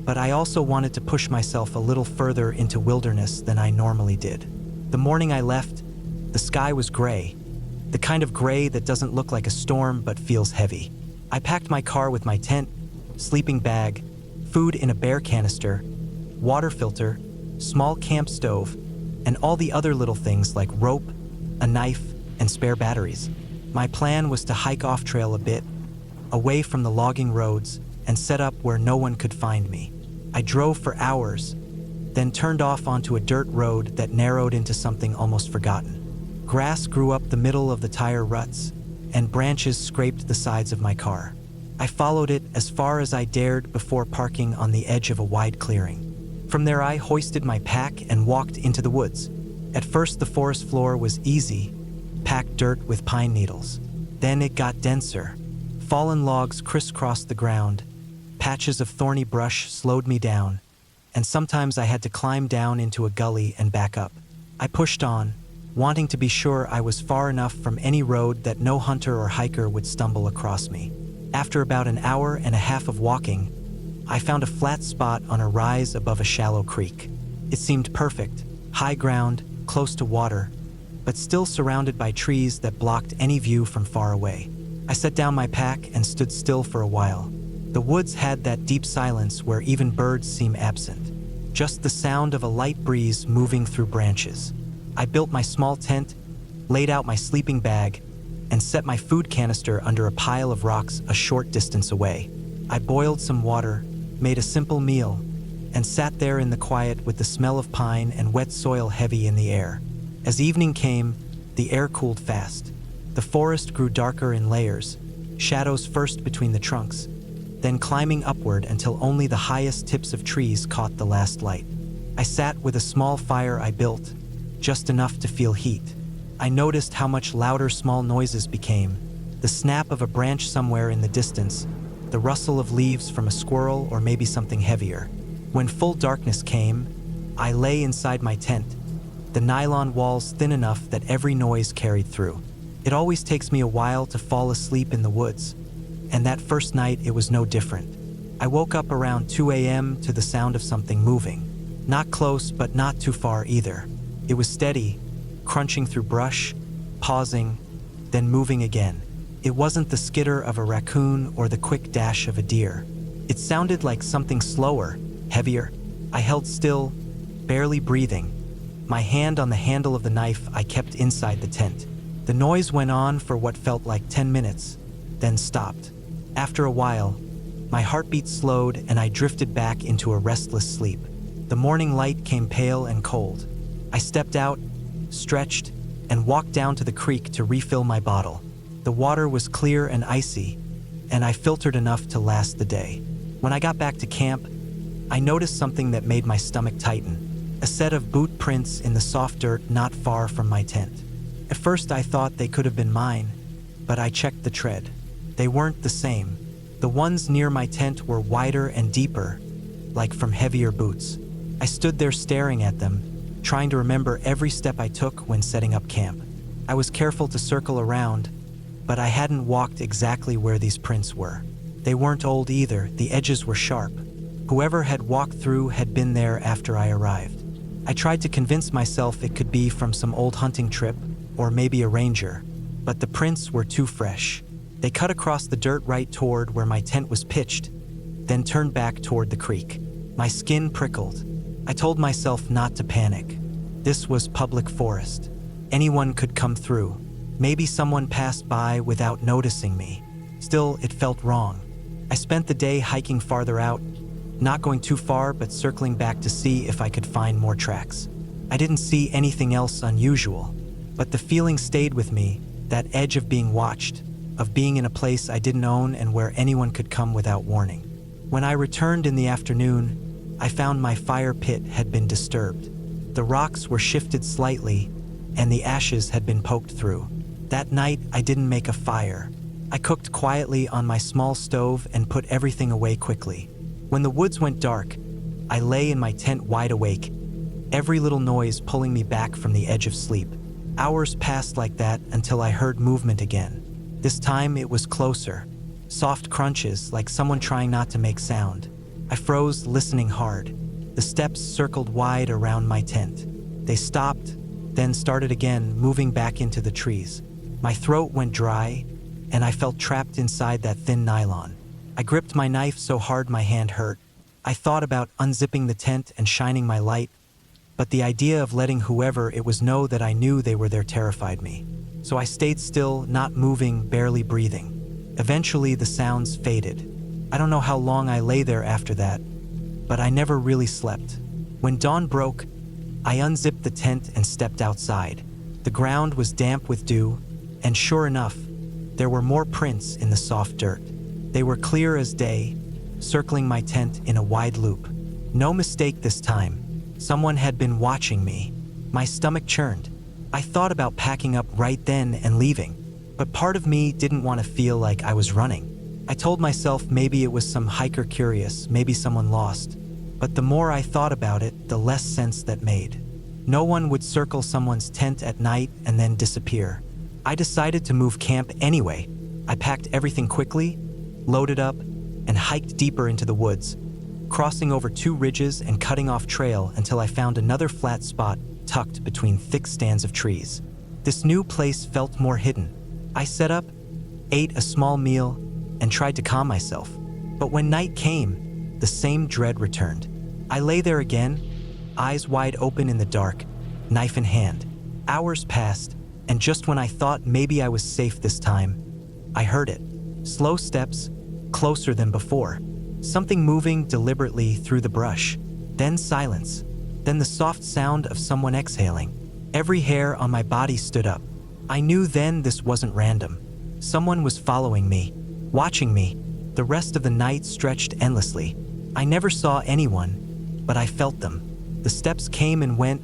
but I also wanted to push myself a little further into wilderness than I normally did. The morning I left, the sky was gray, the kind of gray that doesn't look like a storm but feels heavy. I packed my car with my tent, sleeping bag, food in a bear canister, water filter, small camp stove, and all the other little things like rope, a knife, and spare batteries. My plan was to hike off trail a bit, away from the logging roads, and set up where no one could find me. I drove for hours, then turned off onto a dirt road that narrowed into something almost forgotten. Grass grew up the middle of the tire ruts, and branches scraped the sides of my car. I followed it as far as I dared before parking on the edge of a wide clearing. From there I hoisted my pack and walked into the woods. At first, the forest floor was easy, packed dirt with pine needles. Then it got denser. Fallen logs crisscrossed the ground, patches of thorny brush slowed me down, and sometimes I had to climb down into a gully and back up. I pushed on, wanting to be sure I was far enough from any road that no hunter or hiker would stumble across me. After about an hour and a half of walking, I found a flat spot on a rise above a shallow creek. It seemed perfect, high ground, close to water, but still surrounded by trees that blocked any view from far away. I set down my pack and stood still for a while. The woods had that deep silence where even birds seem absent, just the sound of a light breeze moving through branches. I built my small tent, laid out my sleeping bag, and set my food canister under a pile of rocks a short distance away. I boiled some water, made a simple meal, and sat there in the quiet with the smell of pine and wet soil heavy in the air. As evening came, the air cooled fast. The forest grew darker in layers, shadows first between the trunks, then climbing upward until only the highest tips of trees caught the last light. I sat with a small fire I built, just enough to feel heat. I noticed how much louder small noises became, the snap of a branch somewhere in the distance, the rustle of leaves from a squirrel or maybe something heavier. When full darkness came, I lay inside my tent, the nylon walls thin enough that every noise carried through. It always takes me a while to fall asleep in the woods, and that first night it was no different. I woke up around 2 a.m. to the sound of something moving. Not close, but not too far either. It was steady, crunching through brush, pausing, then moving again. It wasn't the skitter of a raccoon or the quick dash of a deer. It sounded like something slower, heavier. I held still, barely breathing, my hand on the handle of the knife I kept inside the tent. The noise went on for what felt like 10 minutes, then stopped. After a while, my heartbeat slowed and I drifted back into a restless sleep. The morning light came pale and cold. I stepped out, stretched, and walked down to the creek to refill my bottle. The water was clear and icy, and I filtered enough to last the day. When I got back to camp, I noticed something that made my stomach tighten: a set of boot prints in the soft dirt not far from my tent. At first I thought they could have been mine, but I checked the tread. They weren't the same. The ones near my tent were wider and deeper, like from heavier boots. I stood there staring at them, trying to remember every step I took when setting up camp. I was careful to circle around, but I hadn't walked exactly where these prints were. They weren't old either, the edges were sharp. Whoever had walked through had been there after I arrived. I tried to convince myself it could be from some old hunting trip, or maybe a ranger, but the prints were too fresh. They cut across the dirt right toward where my tent was pitched, then turned back toward the creek. My skin prickled. I told myself not to panic. This was public forest. Anyone could come through. Maybe someone passed by without noticing me. Still, it felt wrong. I spent the day hiking farther out, not going too far but circling back to see if I could find more tracks. I didn't see anything else unusual, but the feeling stayed with me, that edge of being watched, of being in a place I didn't own and where anyone could come without warning. When I returned in the afternoon, I found my fire pit had been disturbed. The rocks were shifted slightly, and the ashes had been poked through. That night, I didn't make a fire. I cooked quietly on my small stove and put everything away quickly. When the woods went dark, I lay in my tent wide awake, every little noise pulling me back from the edge of sleep. Hours passed like that until I heard movement again. This time it was closer, soft crunches like someone trying not to make sound. I froze, listening hard. The steps circled wide around my tent. They stopped, then started again, moving back into the trees. My throat went dry, and I felt trapped inside that thin nylon. I gripped my knife so hard my hand hurt. I thought about unzipping the tent and shining my light, but the idea of letting whoever it was know that I knew they were there terrified me. So I stayed still, not moving, barely breathing. Eventually, the sounds faded. I don't know how long I lay there after that, but I never really slept. When dawn broke, I unzipped the tent and stepped outside. The ground was damp with dew, and sure enough, there were more prints in the soft dirt. They were clear as day, circling my tent in a wide loop. No mistake this time. Someone had been watching me. My stomach churned. I thought about packing up right then and leaving, but part of me didn't want to feel like I was running. I told myself maybe it was some hiker curious, maybe someone lost. But the more I thought about it, the less sense that made. No one would circle someone's tent at night and then disappear. I decided to move camp anyway. I packed everything quickly, loaded up, and hiked deeper into the woods, crossing over 2 ridges and cutting off trail until I found another flat spot tucked between thick stands of trees. This new place felt more hidden. I set up, ate a small meal, and tried to calm myself. But when night came, the same dread returned. I lay there again, eyes wide open in the dark, knife in hand. Hours passed, and just when I thought maybe I was safe this time, I heard it. Slow steps, closer than before. Something moving deliberately through the brush. Then silence. Then the soft sound of someone exhaling. Every hair on my body stood up. I knew then this wasn't random. Someone was following me, watching me. The rest of the night stretched endlessly. I never saw anyone, but I felt them. The steps came and went,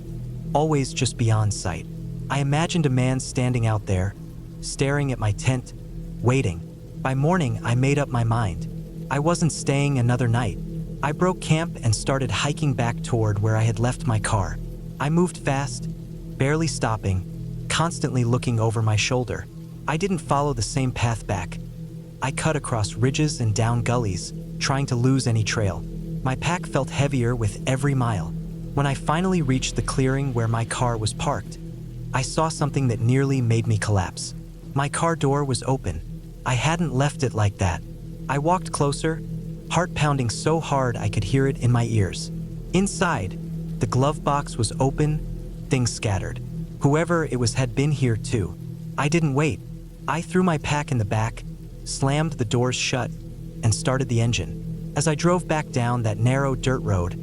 always just beyond sight. I imagined a man standing out there, staring at my tent, waiting. By morning, I made up my mind. I wasn't staying another night. I broke camp and started hiking back toward where I had left my car. I moved fast, barely stopping, constantly looking over my shoulder. I didn't follow the same path back. I cut across ridges and down gullies, trying to lose any trail. My pack felt heavier with every mile. When I finally reached the clearing where my car was parked, I saw something that nearly made me collapse. My car door was open. I hadn't left it like that. I walked closer, heart pounding so hard I could hear it in my ears. Inside, the glove box was open, things scattered. Whoever it was had been here too. I didn't wait. I threw my pack in the back, slammed the doors shut, and started the engine. As I drove back down that narrow dirt road,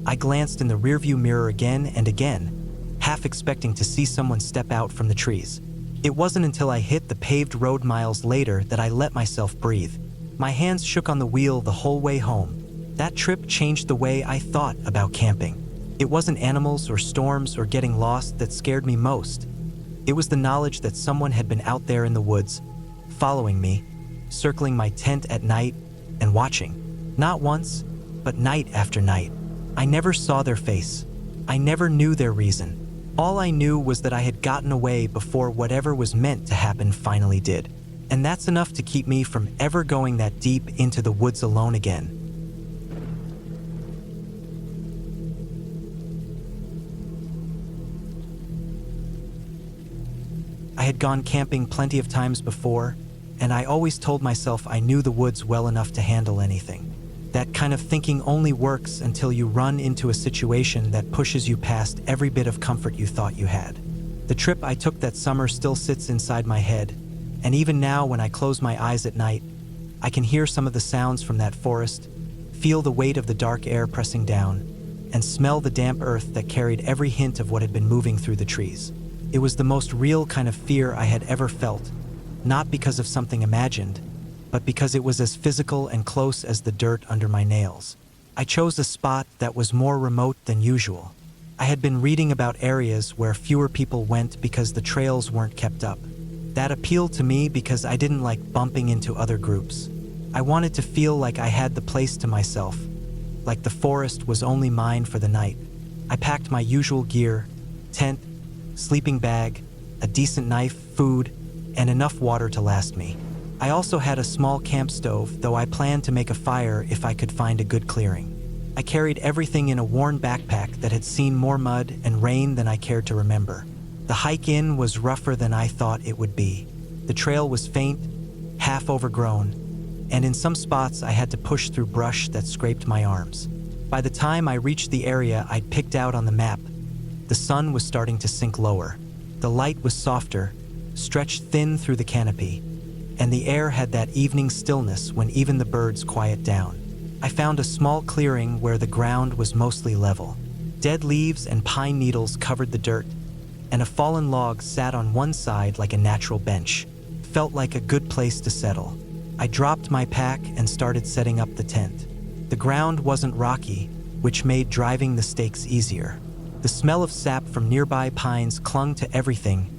I glanced in the rearview mirror again and again, half expecting to see someone step out from the trees. It wasn't until I hit the paved road miles later that I let myself breathe. My hands shook on the wheel the whole way home. That trip changed the way I thought about camping. It wasn't animals or storms or getting lost that scared me most. It was the knowledge that someone had been out there in the woods, following me, circling my tent at night, and watching. Not once, but night after night. I never saw their face. I never knew their reason. All I knew was that I had gotten away before whatever was meant to happen finally did. And that's enough to keep me from ever going that deep into the woods alone again. I had gone camping plenty of times before, and I always told myself I knew the woods well enough to handle anything. That kind of thinking only works until you run into a situation that pushes you past every bit of comfort you thought you had. The trip I took that summer still sits inside my head, and even now when I close my eyes at night, I can hear some of the sounds from that forest, feel the weight of the dark air pressing down, and smell the damp earth that carried every hint of what had been moving through the trees. It was the most real kind of fear I had ever felt, not because of something imagined, but because it was as physical and close as the dirt under my nails. I chose a spot that was more remote than usual. I had been reading about areas where fewer people went because the trails weren't kept up. That appealed to me because I didn't like bumping into other groups. I wanted to feel like I had the place to myself, like the forest was only mine for the night. I packed my usual gear, tent, sleeping bag, a decent knife, food, and enough water to last me. I also had a small camp stove, though I planned to make a fire if I could find a good clearing. I carried everything in a worn backpack that had seen more mud and rain than I cared to remember. The hike in was rougher than I thought it would be. The trail was faint, half overgrown, and in some spots I had to push through brush that scraped my arms. By the time I reached the area I'd picked out on the map, the sun was starting to sink lower. The light was softer, stretched thin through the canopy, and the air had that evening stillness when even the birds quiet down. I found a small clearing where the ground was mostly level. Dead leaves and pine needles covered the dirt, and a fallen log sat on one side like a natural bench. Felt like a good place to settle. I dropped my pack and started setting up the tent. The ground wasn't rocky, which made driving the stakes easier. The smell of sap from nearby pines clung to everything,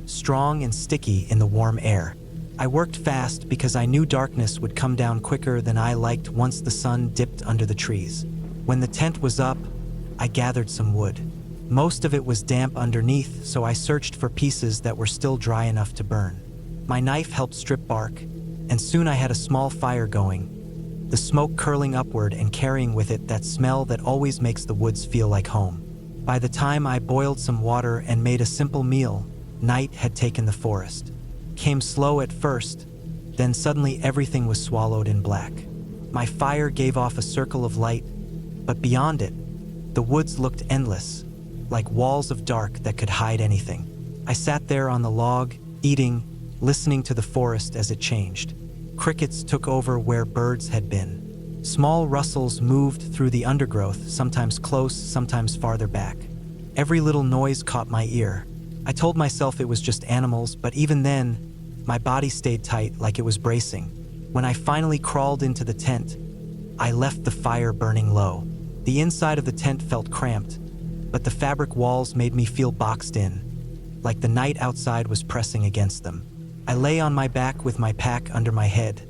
strong and sticky in the warm air. I worked fast because I knew darkness would come down quicker than I liked once the sun dipped under the trees. When the tent was up, I gathered some wood. Most of it was damp underneath, so I searched for pieces that were still dry enough to burn. My knife helped strip bark, and soon I had a small fire going, the smoke curling upward and carrying with it that smell that always makes the woods feel like home. By the time I boiled some water and made a simple meal, night had taken the forest. Came slow at first, then suddenly everything was swallowed in black. My fire gave off a circle of light, but beyond it, the woods looked endless, like walls of dark that could hide anything. I sat there on the log, eating, listening to the forest as it changed. Crickets took over where birds had been. Small rustles moved through the undergrowth, sometimes close, sometimes farther back. Every little noise caught my ear. I told myself it was just animals, but even then, my body stayed tight like it was bracing. When I finally crawled into the tent, I left the fire burning low. The inside of the tent felt cramped, but the fabric walls made me feel boxed in, like the night outside was pressing against them. I lay on my back with my pack under my head,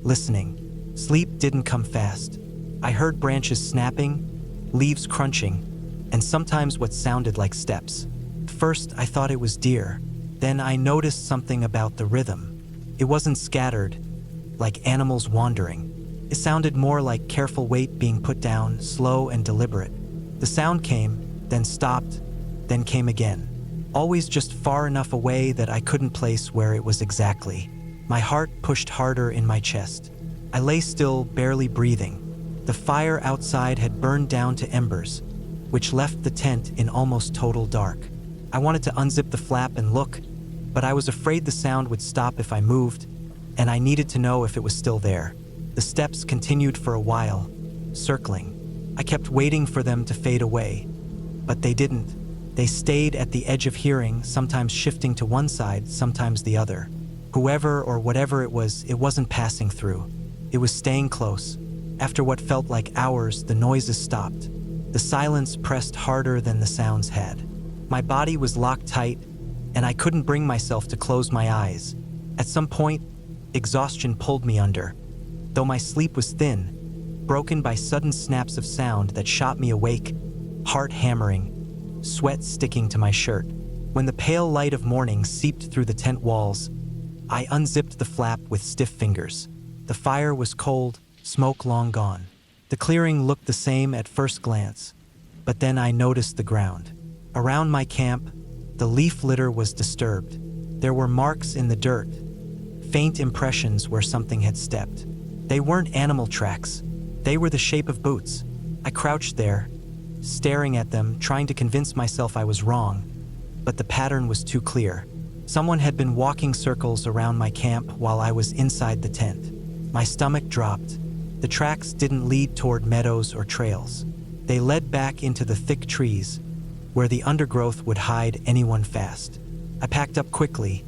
listening. Sleep didn't come fast. I heard branches snapping, leaves crunching, and sometimes what sounded like steps. First, I thought it was deer. Then I noticed something about the rhythm. It wasn't scattered, like animals wandering. It sounded more like careful weight being put down, slow and deliberate. The sound came, then stopped, then came again. Always just far enough away that I couldn't place where it was exactly. My heart pushed harder in my chest. I lay still, barely breathing. The fire outside had burned down to embers, which left the tent in almost total dark. I wanted to unzip the flap and look, but I was afraid the sound would stop if I moved, and I needed to know if it was still there. The steps continued for a while, circling. I kept waiting for them to fade away, but they didn't. They stayed at the edge of hearing, sometimes shifting to one side, sometimes the other. Whoever or whatever it wasn't passing through. It was staying close. After what felt like hours, the noises stopped. The silence pressed harder than the sounds had. My body was locked tight, and I couldn't bring myself to close my eyes. At some point, exhaustion pulled me under. Though my sleep was thin, broken by sudden snaps of sound that shot me awake, heart hammering, sweat sticking to my shirt. When the pale light of morning seeped through the tent walls, I unzipped the flap with stiff fingers. The fire was cold, smoke long gone. The clearing looked the same at first glance, but then I noticed the ground. Around my camp, the leaf litter was disturbed. There were marks in the dirt, faint impressions where something had stepped. They weren't animal tracks. They were the shape of boots. I crouched there, staring at them, trying to convince myself I was wrong, but the pattern was too clear. Someone had been walking circles around my camp while I was inside the tent. My stomach dropped. The tracks didn't lead toward meadows or trails. They led back into the thick trees, where the undergrowth would hide anyone fast. I packed up quickly,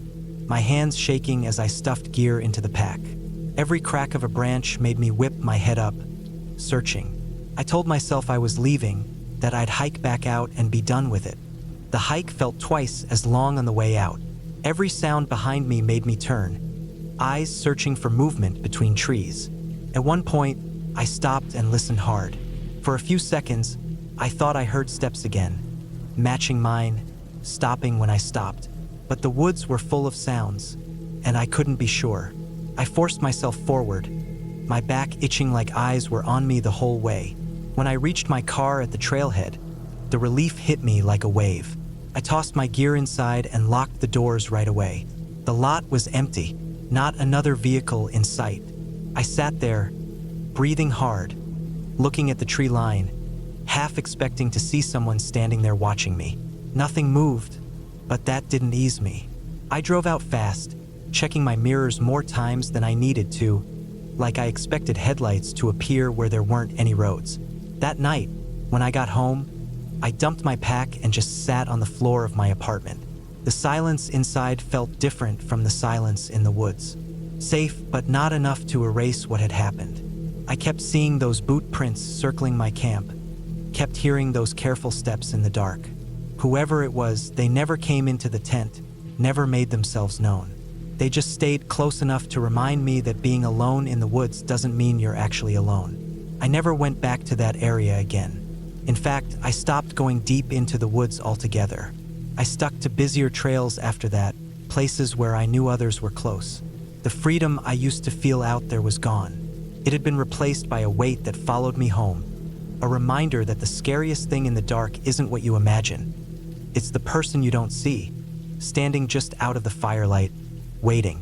my hands shaking as I stuffed gear into the pack. Every crack of a branch made me whip my head up, searching. I told myself I was leaving, that I'd hike back out and be done with it. The hike felt twice as long on the way out. Every sound behind me made me turn, eyes searching for movement between trees. At one point, I stopped and listened hard. For a few seconds, I thought I heard steps again, matching mine, stopping when I stopped. But the woods were full of sounds, and I couldn't be sure. I forced myself forward, my back itching like eyes were on me the whole way. When I reached my car at the trailhead, the relief hit me like a wave. I tossed my gear inside and locked the doors right away. The lot was empty, not another vehicle in sight. I sat there, breathing hard, looking at the tree line, half expecting to see someone standing there watching me. Nothing moved, but that didn't ease me. I drove out fast, checking my mirrors more times than I needed to, like I expected headlights to appear where there weren't any roads. That night, when I got home, I dumped my pack and just sat on the floor of my apartment. The silence inside felt different from the silence in the woods. Safe, but not enough to erase what had happened. I kept seeing those boot prints circling my camp, kept hearing those careful steps in the dark. Whoever it was, they never came into the tent, never made themselves known. They just stayed close enough to remind me that being alone in the woods doesn't mean you're actually alone. I never went back to that area again. In fact, I stopped going deep into the woods altogether. I stuck to busier trails after that, places where I knew others were close. The freedom I used to feel out there was gone. It had been replaced by a weight that followed me home. A reminder that the scariest thing in the dark isn't what you imagine. It's the person you don't see, standing just out of the firelight, waiting.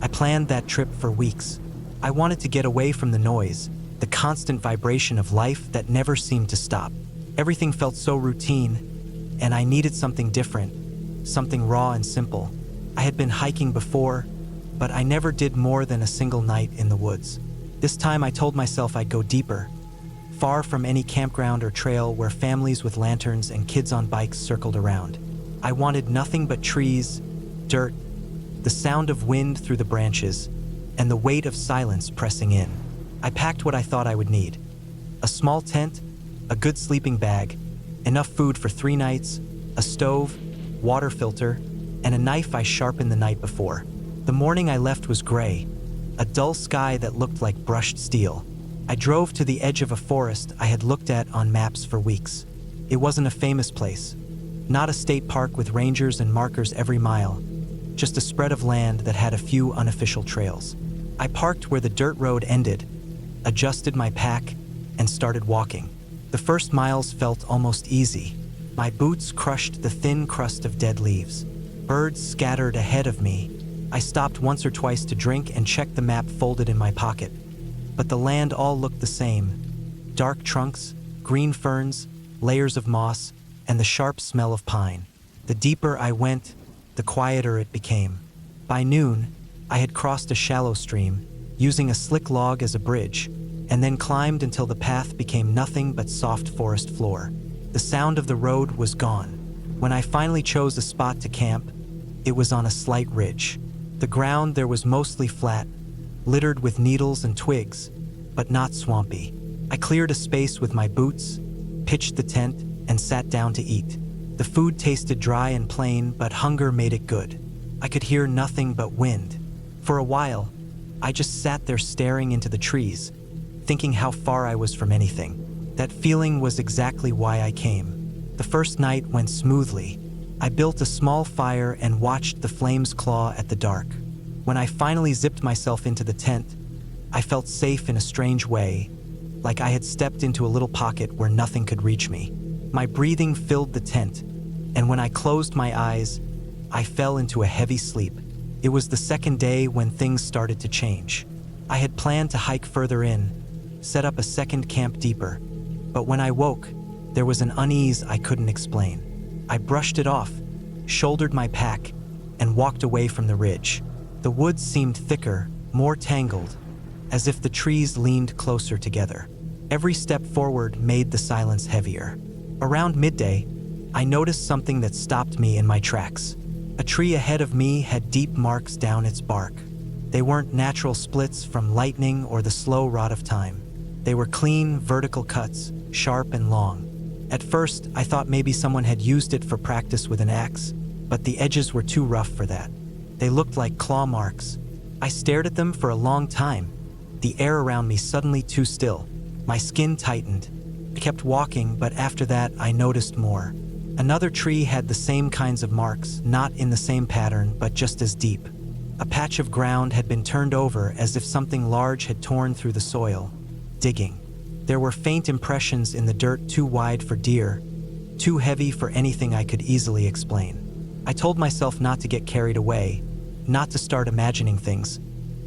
I planned that trip for weeks. I wanted to get away from the noise, the constant vibration of life that never seemed to stop. Everything felt so routine, and I needed something different, something raw and simple. I had been hiking before, but I never did more than a single night in the woods. This time I told myself I'd go deeper, far from any campground or trail where families with lanterns and kids on bikes circled around. I wanted nothing but trees, dirt, the sound of wind through the branches, and the weight of silence pressing in. I packed what I thought I would need: a small tent, a good sleeping bag, enough food for 3 nights, a stove, water filter, and a knife I sharpened the night before. The morning I left was gray, a dull sky that looked like brushed steel. I drove to the edge of a forest I had looked at on maps for weeks. It wasn't a famous place, not a state park with rangers and markers every mile, just a spread of land that had a few unofficial trails. I parked where the dirt road ended, adjusted my pack, and started walking. The first miles felt almost easy. My boots crushed the thin crust of dead leaves. Birds scattered ahead of me. I stopped once or twice to drink and checked the map folded in my pocket. But the land all looked the same: dark trunks, green ferns, layers of moss, and the sharp smell of pine. The deeper I went, the quieter it became. By noon, I had crossed a shallow stream, using a slick log as a bridge, and then climbed until the path became nothing but soft forest floor. The sound of the road was gone. When I finally chose a spot to camp, it was on a slight ridge. The ground there was mostly flat, littered with needles and twigs, but not swampy. I cleared a space with my boots, pitched the tent, and sat down to eat. The food tasted dry and plain, but hunger made it good. I could hear nothing but wind. For a while, I just sat there staring into the trees, thinking how far I was from anything. That feeling was exactly why I came. The first night went smoothly. I built a small fire and watched the flames claw at the dark. When I finally zipped myself into the tent, I felt safe in a strange way, like I had stepped into a little pocket where nothing could reach me. My breathing filled the tent, and when I closed my eyes, I fell into a heavy sleep. It was the second day when things started to change. I had planned to hike further in, set up a second camp deeper, but when I woke, there was an unease I couldn't explain. I brushed it off, shouldered my pack, and walked away from the ridge. The woods seemed thicker, more tangled, as if the trees leaned closer together. Every step forward made the silence heavier. Around midday, I noticed something that stopped me in my tracks. A tree ahead of me had deep marks down its bark. They weren't natural splits from lightning or the slow rot of time. They were clean, vertical cuts, sharp and long. At first, I thought maybe someone had used it for practice with an axe, but the edges were too rough for that. They looked like claw marks. I stared at them for a long time, the air around me suddenly too still. My skin tightened. I kept walking, but after that, I noticed more. Another tree had the same kinds of marks, not in the same pattern, but just as deep. A patch of ground had been turned over as if something large had torn through the soil, digging. There were faint impressions in the dirt too wide for deer, too heavy for anything I could easily explain. I told myself not to get carried away, not to start imagining things,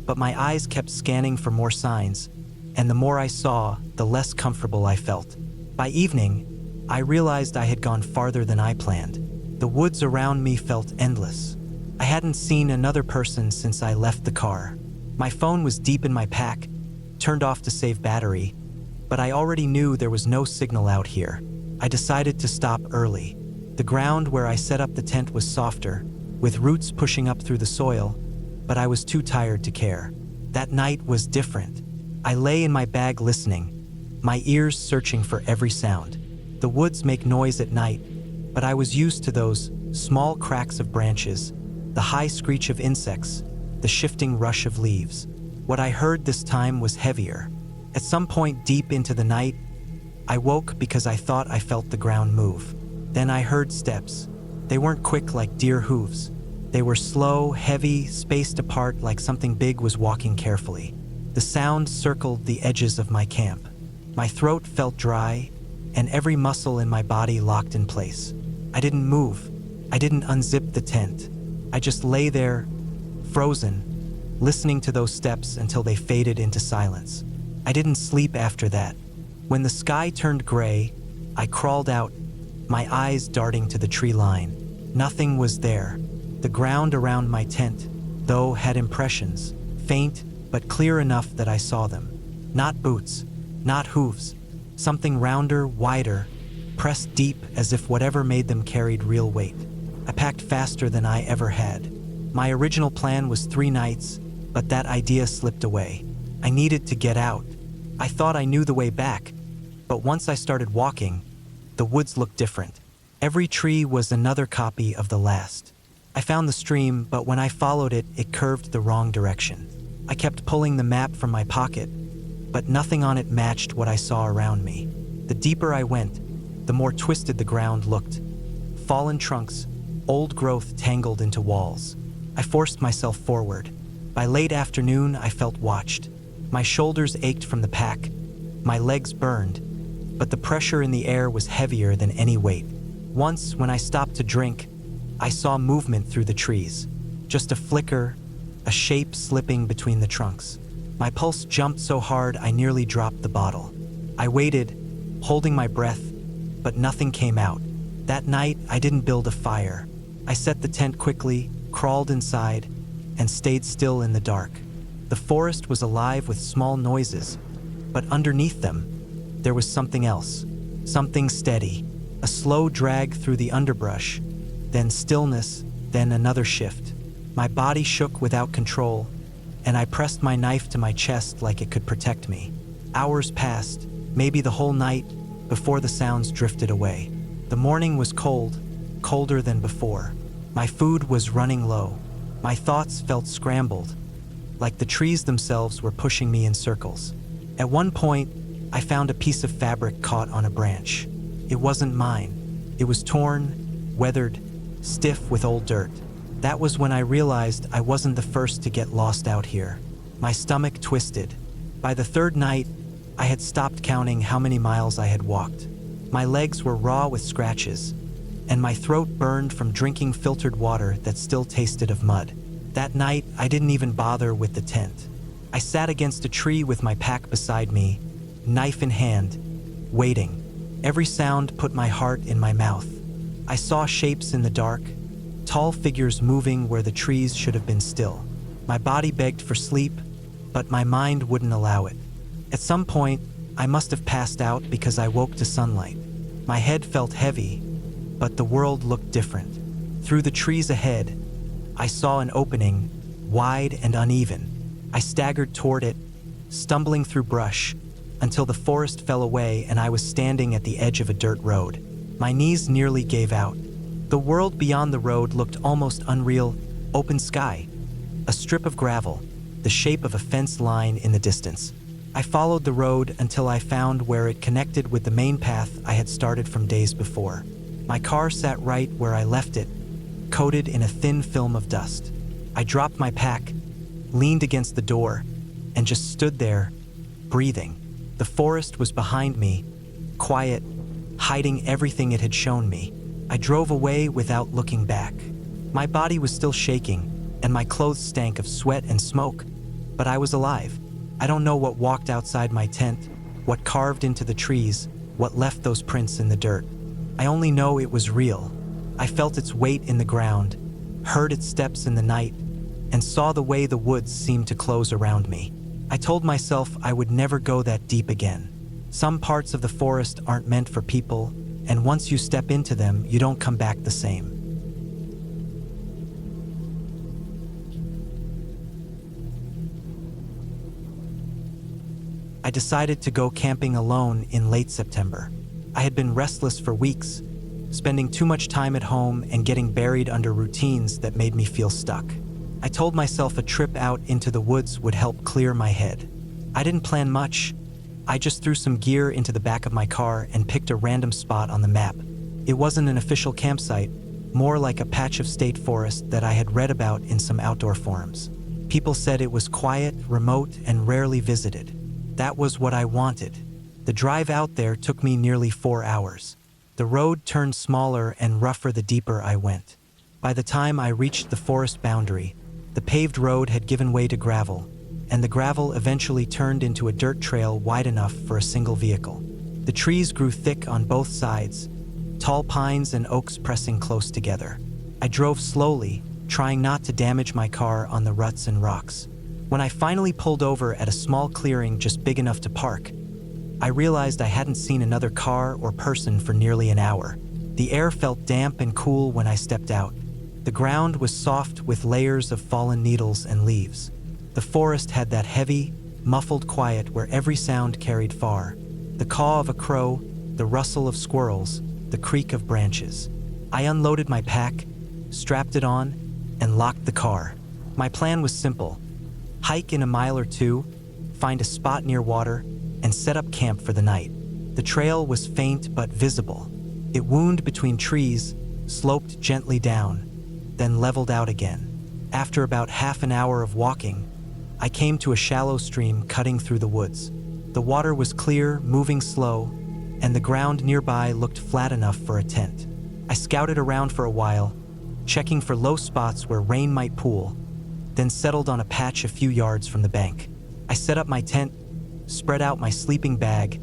but my eyes kept scanning for more signs, and the more I saw, the less comfortable I felt. By evening, I realized I had gone farther than I planned. The woods around me felt endless. I hadn't seen another person since I left the car. My phone was deep in my pack, turned off to save battery, but I already knew there was no signal out here. I decided to stop early. The ground where I set up the tent was softer, with roots pushing up through the soil, but I was too tired to care. That night was different. I lay in my bag listening, my ears searching for every sound. The woods make noise at night, but I was used to those small cracks of branches, the high screech of insects, the shifting rush of leaves. What I heard this time was heavier. At some point deep into the night, I woke because I thought I felt the ground move. Then I heard steps. They weren't quick like deer hooves. They were slow, heavy, spaced apart like something big was walking carefully. The sound circled the edges of my camp. My throat felt dry, and every muscle in my body locked in place. I didn't move. I didn't unzip the tent. I just lay there, frozen, listening to those steps until they faded into silence. I didn't sleep after that. When the sky turned gray, I crawled out, my eyes darting to the tree line. Nothing was there. The ground around my tent, though, had impressions, faint but clear enough that I saw them. Not boots, not hooves, something rounder, wider, pressed deep as if whatever made them carried real weight. I packed faster than I ever had. My original plan was 3 nights, but that idea slipped away. I needed to get out. I thought I knew the way back, but once I started walking, the woods looked different. Every tree was another copy of the last. I found the stream, but when I followed it, it curved the wrong direction. I kept pulling the map from my pocket, but nothing on it matched what I saw around me. The deeper I went, the more twisted the ground looked. Fallen trunks, old growth tangled into walls. I forced myself forward. By late afternoon, I felt watched. My shoulders ached from the pack. My legs burned, but the pressure in the air was heavier than any weight. Once, when I stopped to drink, I saw movement through the trees. Just a flicker, a shape slipping between the trunks. My pulse jumped so hard I nearly dropped the bottle. I waited, holding my breath, but nothing came out. That night, I didn't build a fire. I set the tent quickly, crawled inside, and stayed still in the dark. The forest was alive with small noises, but underneath them, there was something else, something steady, a slow drag through the underbrush, then stillness, then another shift. My body shook without control, and I pressed my knife to my chest like it could protect me. Hours passed, maybe the whole night, before the sounds drifted away. The morning was cold, colder than before. My food was running low. My thoughts felt scrambled, like the trees themselves were pushing me in circles. At one point, I found a piece of fabric caught on a branch. It wasn't mine. It was torn, weathered, stiff with old dirt. That was when I realized I wasn't the first to get lost out here. My stomach twisted. By the 3rd night, I had stopped counting how many miles I had walked. My legs were raw with scratches, and my throat burned from drinking filtered water that still tasted of mud. That night, I didn't even bother with the tent. I sat against a tree with my pack beside me, knife in hand, waiting. Every sound put my heart in my mouth. I saw shapes in the dark, tall figures moving where the trees should have been still. My body begged for sleep, but my mind wouldn't allow it. At some point, I must have passed out because I woke to sunlight. My head felt heavy, but the world looked different. Through the trees ahead, I saw an opening, wide and uneven. I staggered toward it, stumbling through brush, until the forest fell away and I was standing at the edge of a dirt road. My knees nearly gave out. The world beyond the road looked almost unreal, open sky, a strip of gravel, the shape of a fence line in the distance. I followed the road until I found where it connected with the main path I had started from days before. My car sat right where I left it, coated in a thin film of dust. I dropped my pack, leaned against the door, and just stood there, breathing. The forest was behind me, quiet, hiding everything it had shown me. I drove away without looking back. My body was still shaking, and my clothes stank of sweat and smoke, but I was alive. I don't know what walked outside my tent, what carved into the trees, what left those prints in the dirt. I only know it was real. I felt its weight in the ground, heard its steps in the night, and saw the way the woods seemed to close around me. I told myself I would never go that deep again. Some parts of the forest aren't meant for people, and once you step into them, you don't come back the same. I decided to go camping alone in late September. I had been restless for weeks, spending too much time at home and getting buried under routines that made me feel stuck. I told myself a trip out into the woods would help clear my head. I didn't plan much. I just threw some gear into the back of my car and picked a random spot on the map. It wasn't an official campsite, more like a patch of state forest that I had read about in some outdoor forums. People said it was quiet, remote, and rarely visited. That was what I wanted. The drive out there took me nearly 4 hours. The road turned smaller and rougher the deeper I went. By the time I reached the forest boundary, the paved road had given way to gravel, and the gravel eventually turned into a dirt trail wide enough for a single vehicle. The trees grew thick on both sides, tall pines and oaks pressing close together. I drove slowly, trying not to damage my car on the ruts and rocks. When I finally pulled over at a small clearing just big enough to park, I realized I hadn't seen another car or person for nearly an hour. The air felt damp and cool when I stepped out. The ground was soft with layers of fallen needles and leaves. The forest had that heavy, muffled quiet where every sound carried far. The caw of a crow, the rustle of squirrels, the creak of branches. I unloaded my pack, strapped it on, and locked the car. My plan was simple: hike in a mile or two, find a spot near water, and set up camp for the night. The trail was faint but visible. It wound between trees, sloped gently down, then leveled out again. After about half an hour of walking, I came to a shallow stream cutting through the woods. The water was clear, moving slow, and the ground nearby looked flat enough for a tent. I scouted around for a while, checking for low spots where rain might pool, then settled on a patch a few yards from the bank. I set up my tent, spread out my sleeping bag,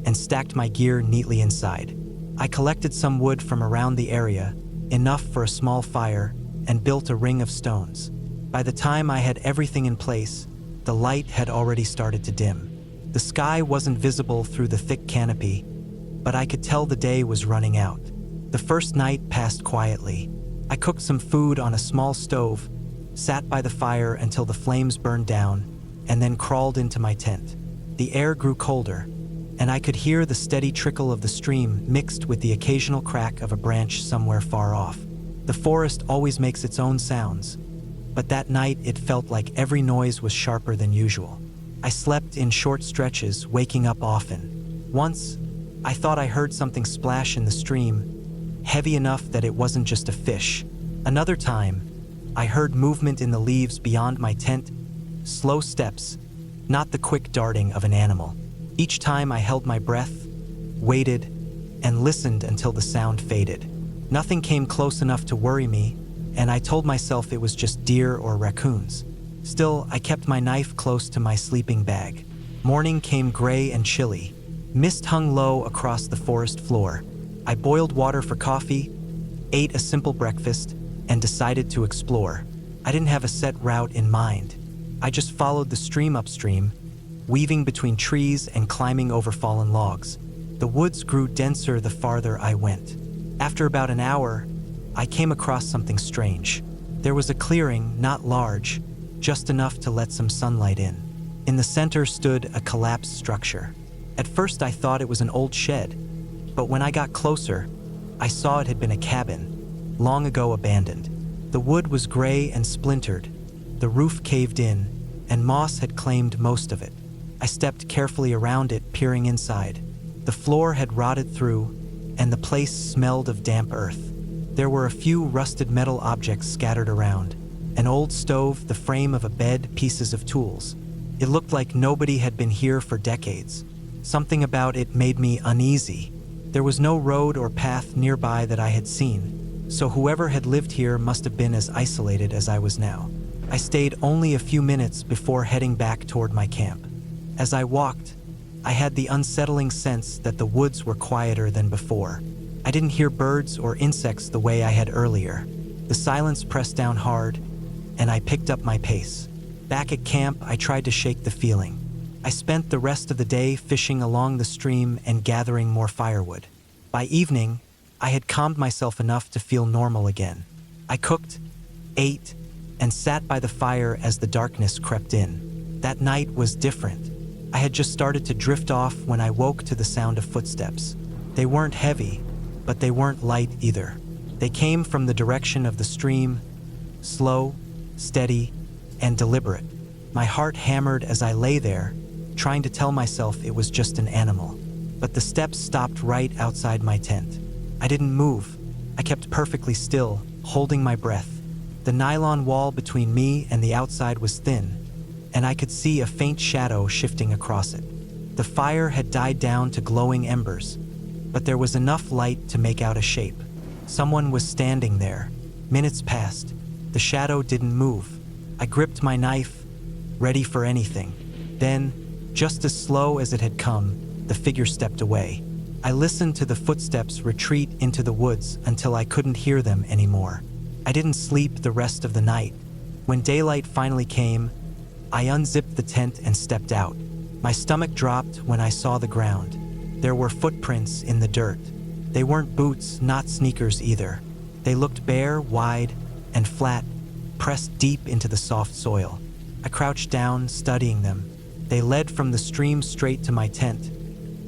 and stacked my gear neatly inside. I collected some wood from around the area, enough for a small fire, and built a ring of stones. By the time I had everything in place, the light had already started to dim. The sky wasn't visible through the thick canopy, but I could tell the day was running out. The first night passed quietly. I cooked some food on a small stove, sat by the fire until the flames burned down, and then crawled into my tent. The air grew colder, and I could hear the steady trickle of the stream mixed with the occasional crack of a branch somewhere far off. The forest always makes its own sounds, but that night it felt like every noise was sharper than usual. I slept in short stretches, waking up often. Once, I thought I heard something splash in the stream, heavy enough that it wasn't just a fish. Another time, I heard movement in the leaves beyond my tent, slow steps, not the quick darting of an animal. Each time I held my breath, waited, and listened until the sound faded. Nothing came close enough to worry me, and I told myself it was just deer or raccoons. Still, I kept my knife close to my sleeping bag. Morning came gray and chilly. Mist hung low across the forest floor. I boiled water for coffee, ate a simple breakfast, and decided to explore. I didn't have a set route in mind. I just followed the stream upstream, weaving between trees and climbing over fallen logs. The woods grew denser the farther I went. After about an hour, I came across something strange. There was a clearing, not large, just enough to let some sunlight in. In the center stood a collapsed structure. At first I thought it was an old shed, but when I got closer, I saw it had been a cabin, long ago abandoned. The wood was gray and splintered, the roof caved in, and moss had claimed most of it. I stepped carefully around it, peering inside. The floor had rotted through, and the place smelled of damp earth. There were a few rusted metal objects scattered around, an old stove, the frame of a bed, pieces of tools. It looked like nobody had been here for decades. Something about it made me uneasy. There was no road or path nearby that I had seen, so whoever had lived here must have been as isolated as I was now. I stayed only a few minutes before heading back toward my camp. As I walked, I had the unsettling sense that the woods were quieter than before. I didn't hear birds or insects the way I had earlier. The silence pressed down hard, and I picked up my pace. Back at camp, I tried to shake the feeling. I spent the rest of the day fishing along the stream and gathering more firewood. By evening, I had calmed myself enough to feel normal again. I cooked, ate, and sat by the fire as the darkness crept in. That night was different. I had just started to drift off when I woke to the sound of footsteps. They weren't heavy, but they weren't light either. They came from the direction of the stream, slow, steady, and deliberate. My heart hammered as I lay there, trying to tell myself it was just an animal. But the steps stopped right outside my tent. I didn't move. I kept perfectly still, holding my breath. The nylon wall between me and the outside was thin, and I could see a faint shadow shifting across it. The fire had died down to glowing embers, but there was enough light to make out a shape. Someone was standing there. Minutes passed. The shadow didn't move. I gripped my knife, ready for anything. Then, just as slow as it had come, the figure stepped away. I listened to the footsteps retreat into the woods until I couldn't hear them anymore. I didn't sleep the rest of the night. When daylight finally came, I unzipped the tent and stepped out. My stomach dropped when I saw the ground. There were footprints in the dirt. They weren't boots, not sneakers either. They looked bare, wide, and flat, pressed deep into the soft soil. I crouched down, studying them. They led from the stream straight to my tent,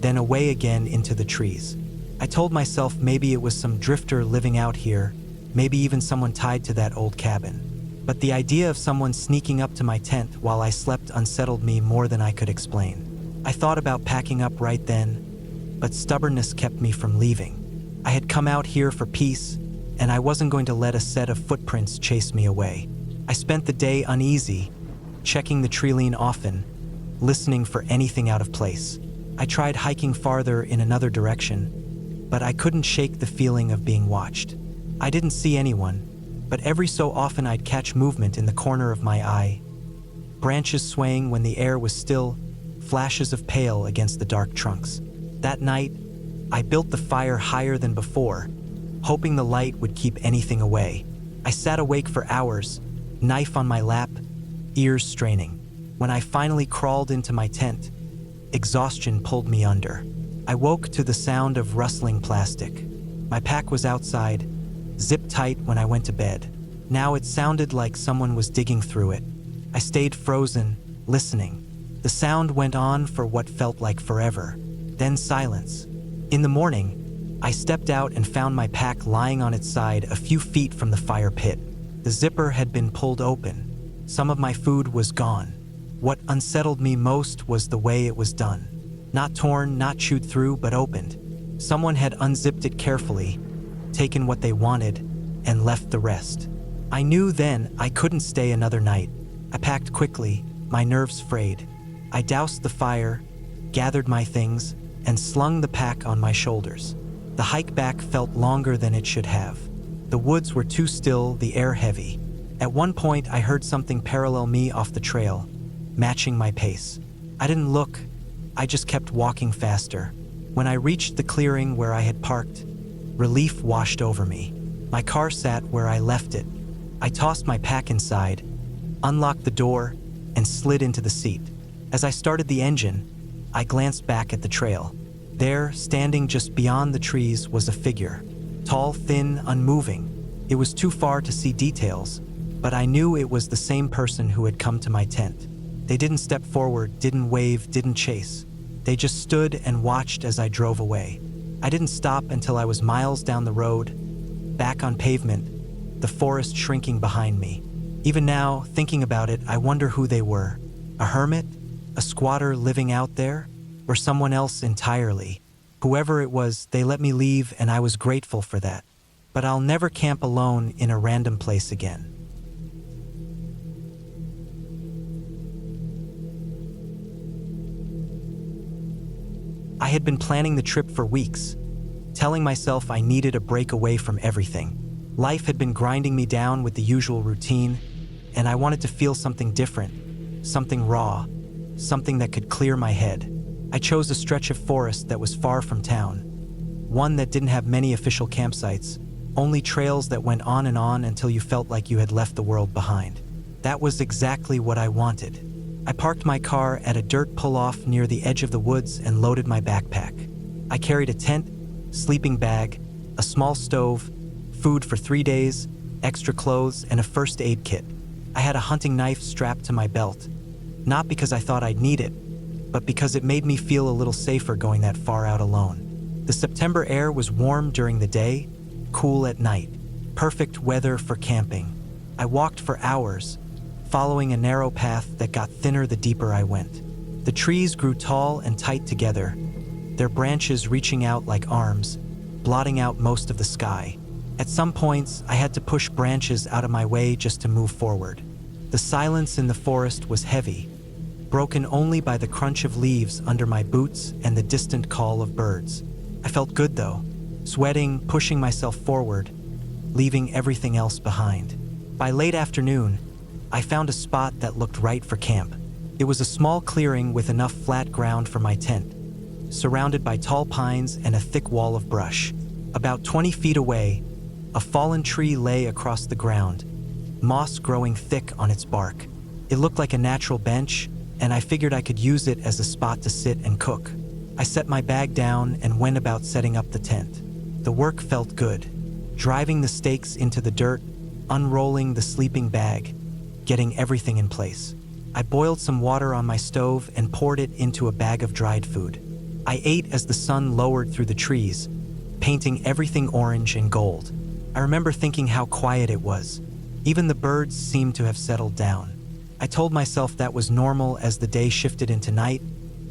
then away again into the trees. I told myself maybe it was some drifter living out here, maybe even someone tied to that old cabin. But the idea of someone sneaking up to my tent while I slept unsettled me more than I could explain. I thought about packing up right then, but stubbornness kept me from leaving. I had come out here for peace, and I wasn't going to let a set of footprints chase me away. I spent the day uneasy, checking the tree line often, listening for anything out of place. I tried hiking farther in another direction, but I couldn't shake the feeling of being watched. I didn't see anyone, but every so often I'd catch movement in the corner of my eye. Branches swaying when the air was still, flashes of pale against the dark trunks. That night, I built the fire higher than before, hoping the light would keep anything away. I sat awake for hours, knife on my lap, ears straining. When I finally crawled into my tent, exhaustion pulled me under. I woke to the sound of rustling plastic. My pack was outside, zipped tight when I went to bed. Now it sounded like someone was digging through it. I stayed frozen, listening. The sound went on for what felt like forever, then silence. In the morning, I stepped out and found my pack lying on its side a few feet from the fire pit. The zipper had been pulled open. Some of my food was gone. What unsettled me most was the way it was done. Not torn, not chewed through, but opened. Someone had unzipped it carefully, taken what they wanted, and left the rest. I knew then I couldn't stay another night. I packed quickly, my nerves frayed. I doused the fire, gathered my things, and slung the pack on my shoulders. The hike back felt longer than it should have. The woods were too still, the air heavy. At one point, I heard something parallel me off the trail, matching my pace. I didn't look, I just kept walking faster. When I reached the clearing where I had parked, relief washed over me. My car sat where I left it. I tossed my pack inside, unlocked the door, and slid into the seat. As I started the engine, I glanced back at the trail. There, standing just beyond the trees, was a figure. Tall, thin, unmoving. It was too far to see details, but I knew it was the same person who had come to my tent. They didn't step forward, didn't wave, didn't chase. They just stood and watched as I drove away. I didn't stop until I was miles down the road, back on pavement, the forest shrinking behind me. Even now, thinking about it, I wonder who they were. A hermit? A squatter living out there? Or someone else entirely? Whoever it was, they let me leave, and I was grateful for that. But I'll never camp alone in a random place again. I had been planning the trip for weeks, telling myself I needed a break away from everything. Life had been grinding me down with the usual routine, and I wanted to feel something different, something raw, something that could clear my head. I chose a stretch of forest that was far from town, one that didn't have many official campsites, only trails that went on and on until you felt like you had left the world behind. That was exactly what I wanted. I parked my car at a dirt pull-off near the edge of the woods and loaded my backpack. I carried a tent, sleeping bag, a small stove, food for 3 days, extra clothes, and a first aid kit. I had a hunting knife strapped to my belt, not because I thought I'd need it, but because it made me feel a little safer going that far out alone. The September air was warm during the day, cool at night. Perfect weather for camping. I walked for hours, following a narrow path that got thinner the deeper I went. The trees grew tall and tight together, their branches reaching out like arms, blotting out most of the sky. At some points, I had to push branches out of my way just to move forward. The silence in the forest was heavy, broken only by the crunch of leaves under my boots and the distant call of birds. I felt good though, sweating, pushing myself forward, leaving everything else behind. By late afternoon, I found a spot that looked right for camp. It was a small clearing with enough flat ground for my tent, surrounded by tall pines and a thick wall of brush. About 20 feet away, a fallen tree lay across the ground, moss growing thick on its bark. It looked like a natural bench, and I figured I could use it as a spot to sit and cook. I set my bag down and went about setting up the tent. The work felt good. Driving the stakes into the dirt, unrolling the sleeping bag, getting everything in place. I boiled some water on my stove and poured it into a bag of dried food. I ate as the sun lowered through the trees, painting everything orange and gold. I remember thinking how quiet it was. Even the birds seemed to have settled down. I told myself that was normal as the day shifted into night,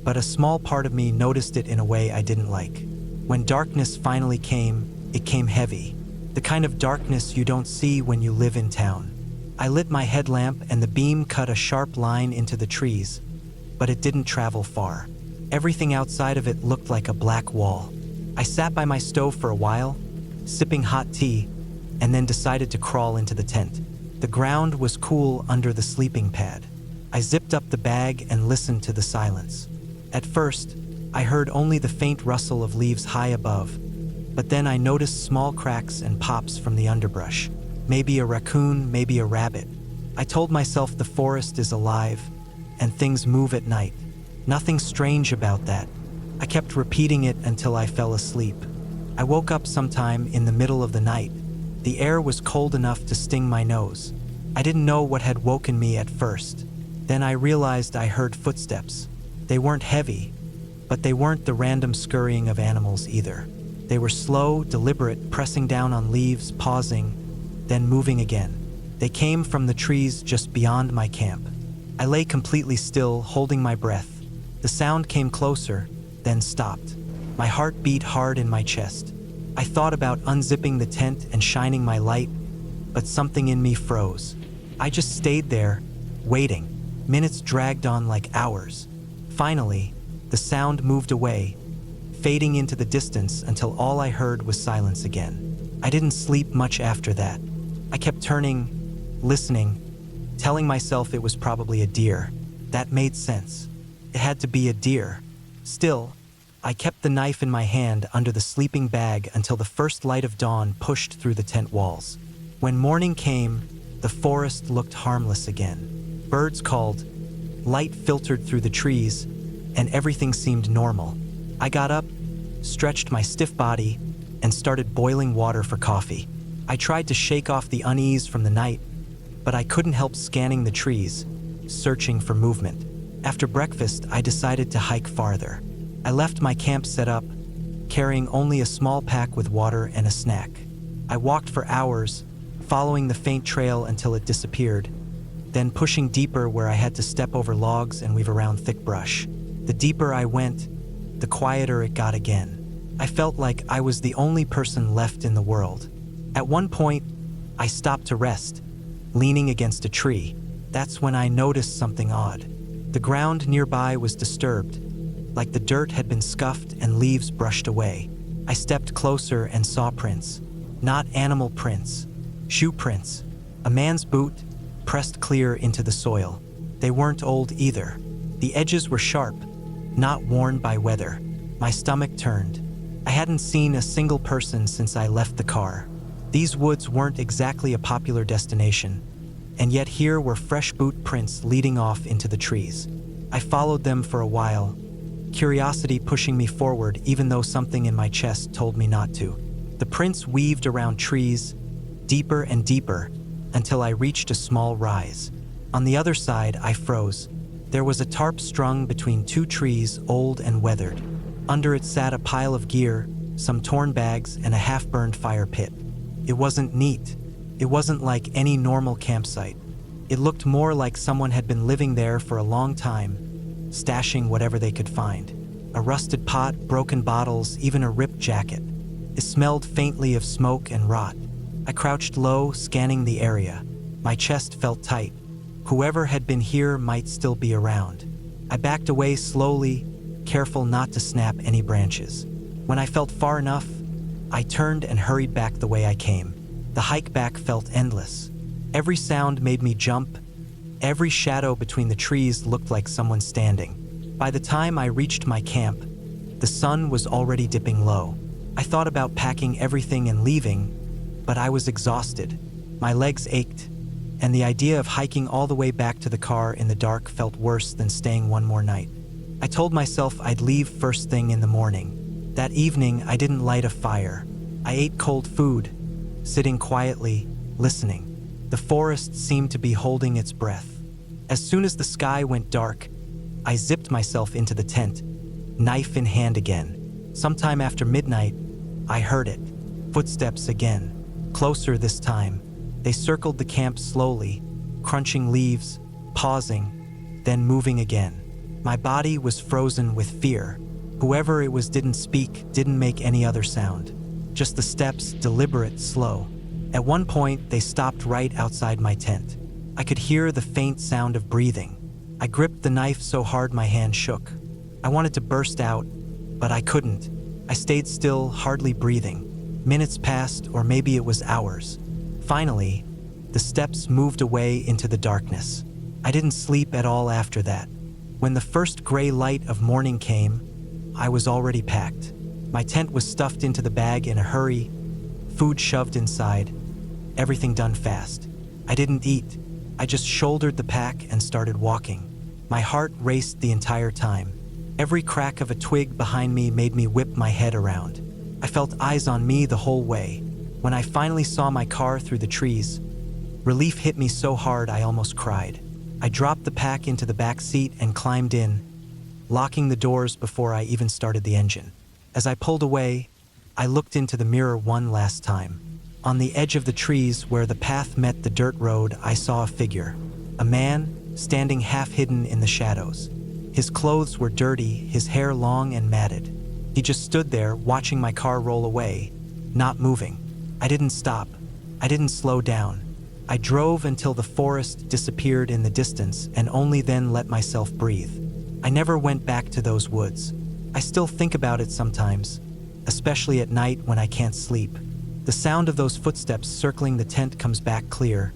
but a small part of me noticed it in a way I didn't like. When darkness finally came, it came heavy. The kind of darkness you don't see when you live in town. I lit my headlamp and the beam cut a sharp line into the trees, but it didn't travel far. Everything outside of it looked like a black wall. I sat by my stove for a while, sipping hot tea, and then decided to crawl into the tent. The ground was cool under the sleeping pad. I zipped up the bag and listened to the silence. At first, I heard only the faint rustle of leaves high above, but then I noticed small cracks and pops from the underbrush. Maybe a raccoon, maybe a rabbit. I told myself the forest is alive, and things move at night. Nothing strange about that. I kept repeating it until I fell asleep. I woke up sometime in the middle of the night. The air was cold enough to sting my nose. I didn't know what had woken me at first. Then I realized I heard footsteps. They weren't heavy, but they weren't the random scurrying of animals either. They were slow, deliberate, pressing down on leaves, pausing, then moving again. They came from the trees just beyond my camp. I lay completely still, holding my breath. The sound came closer, then stopped. My heart beat hard in my chest. I thought about unzipping the tent and shining my light, but something in me froze. I just stayed there, waiting. Minutes dragged on like hours. Finally, the sound moved away, fading into the distance until all I heard was silence again. I didn't sleep much after that. I kept turning, listening, telling myself it was probably a deer. That made sense. It had to be a deer. Still, I kept the knife in my hand under the sleeping bag until the first light of dawn pushed through the tent walls. When morning came, the forest looked harmless again. Birds called, light filtered through the trees, and everything seemed normal. I got up, stretched my stiff body, and started boiling water for coffee. I tried to shake off the unease from the night, but I couldn't help scanning the trees, searching for movement. After breakfast, I decided to hike farther. I left my camp set up, carrying only a small pack with water and a snack. I walked for hours, following the faint trail until it disappeared, then pushing deeper where I had to step over logs and weave around thick brush. The deeper I went, the quieter it got again. I felt like I was the only person left in the world. At one point, I stopped to rest, leaning against a tree. That's when I noticed something odd. The ground nearby was disturbed, like the dirt had been scuffed and leaves brushed away. I stepped closer and saw prints. Not animal prints, shoe prints. A man's boot, pressed clear into the soil. They weren't old either. The edges were sharp, not worn by weather. My stomach turned. I hadn't seen a single person since I left the car. These woods weren't exactly a popular destination, and yet here were fresh boot prints leading off into the trees. I followed them for a while, curiosity pushing me forward even though something in my chest told me not to. The prints weaved around trees, deeper and deeper, until I reached a small rise. On the other side, I froze. There was a tarp strung between two trees, old and weathered. Under it sat a pile of gear, some torn bags, and a half-burned fire pit. It wasn't neat. It wasn't like any normal campsite. It looked more like someone had been living there for a long time, stashing whatever they could find. A rusted pot, broken bottles, even a ripped jacket. It smelled faintly of smoke and rot. I crouched low, scanning the area. My chest felt tight. Whoever had been here might still be around. I backed away slowly, careful not to snap any branches. When I felt far enough, I turned and hurried back the way I came. The hike back felt endless. Every sound made me jump. Every shadow between the trees looked like someone standing. By the time I reached my camp, the sun was already dipping low. I thought about packing everything and leaving, but I was exhausted. My legs ached, and the idea of hiking all the way back to the car in the dark felt worse than staying one more night. I told myself I'd leave first thing in the morning. That evening, I didn't light a fire. I ate cold food, sitting quietly, listening. The forest seemed to be holding its breath. As soon as the sky went dark, I zipped myself into the tent, knife in hand again. Sometime after midnight, I heard it. Footsteps again. Closer this time. They circled the camp slowly, crunching leaves, pausing, then moving again. My body was frozen with fear. Whoever it was didn't speak, didn't make any other sound. Just the steps, deliberate, slow. At one point, they stopped right outside my tent. I could hear the faint sound of breathing. I gripped the knife so hard my hand shook. I wanted to burst out, but I couldn't. I stayed still, hardly breathing. Minutes passed, or maybe it was hours. Finally, the steps moved away into the darkness. I didn't sleep at all after that. When the first gray light of morning came, I was already packed. My tent was stuffed into the bag in a hurry, food shoved inside, everything done fast. I didn't eat. I just shouldered the pack and started walking. My heart raced the entire time. Every crack of a twig behind me made me whip my head around. I felt eyes on me the whole way. When I finally saw my car through the trees, relief hit me so hard I almost cried. I dropped the pack into the back seat and climbed in, locking the doors before I even started the engine. As I pulled away, I looked into the mirror one last time. On the edge of the trees where the path met the dirt road, I saw a figure. A man, standing half hidden in the shadows. His clothes were dirty, his hair long and matted. He just stood there, watching my car roll away, not moving. I didn't stop. I didn't slow down. I drove until the forest disappeared in the distance and only then let myself breathe. I never went back to those woods. I still think about it sometimes, especially at night when I can't sleep. The sound of those footsteps circling the tent comes back clear,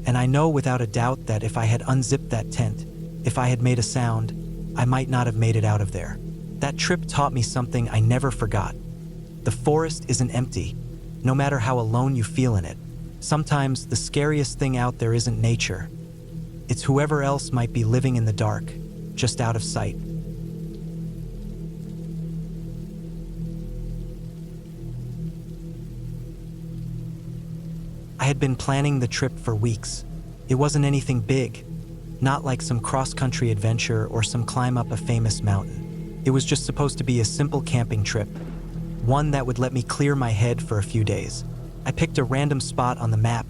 and I know without a doubt that if I had unzipped that tent, if I had made a sound, I might not have made it out of there. That trip taught me something I never forgot. The forest isn't empty, no matter how alone you feel in it. Sometimes the scariest thing out there isn't nature. It's whoever else might be living in the dark, just out of sight. I had been planning the trip for weeks. It wasn't anything big, not like some cross-country adventure or some climb up a famous mountain. It was just supposed to be a simple camping trip, one that would let me clear my head for a few days. I picked a random spot on the map,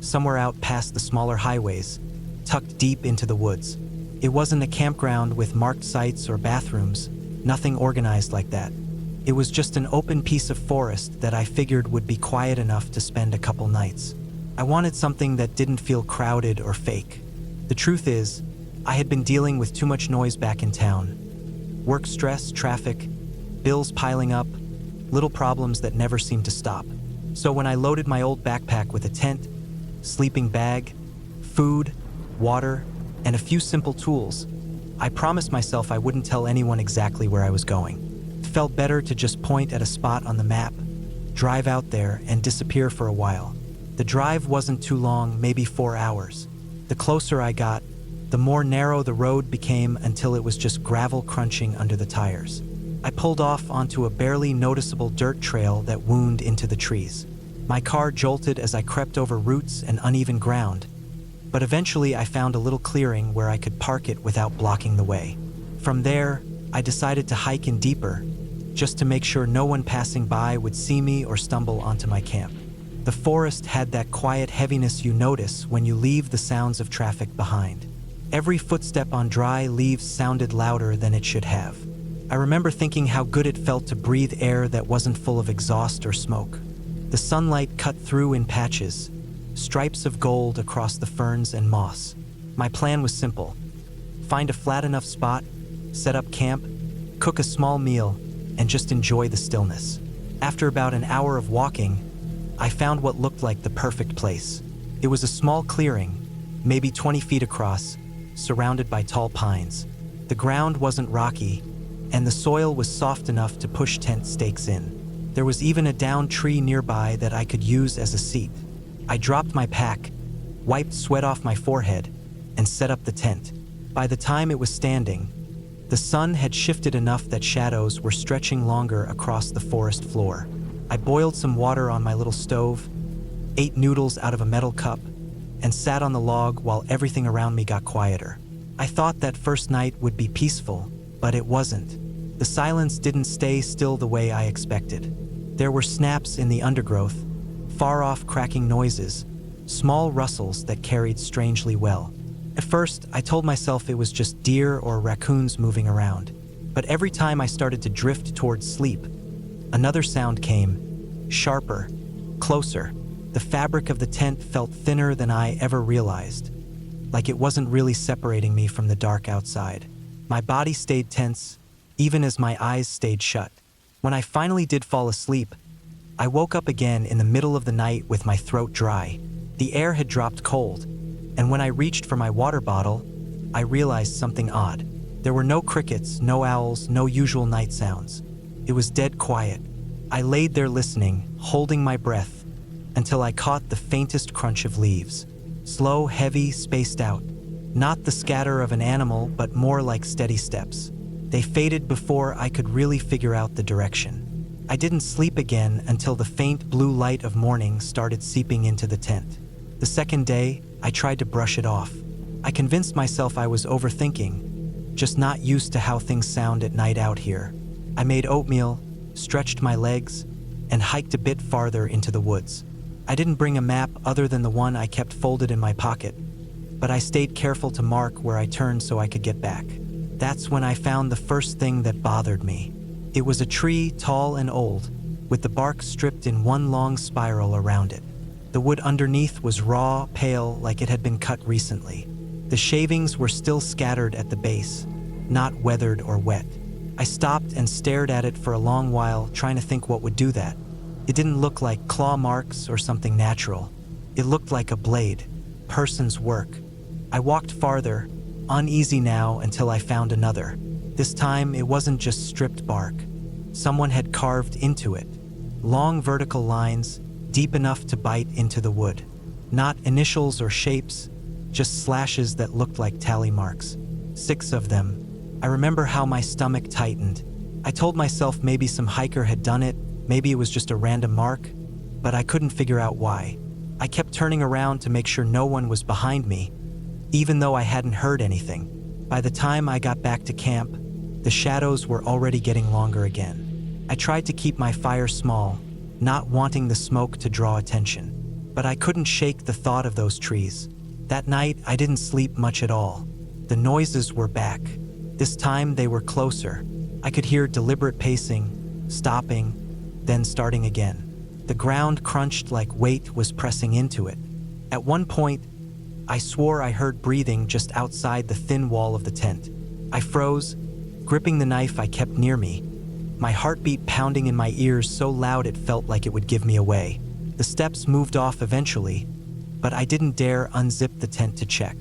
somewhere out past the smaller highways, tucked deep into the woods. It wasn't a campground with marked sites or bathrooms, nothing organized like that. It was just an open piece of forest that I figured would be quiet enough to spend a couple nights. I wanted something that didn't feel crowded or fake. The truth is, I had been dealing with too much noise back in town. Work stress, traffic, bills piling up, little problems that never seemed to stop. So when I loaded my old backpack with a tent, sleeping bag, food, water, and a few simple tools, I promised myself I wouldn't tell anyone exactly where I was going. It felt better to just point at a spot on the map, drive out there, and disappear for a while. The drive wasn't too long, maybe 4 hours. The closer I got, the more narrow the road became until it was just gravel crunching under the tires. I pulled off onto a barely noticeable dirt trail that wound into the trees. My car jolted as I crept over roots and uneven ground, but eventually I found a little clearing where I could park it without blocking the way. From there, I decided to hike in deeper, just to make sure no one passing by would see me or stumble onto my camp. The forest had that quiet heaviness you notice when you leave the sounds of traffic behind. Every footstep on dry leaves sounded louder than it should have. I remember thinking how good it felt to breathe air that wasn't full of exhaust or smoke. The sunlight cut through in patches, stripes of gold across the ferns and moss. My plan was simple: find a flat enough spot, set up camp, cook a small meal, and just enjoy the stillness. After about an hour of walking, I found what looked like the perfect place. It was a small clearing, maybe 20 feet across, surrounded by tall pines. The ground wasn't rocky, and the soil was soft enough to push tent stakes in. There was even a downed tree nearby that I could use as a seat. I dropped my pack, wiped sweat off my forehead, and set up the tent. By the time it was standing, the sun had shifted enough that shadows were stretching longer across the forest floor. I boiled some water on my little stove, ate noodles out of a metal cup, and sat on the log while everything around me got quieter. I thought that first night would be peaceful, but it wasn't. The silence didn't stay still the way I expected. There were snaps in the undergrowth, far-off cracking noises, small rustles that carried strangely well. At first, I told myself it was just deer or raccoons moving around. But every time I started to drift towards sleep, another sound came, sharper, closer. The fabric of the tent felt thinner than I ever realized, like it wasn't really separating me from the dark outside. My body stayed tense, even as my eyes stayed shut. When I finally did fall asleep, I woke up again in the middle of the night with my throat dry. The air had dropped cold, and when I reached for my water bottle, I realized something odd. There were no crickets, no owls, no usual night sounds. It was dead quiet. I laid there listening, holding my breath, until I caught the faintest crunch of leaves. Slow, heavy, spaced out. Not the scatter of an animal, but more like steady steps. They faded before I could really figure out the direction. I didn't sleep again until the faint blue light of morning started seeping into the tent. The second day, I tried to brush it off. I convinced myself I was overthinking, just not used to how things sound at night out here. I made oatmeal, stretched my legs, and hiked a bit farther into the woods. I didn't bring a map other than the one I kept folded in my pocket, but I stayed careful to mark where I turned so I could get back. That's when I found the first thing that bothered me. It was a tree, tall and old, with the bark stripped in one long spiral around it. The wood underneath was raw, pale, like it had been cut recently. The shavings were still scattered at the base, not weathered or wet. I stopped and stared at it for a long while, trying to think what would do that. It didn't look like claw marks or something natural. It looked like a blade, person's work. I walked farther, uneasy now, until I found another. This time, it wasn't just stripped bark. Someone had carved into it. Long vertical lines, deep enough to bite into the wood. Not initials or shapes, just slashes that looked like tally marks. 6 of them. I remember how my stomach tightened. I told myself maybe some hiker had done it, maybe it was just a random mark, but I couldn't figure out why. I kept turning around to make sure no one was behind me, even though I hadn't heard anything. By the time I got back to camp, the shadows were already getting longer again. I tried to keep my fire small, not wanting the smoke to draw attention, but I couldn't shake the thought of those trees. That night, I didn't sleep much at all. The noises were back. This time, they were closer. I could hear deliberate pacing, stopping, then starting again. The ground crunched like weight was pressing into it. At one point, I swore I heard breathing just outside the thin wall of the tent. I froze, gripping the knife I kept near me, my heartbeat pounding in my ears so loud it felt like it would give me away. The steps moved off eventually, but I didn't dare unzip the tent to check.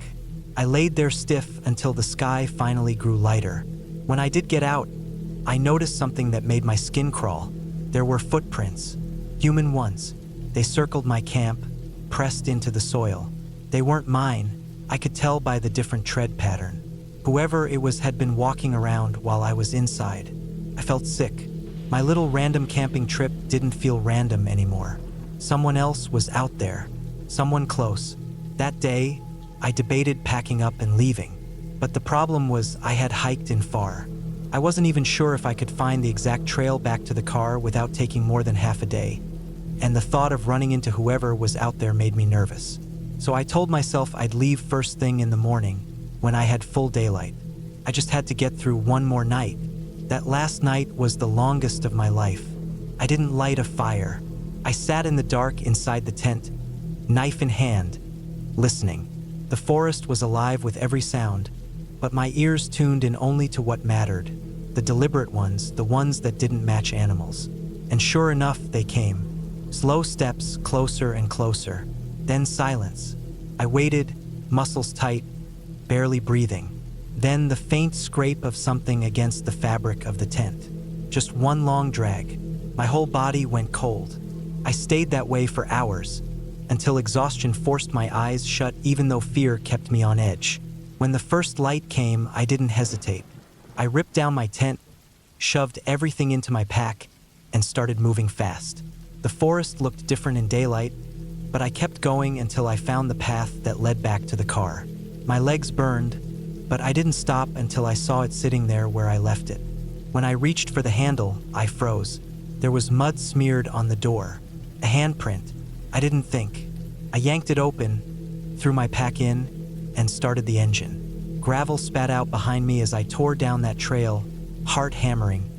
I laid there stiff until the sky finally grew lighter. When I did get out, I noticed something that made my skin crawl. There were footprints, human ones. They circled my camp, pressed into the soil. They weren't mine. I could tell by the different tread pattern. Whoever it was had been walking around while I was inside. I felt sick. My little random camping trip didn't feel random anymore. Someone else was out there. Someone close. That day, I debated packing up and leaving. But the problem was I had hiked in far. I wasn't even sure if I could find the exact trail back to the car without taking more than half a day. And the thought of running into whoever was out there made me nervous. So I told myself I'd leave first thing in the morning when I had full daylight. I just had to get through one more night. That last night was the longest of my life. I didn't light a fire. I sat in the dark inside the tent, knife in hand, listening. The forest was alive with every sound, but my ears tuned in only to what mattered, the deliberate ones, the ones that didn't match animals. And sure enough, they came. Slow steps, closer and closer. Then silence. I waited, muscles tight, barely breathing. Then the faint scrape of something against the fabric of the tent. Just one long drag. My whole body went cold. I stayed that way for hours, until exhaustion forced my eyes shut even though fear kept me on edge. When the first light came, I didn't hesitate. I ripped down my tent, shoved everything into my pack, and started moving fast. The forest looked different in daylight, but I kept going until I found the path that led back to the car. My legs burned, but I didn't stop until I saw it sitting there where I left it. When I reached for the handle, I froze. There was mud smeared on the door. A handprint. I didn't think. I yanked it open, threw my pack in, and started the engine. Gravel spat out behind me as I tore down that trail, heart hammering,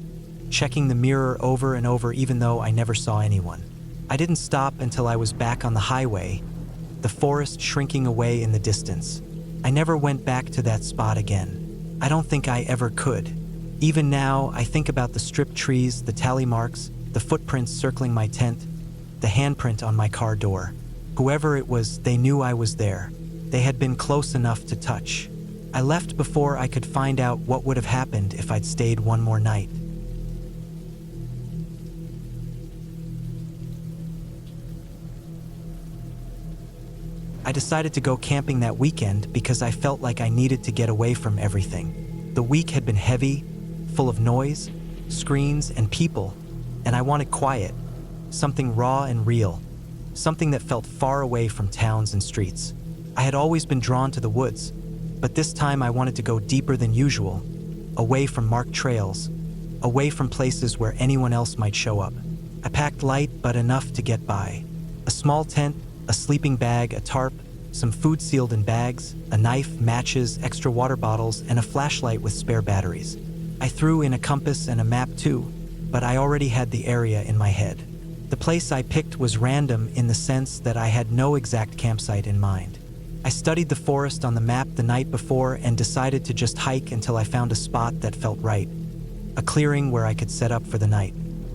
checking the mirror over and over even though I never saw anyone. I didn't stop until I was back on the highway, the forest shrinking away in the distance. I never went back to that spot again. I don't think I ever could. Even now, I think about the stripped trees, the tally marks, the footprints circling my tent, the handprint on my car door. Whoever it was, they knew I was there. They had been close enough to touch. I left before I could find out what would have happened if I'd stayed one more night. I decided to go camping that weekend because I felt like I needed to get away from everything. The week had been heavy, full of noise, screens, and people, and I wanted quiet, something raw and real, something that felt far away from towns and streets. I had always been drawn to the woods, but this time I wanted to go deeper than usual, away from marked trails, away from places where anyone else might show up. I packed light but enough to get by. A small tent, a sleeping bag, a tarp, some food sealed in bags, a knife, matches, extra water bottles, and a flashlight with spare batteries. I threw in a compass and a map too, but I already had the area in my head. The place I picked was random in the sense that I had no exact campsite in mind. I studied the forest on the map the night before and decided to just hike until I found a spot that felt right, a clearing where I could set up for the night.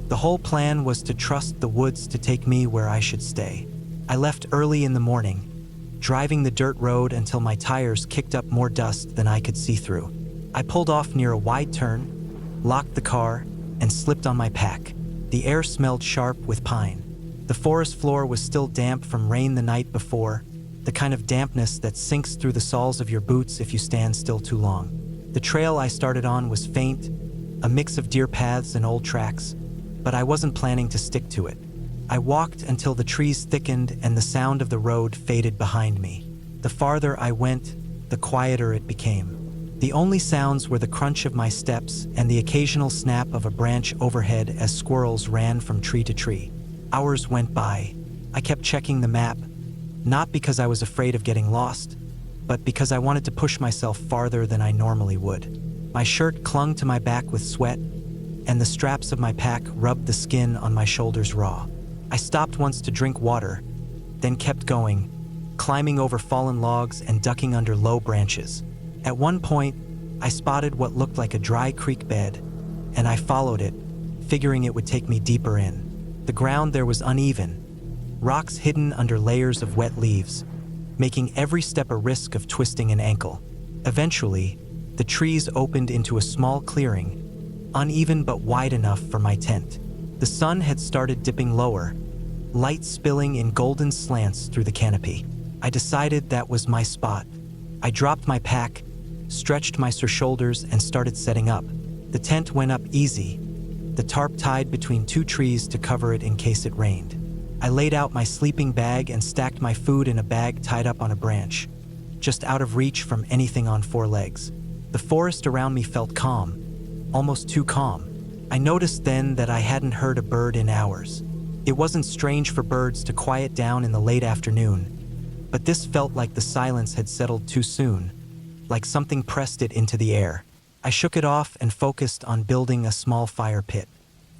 The whole plan was to trust the woods to take me where I should stay. I left early in the morning, driving the dirt road until my tires kicked up more dust than I could see through. I pulled off near a wide turn, locked the car, and slipped on my pack. The air smelled sharp with pine. The forest floor was still damp from rain the night before, the kind of dampness that sinks through the soles of your boots if you stand still too long. The trail I started on was faint, a mix of deer paths and old tracks, but I wasn't planning to stick to it. I walked until the trees thickened and the sound of the road faded behind me. The farther I went, the quieter it became. The only sounds were the crunch of my steps and the occasional snap of a branch overhead as squirrels ran from tree to tree. Hours went by. I kept checking the map, not because I was afraid of getting lost, but because I wanted to push myself farther than I normally would. My shirt clung to my back with sweat, and the straps of my pack rubbed the skin on my shoulders raw. I stopped once to drink water, then kept going, climbing over fallen logs and ducking under low branches. At one point, I spotted what looked like a dry creek bed, and I followed it, figuring it would take me deeper in. The ground there was uneven, rocks hidden under layers of wet leaves, making every step a risk of twisting an ankle. Eventually, the trees opened into a small clearing, uneven but wide enough for my tent. The sun had started dipping lower, light spilling in golden slants through the canopy. I decided that was my spot. I dropped my pack, stretched my shoulders, and started setting up. The tent went up easy, the tarp tied between two trees to cover it in case it rained. I laid out my sleeping bag and stacked my food in a bag tied up on a branch. just out of reach from anything on four legs. The forest around me felt calm, almost too calm. I noticed then that I hadn't heard a bird in hours. It wasn't strange for birds to quiet down in the late afternoon, but this felt like the silence had settled too soon, like something pressed it into the air. I shook it off and focused on building a small fire pit.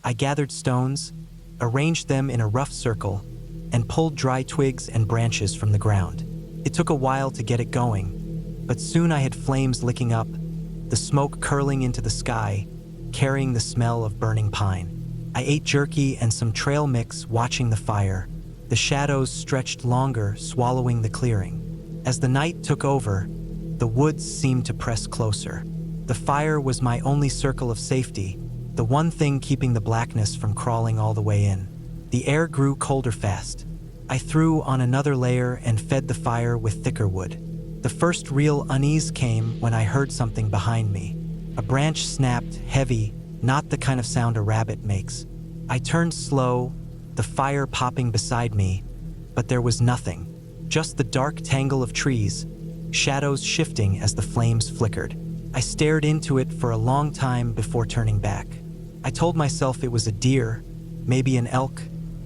I gathered stones, arranged them in a rough circle, and pulled dry twigs and branches from the ground. It took a while to get it going, but soon I had flames licking up, the smoke curling into the sky, carrying the smell of burning pine. I ate jerky and some trail mix watching the fire. The shadows stretched longer, swallowing the clearing. As the night took over, the woods seemed to press closer. The fire was my only circle of safety, the one thing keeping the blackness from crawling all the way in. The air grew colder fast. I threw on another layer and fed the fire with thicker wood. The first real unease came when I heard something behind me. A branch snapped, heavy, not the kind of sound a rabbit makes. I turned slow, the fire popping beside me, but there was nothing. Just the dark tangle of trees, shadows shifting as the flames flickered. I stared into it for a long time before turning back. I told myself it was a deer, maybe an elk,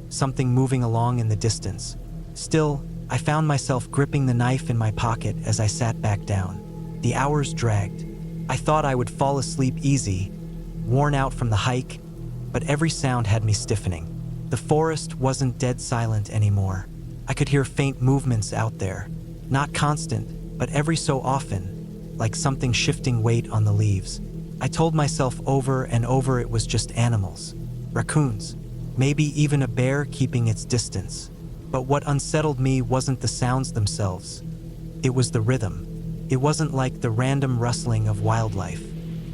something moving along in the distance. Still, I found myself gripping the knife in my pocket as I sat back down. The hours dragged. I thought I would fall asleep easy, worn out from the hike, but every sound had me stiffening. The forest wasn't dead silent anymore. I could hear faint movements out there, not constant, but every so often, like something shifting weight on the leaves. I told myself over and over it was just animals, raccoons, maybe even a bear keeping its distance. But what unsettled me wasn't the sounds themselves. It was the rhythm. It wasn't like the random rustling of wildlife.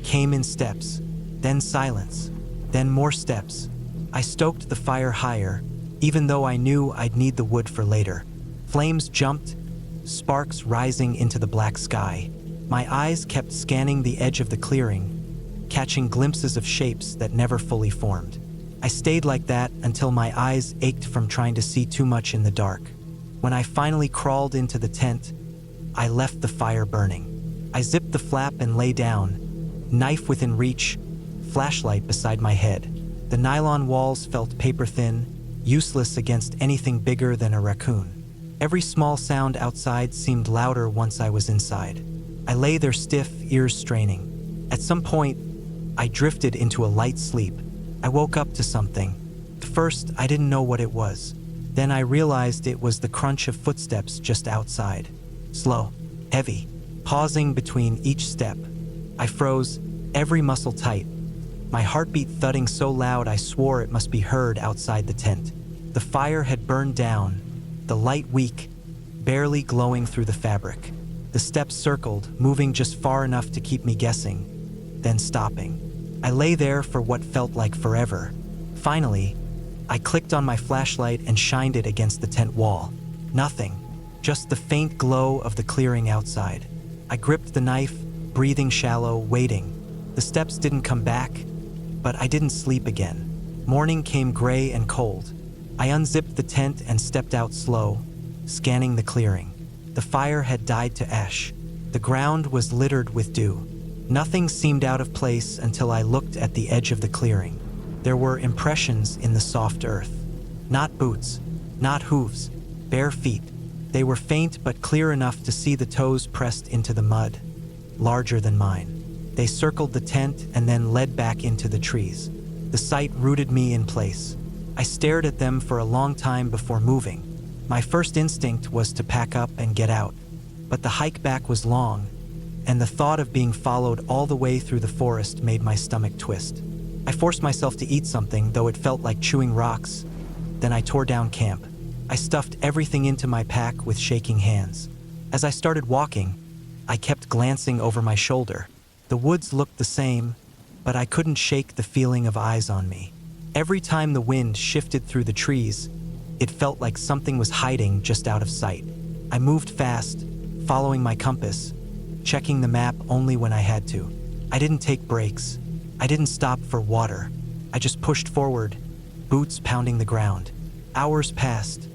Came in steps, then silence, then more steps. I stoked the fire higher, even though I knew I'd need the wood for later. Flames jumped, sparks rising into the black sky. My eyes kept scanning the edge of the clearing, catching glimpses of shapes that never fully formed. I stayed like that until my eyes ached from trying to see too much in the dark. When I finally crawled into the tent, I left the fire burning. I zipped the flap and lay down, knife within reach, flashlight beside my head. The nylon walls felt paper-thin, useless against anything bigger than a raccoon. Every small sound outside seemed louder once I was inside. I lay there stiff, ears straining. At some point, I drifted into a light sleep. I woke up to something. At first, I didn't know what it was. Then I realized it was the crunch of footsteps just outside. Slow, heavy, pausing between each step. I froze, every muscle tight. My heartbeat thudding so loud I swore it must be heard outside the tent. The fire had burned down, the light weak, barely glowing through the fabric. The steps circled, moving just far enough to keep me guessing, then stopping. I lay there for what felt like forever. Finally, I clicked on my flashlight and shined it against the tent wall. Nothing, just the faint glow of the clearing outside. I gripped the knife, breathing shallow, waiting. The steps didn't come back, but I didn't sleep again. Morning came gray and cold. I unzipped the tent and stepped out slow, scanning the clearing. The fire had died to ash. The ground was littered with dew. Nothing seemed out of place until I looked at the edge of the clearing. There were impressions in the soft earth. Not boots, not hooves, bare feet. They were faint but clear enough to see the toes pressed into the mud, larger than mine. They circled the tent and then led back into the trees. The sight rooted me in place. I stared at them for a long time before moving. My first instinct was to pack up and get out, but the hike back was long, and the thought of being followed all the way through the forest made my stomach twist. I forced myself to eat something, though it felt like chewing rocks. Then I tore down camp. I stuffed everything into my pack with shaking hands. As I started walking, I kept glancing over my shoulder. The woods looked the same, but I couldn't shake the feeling of eyes on me. Every time the wind shifted through the trees, it felt like something was hiding just out of sight. I moved fast, following my compass, checking the map only when I had to. I didn't take breaks. I didn't stop for water. I just pushed forward, boots pounding the ground. Hours passed,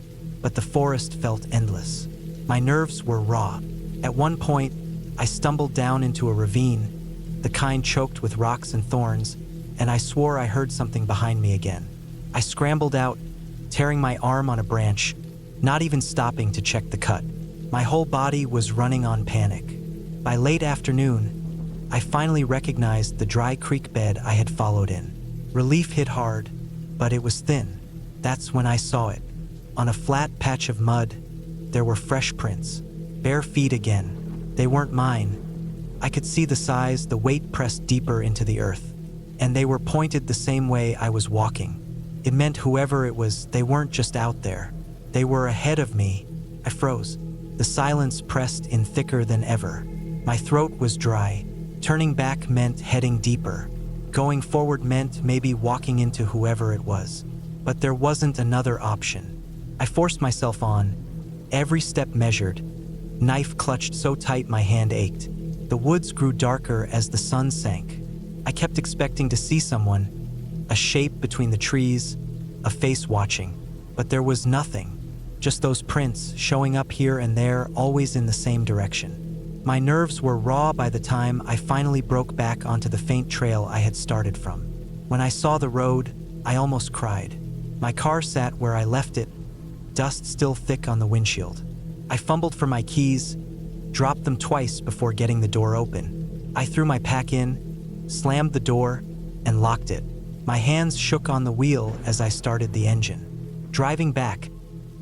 but the forest felt endless. My nerves were raw. At one point, I stumbled down into a ravine, the kind choked with rocks and thorns, and I swore I heard something behind me again. I scrambled out, tearing my arm on a branch, not even stopping to check the cut. My whole body was running on panic. By late afternoon, I finally recognized the dry creek bed I had followed in. Relief hit hard, but it was thin. That's when I saw it. On a flat patch of mud, there were fresh prints. Bare feet again. They weren't mine. I could see the size, the weight pressed deeper into the earth. And they were pointed the same way I was walking. It meant whoever it was, they weren't just out there. They were ahead of me. I froze. The silence pressed in thicker than ever. My throat was dry. Turning back meant heading deeper. Going forward meant maybe walking into whoever it was. But there wasn't another option. I forced myself on, every step measured, knife clutched so tight my hand ached. The woods grew darker as the sun sank. I kept expecting to see someone, a shape between the trees, a face watching. But there was nothing, just those prints showing up here and there, always in the same direction. My nerves were raw by the time I finally broke back onto the faint trail I had started from. When I saw the road, I almost cried. My car sat where I left it, dust still thick on the windshield. I fumbled for my keys, dropped them twice before getting the door open. I threw my pack in, slammed the door, and locked it. My hands shook on the wheel as I started the engine. Driving back,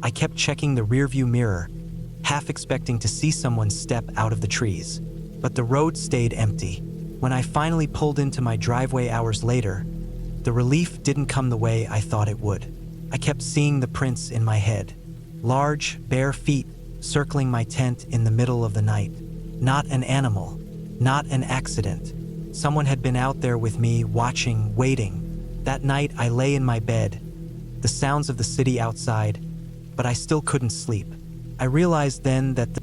I kept checking the rearview mirror, half expecting to see someone step out of the trees. But the road stayed empty. When I finally pulled into my driveway hours later, the relief didn't come the way I thought it would. I kept seeing the prints in my head. Large, bare feet circling my tent in the middle of the night. Not an animal, not an accident. Someone had been out there with me, watching, waiting. That night I lay in my bed, the sounds of the city outside, but I still couldn't sleep. I realized then that the